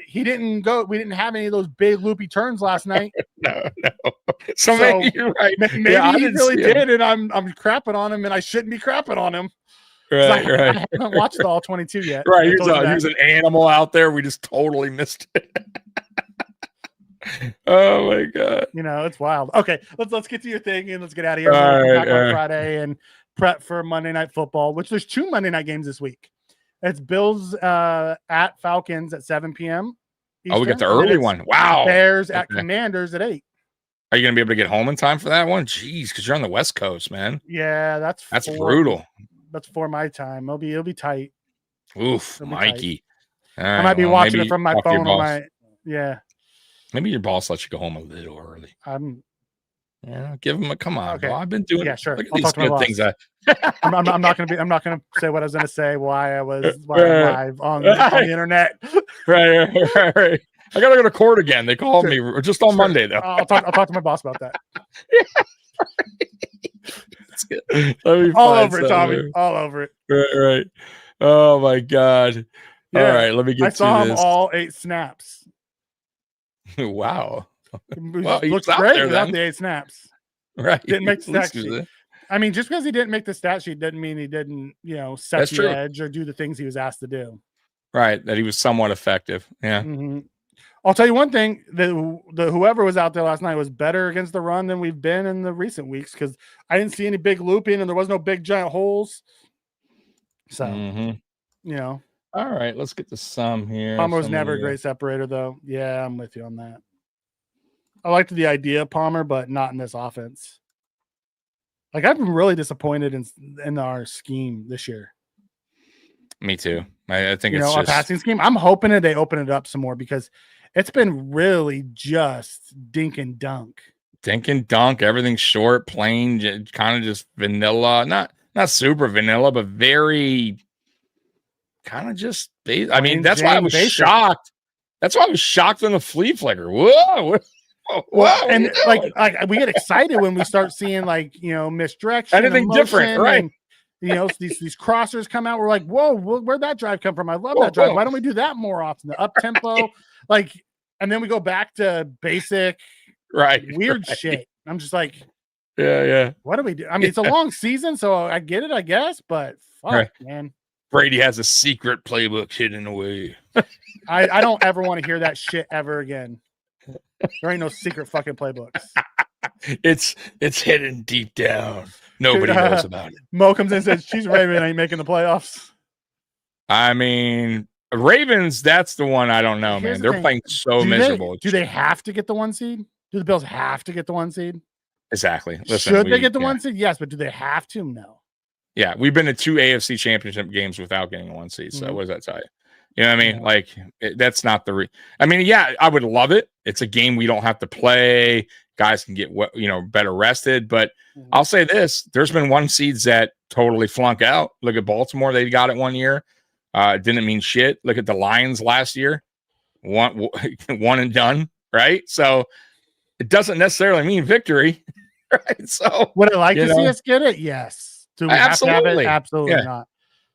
He didn't go. We didn't have any of those big loopy turns last night.
No. So maybe you're right.
Maybe he really did, and I'm crapping on him, and I shouldn't be crapping on him.
Right.
I haven't watched all 22 yet.
Right. He was an animal out there. We just totally missed it. Oh my god!
It's wild. Okay, let's get to your thing and let's get out of here.
Back
on Friday and prep for Monday Night Football, which there's 2 Monday night games this week. It's Bills at Falcons at 7 p.m. Eastern,
we got the early one. Wow.
Bears at Commanders at 8.
Are you gonna be able to get home in time for that one? Jeez, because you're on the West Coast, man.
Yeah, that's
brutal.
That's for my time. It'll be tight.
Oof, Mikey.
Right, I might be watching it from my phone on my
Maybe your boss lets you go home a little early. Give him a come on.
Okay.
Well, I've been doing.
Yeah, sure.
Look at these good things.
I'm not gonna say what I was gonna say. Why I'm live on the internet.
Right. I gotta go to court again. They called me just on Monday though.
I'll talk to my boss about that.
That's good.
All over it, Tommy. All over it.
Right. Oh my god.
Yeah.
All right, let me get.
I saw him all 8 snaps.
Wow.
Well, he looks great without the 8 snaps.
Right.
Didn't make the stat sheet. I mean, just because he didn't make the stat sheet doesn't mean he didn't, set the edge or do the things he was asked to do.
Right. That he was somewhat effective. Yeah.
Mm-hmm. I'll tell you one thing: the whoever was out there last night was better against the run than we've been in the recent weeks, because I didn't see any big looping and there was no big giant holes. So,
All right, let's get to some here.
Palmer was never a great separator, though. Yeah, I'm with you on that. I liked the idea of Palmer, but not in this offense. Like, I've been really disappointed in our scheme this year.
Me too. I think it's
our passing scheme. I'm hoping that they open it up some more, because it's been really just dink and dunk.
Dink and dunk. Everything's short, plain, kind of just vanilla. Not super vanilla, but very kind of just basic. I mean, that's why I was shocked. That's why I was shocked on the flea flicker. Whoa.
Well, and like we get excited when we start seeing misdirection,
anything different, right?
And, these crossers come out. We're like, whoa, where'd that drive come from? I love that drive. Why don't we do that more often? The up tempo, and then we go back to basic,
Right.
Weird shit. I'm just like,
Yeah.
what do we do? I mean, it's a long season, so I get it, I guess, but fuck,
Right.
man.
Brady has a secret playbook hidden away.
I don't ever want to hear that shit ever again. There ain't no secret fucking playbooks.
It's hidden deep down. Nobody knows about it.
Mo comes in and says, "She's Raven ain't making the playoffs."
I mean, Ravens, that's the one I don't know,
Here's
man.
the
They're
thing.
playing so miserable.
Do they have to get the 1 seed? Do the Bills have to get the 1 seed?
Exactly. Listen,
Should they get the 1 seed? Yes, but do they have to? No.
Yeah, we've been to 2 AFC championship games without getting a 1 seed. So what does that tell you? You know what I mean?
Yeah.
Like, that's not the I mean, yeah, I would love it. It's a game we don't have to play. Guys can get, better rested. But I'll say this. There's been 1 seeds that totally flunk out. Look at Baltimore. They got it 1 year. It didn't mean shit. Look at the Lions last year. One and done, right? So it doesn't necessarily mean victory, right? So
would I like to see us get it? Yes. Do we have to have it? Absolutely not.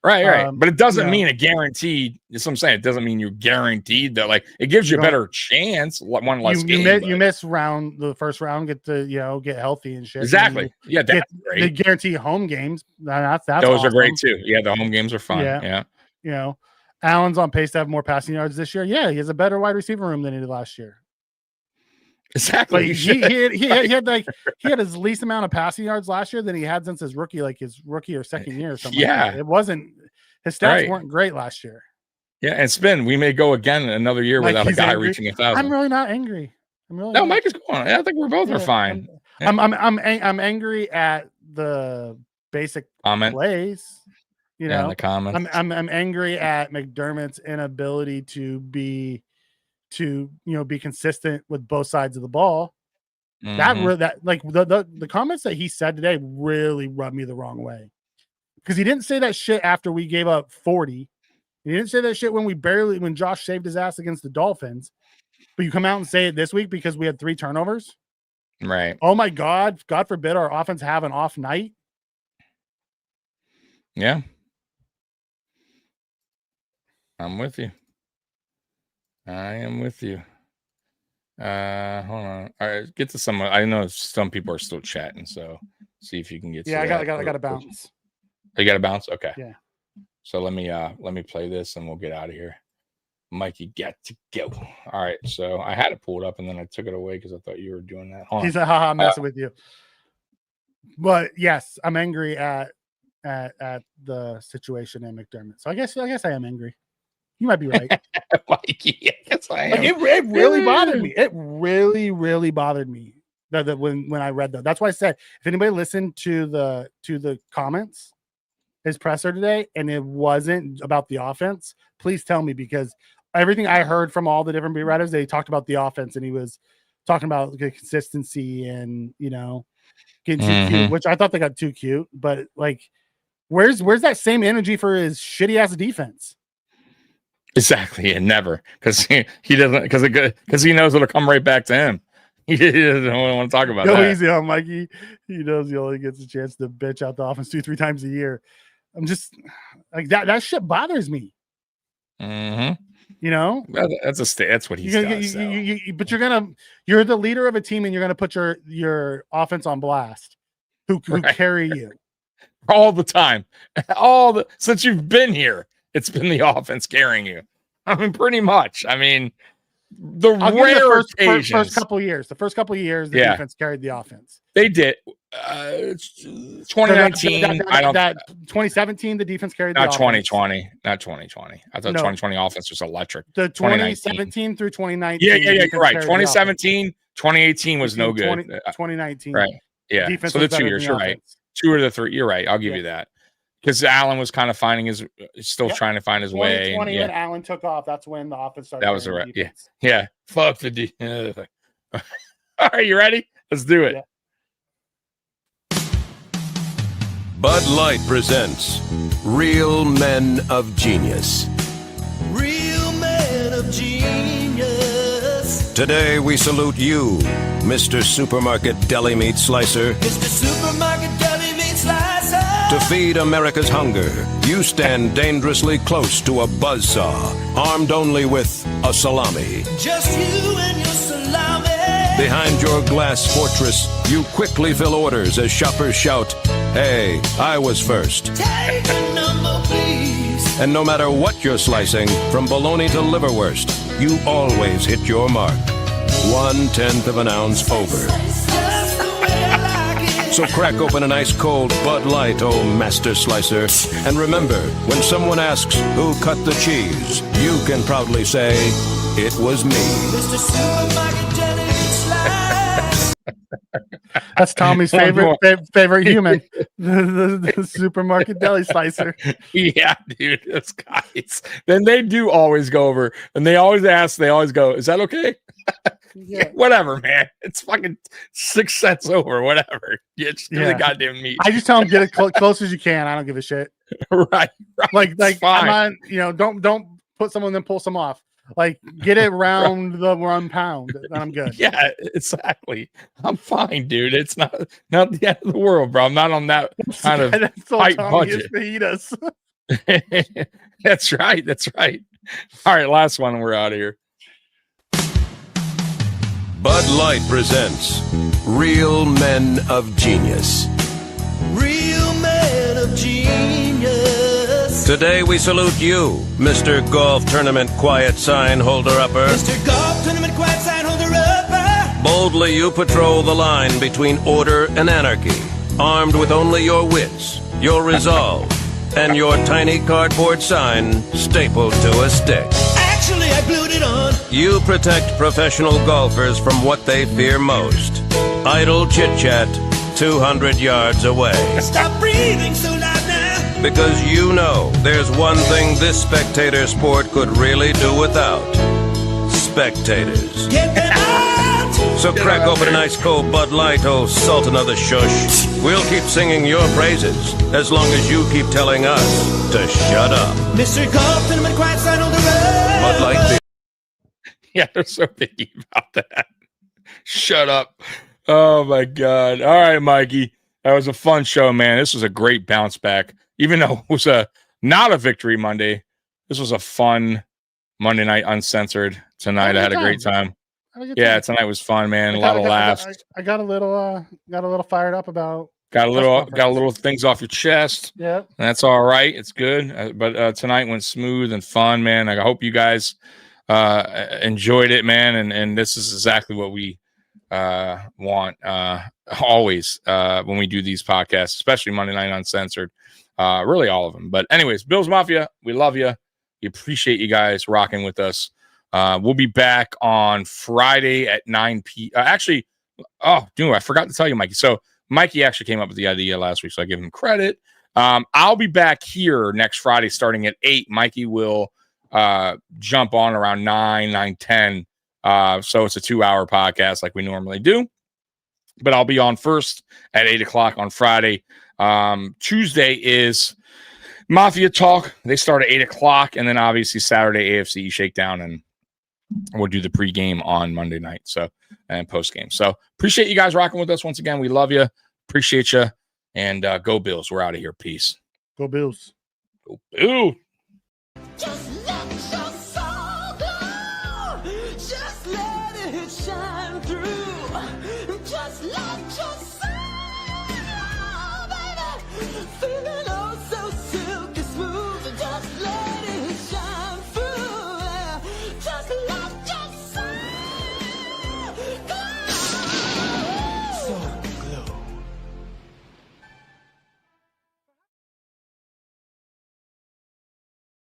Right. But it doesn't mean a guaranteed. That's what I'm saying. It doesn't mean you're guaranteed that. Like, it gives you a better chance. One less game.
You miss the first round. Get to get healthy and shit.
Exactly. Yeah, that's great.
They guarantee home games. That's
those
awesome.
are great too. Yeah, the home games are fun. Yeah.
Allen's on pace to have more passing yards this year. Yeah, he has a better wide receiver room than he did last year.
Exactly.
Like, he had his least amount of passing yards last year than he had since his rookie or second year or something.
Yeah.
Like that. It wasn't, his stats weren't great last year.
Yeah, and Spin, we may go again another year without a guy reaching 1,000.
I'm really not angry.
Mike is going. I think we're both are fine.
I'm angry at the basic plays. In the comments. I'm angry at McDermott's inability to be consistent with both sides of the ball. The comments that he said today really rubbed me the wrong way, because he didn't say that shit after we gave up 40. He didn't say that shit when Josh saved his ass against the Dolphins, but you come out and say it this week because we had 3 turnovers.
Right.
Oh my God forbid our offense have an off night.
Yeah. I'm with you. I am with you. Hold on. All right, get to some. I know some people are still chatting, so see if you can get.
Yeah,
to
I got to bounce.
You got to bounce. Okay.
Yeah.
So let me play this and we'll get out of here. Mikey, got to go. All right. So I had it pulled up and then I took it away because I thought you were doing that.
He's like, haha, messing with you. But yes, I'm angry at the situation in McDermott. So I guess I am angry. You might be right.
Mikey, I guess I am.
It really bothered me. It really, really bothered me that when I read that. That's why I said, if anybody listened to the comments, his presser today, and it wasn't about the offense, please tell me, because everything I heard from all the different beat writers, they talked about the offense, and he was talking about the consistency and getting too cute, which I thought they got too cute. But like, where's that same energy for his shitty ass defense?
Exactly, and never, because he doesn't, because he knows it'll come right back to him. He doesn't want to talk about that.
Go easy on Mikey. He knows he only gets a chance to bitch out the offense 2-3 times a year. I'm just like that shit bothers me.
That's what he does.
But you're the leader of a team, and you're gonna put your offense on blast. Who carry you
all the time, since you've been here. It's been the offense carrying you. I mean, pretty much. I mean, the
first couple of years, the defense carried the offense.
They did. 2019.
That 2017, the defense carried the offense.
Not 2020. I thought 2020 offense was electric.
The 2017 through 2019.
Yeah, you're right. 2017, 2018 was no good.
2019.
Right. Yeah. So the 2 years, you're right. 2 of the 3. You're right. I'll give you that. Because Allen was kind of trying to find his way.
2020 when Allen took off, that's when the offense started.
That was the right. Yeah. Fuck the D. All right, you ready? Let's do it.
Yeah. Bud Light presents Real Men of Genius.
Real Men of Genius.
Today we salute you, Mr. Supermarket Deli Meat Slicer.
Mr. Supermarket Deli Meat Slicer.
To feed America's hunger, you stand dangerously close to a buzzsaw, armed only with a salami.
Just you and your salami.
Behind your glass fortress, you quickly fill orders as shoppers shout, "Hey, I was first."
Take a number, please.
And no matter what you're slicing, from bologna to liverwurst, you always hit your mark. 1/10 of an ounce over.
Just the way I like it.
So crack open an ice cold Bud Light, oh master slicer. And remember, when someone asks who cut the cheese, you can proudly say, "It was me."
Mr. Supermarket Deli Meat Slice.
That's Tommy's favorite human, the supermarket deli slicer.
Yeah, dude, those guys. Then they do always go over, and they always ask. They always go, "Is that okay?"
Yeah.
Whatever, man. It's fucking 6 cents over. Whatever. Yeah, just give me the goddamn meat.
I just tell them get it close as you can. I don't give a shit.
right.
Like
fine.
I'm not, don't put someone then pull some off. Like get it round the 1 pound, and I'm good.
Yeah, exactly. I'm fine, dude. It's not the end of the world, bro. I'm not on that kind of tight budget.
Eat us.
That's right. That's right. All right, last one. And we're out of here.
Bud Light presents Real Men of Genius.
Real man of genius.
Today we salute you, Mr. Golf Tournament Quiet Sign Holder-Upper.
Mr. Golf Tournament Quiet Sign Holder Upper.
Boldly you patrol the line between order and anarchy, armed with only your wits, your resolve, and your tiny cardboard sign stapled to a stick.
Actually, I glued it on.
You protect professional golfers from what they fear most. Idle chit-chat 200 yards away.
Stop breathing so loud now.
Because you know there's one thing this spectator sport could really do without. Spectators.
Get them out.
So crack open an ice cold Bud Light, oh sultan of the shush. We'll keep singing your praises as long as you keep telling us to shut up.
Mr. Golf Tournament Quiet Sign Holder Upper.
Bud Light beer.
Yeah, they're so picky about that. Shut up. Oh, my God. All right, Mikey. That was a fun show, man. This was a great bounce back. Even though it was not a victory Monday, this was a fun Monday night uncensored tonight. I had a great time. Yeah, tonight was fun, man. A lot of laughs.
I got a little fired up about.
Got a little things off your chest.
Yeah,
that's all right. It's good. But tonight went smooth and fun, man. I hope you guys enjoyed it, man. And this is exactly what we want always when we do these podcasts, especially Monday Night Uncensored. Really all of them. But anyways, Bills Mafia, we love you. We appreciate you guys rocking with us. We'll be back on Friday at 9 p.m. Actually, I forgot to tell you, Mikey. So Mikey actually came up with the idea last week, so I give him credit. I'll be back here next Friday starting at 8. Mikey will jump on around 9:10. So it's a 2-hour podcast like we normally do. But I'll be on first at 8 o'clock on Friday. Tuesday is Mafia Talk. They start at 8 o'clock. And then obviously Saturday, AFC Shakedown. And we'll do the pregame on Monday night. And postgame. So appreciate you guys rocking with us once again. We love you. Appreciate you. And go Bills. We're out of here. Peace.
Go Bills.
Go Bills.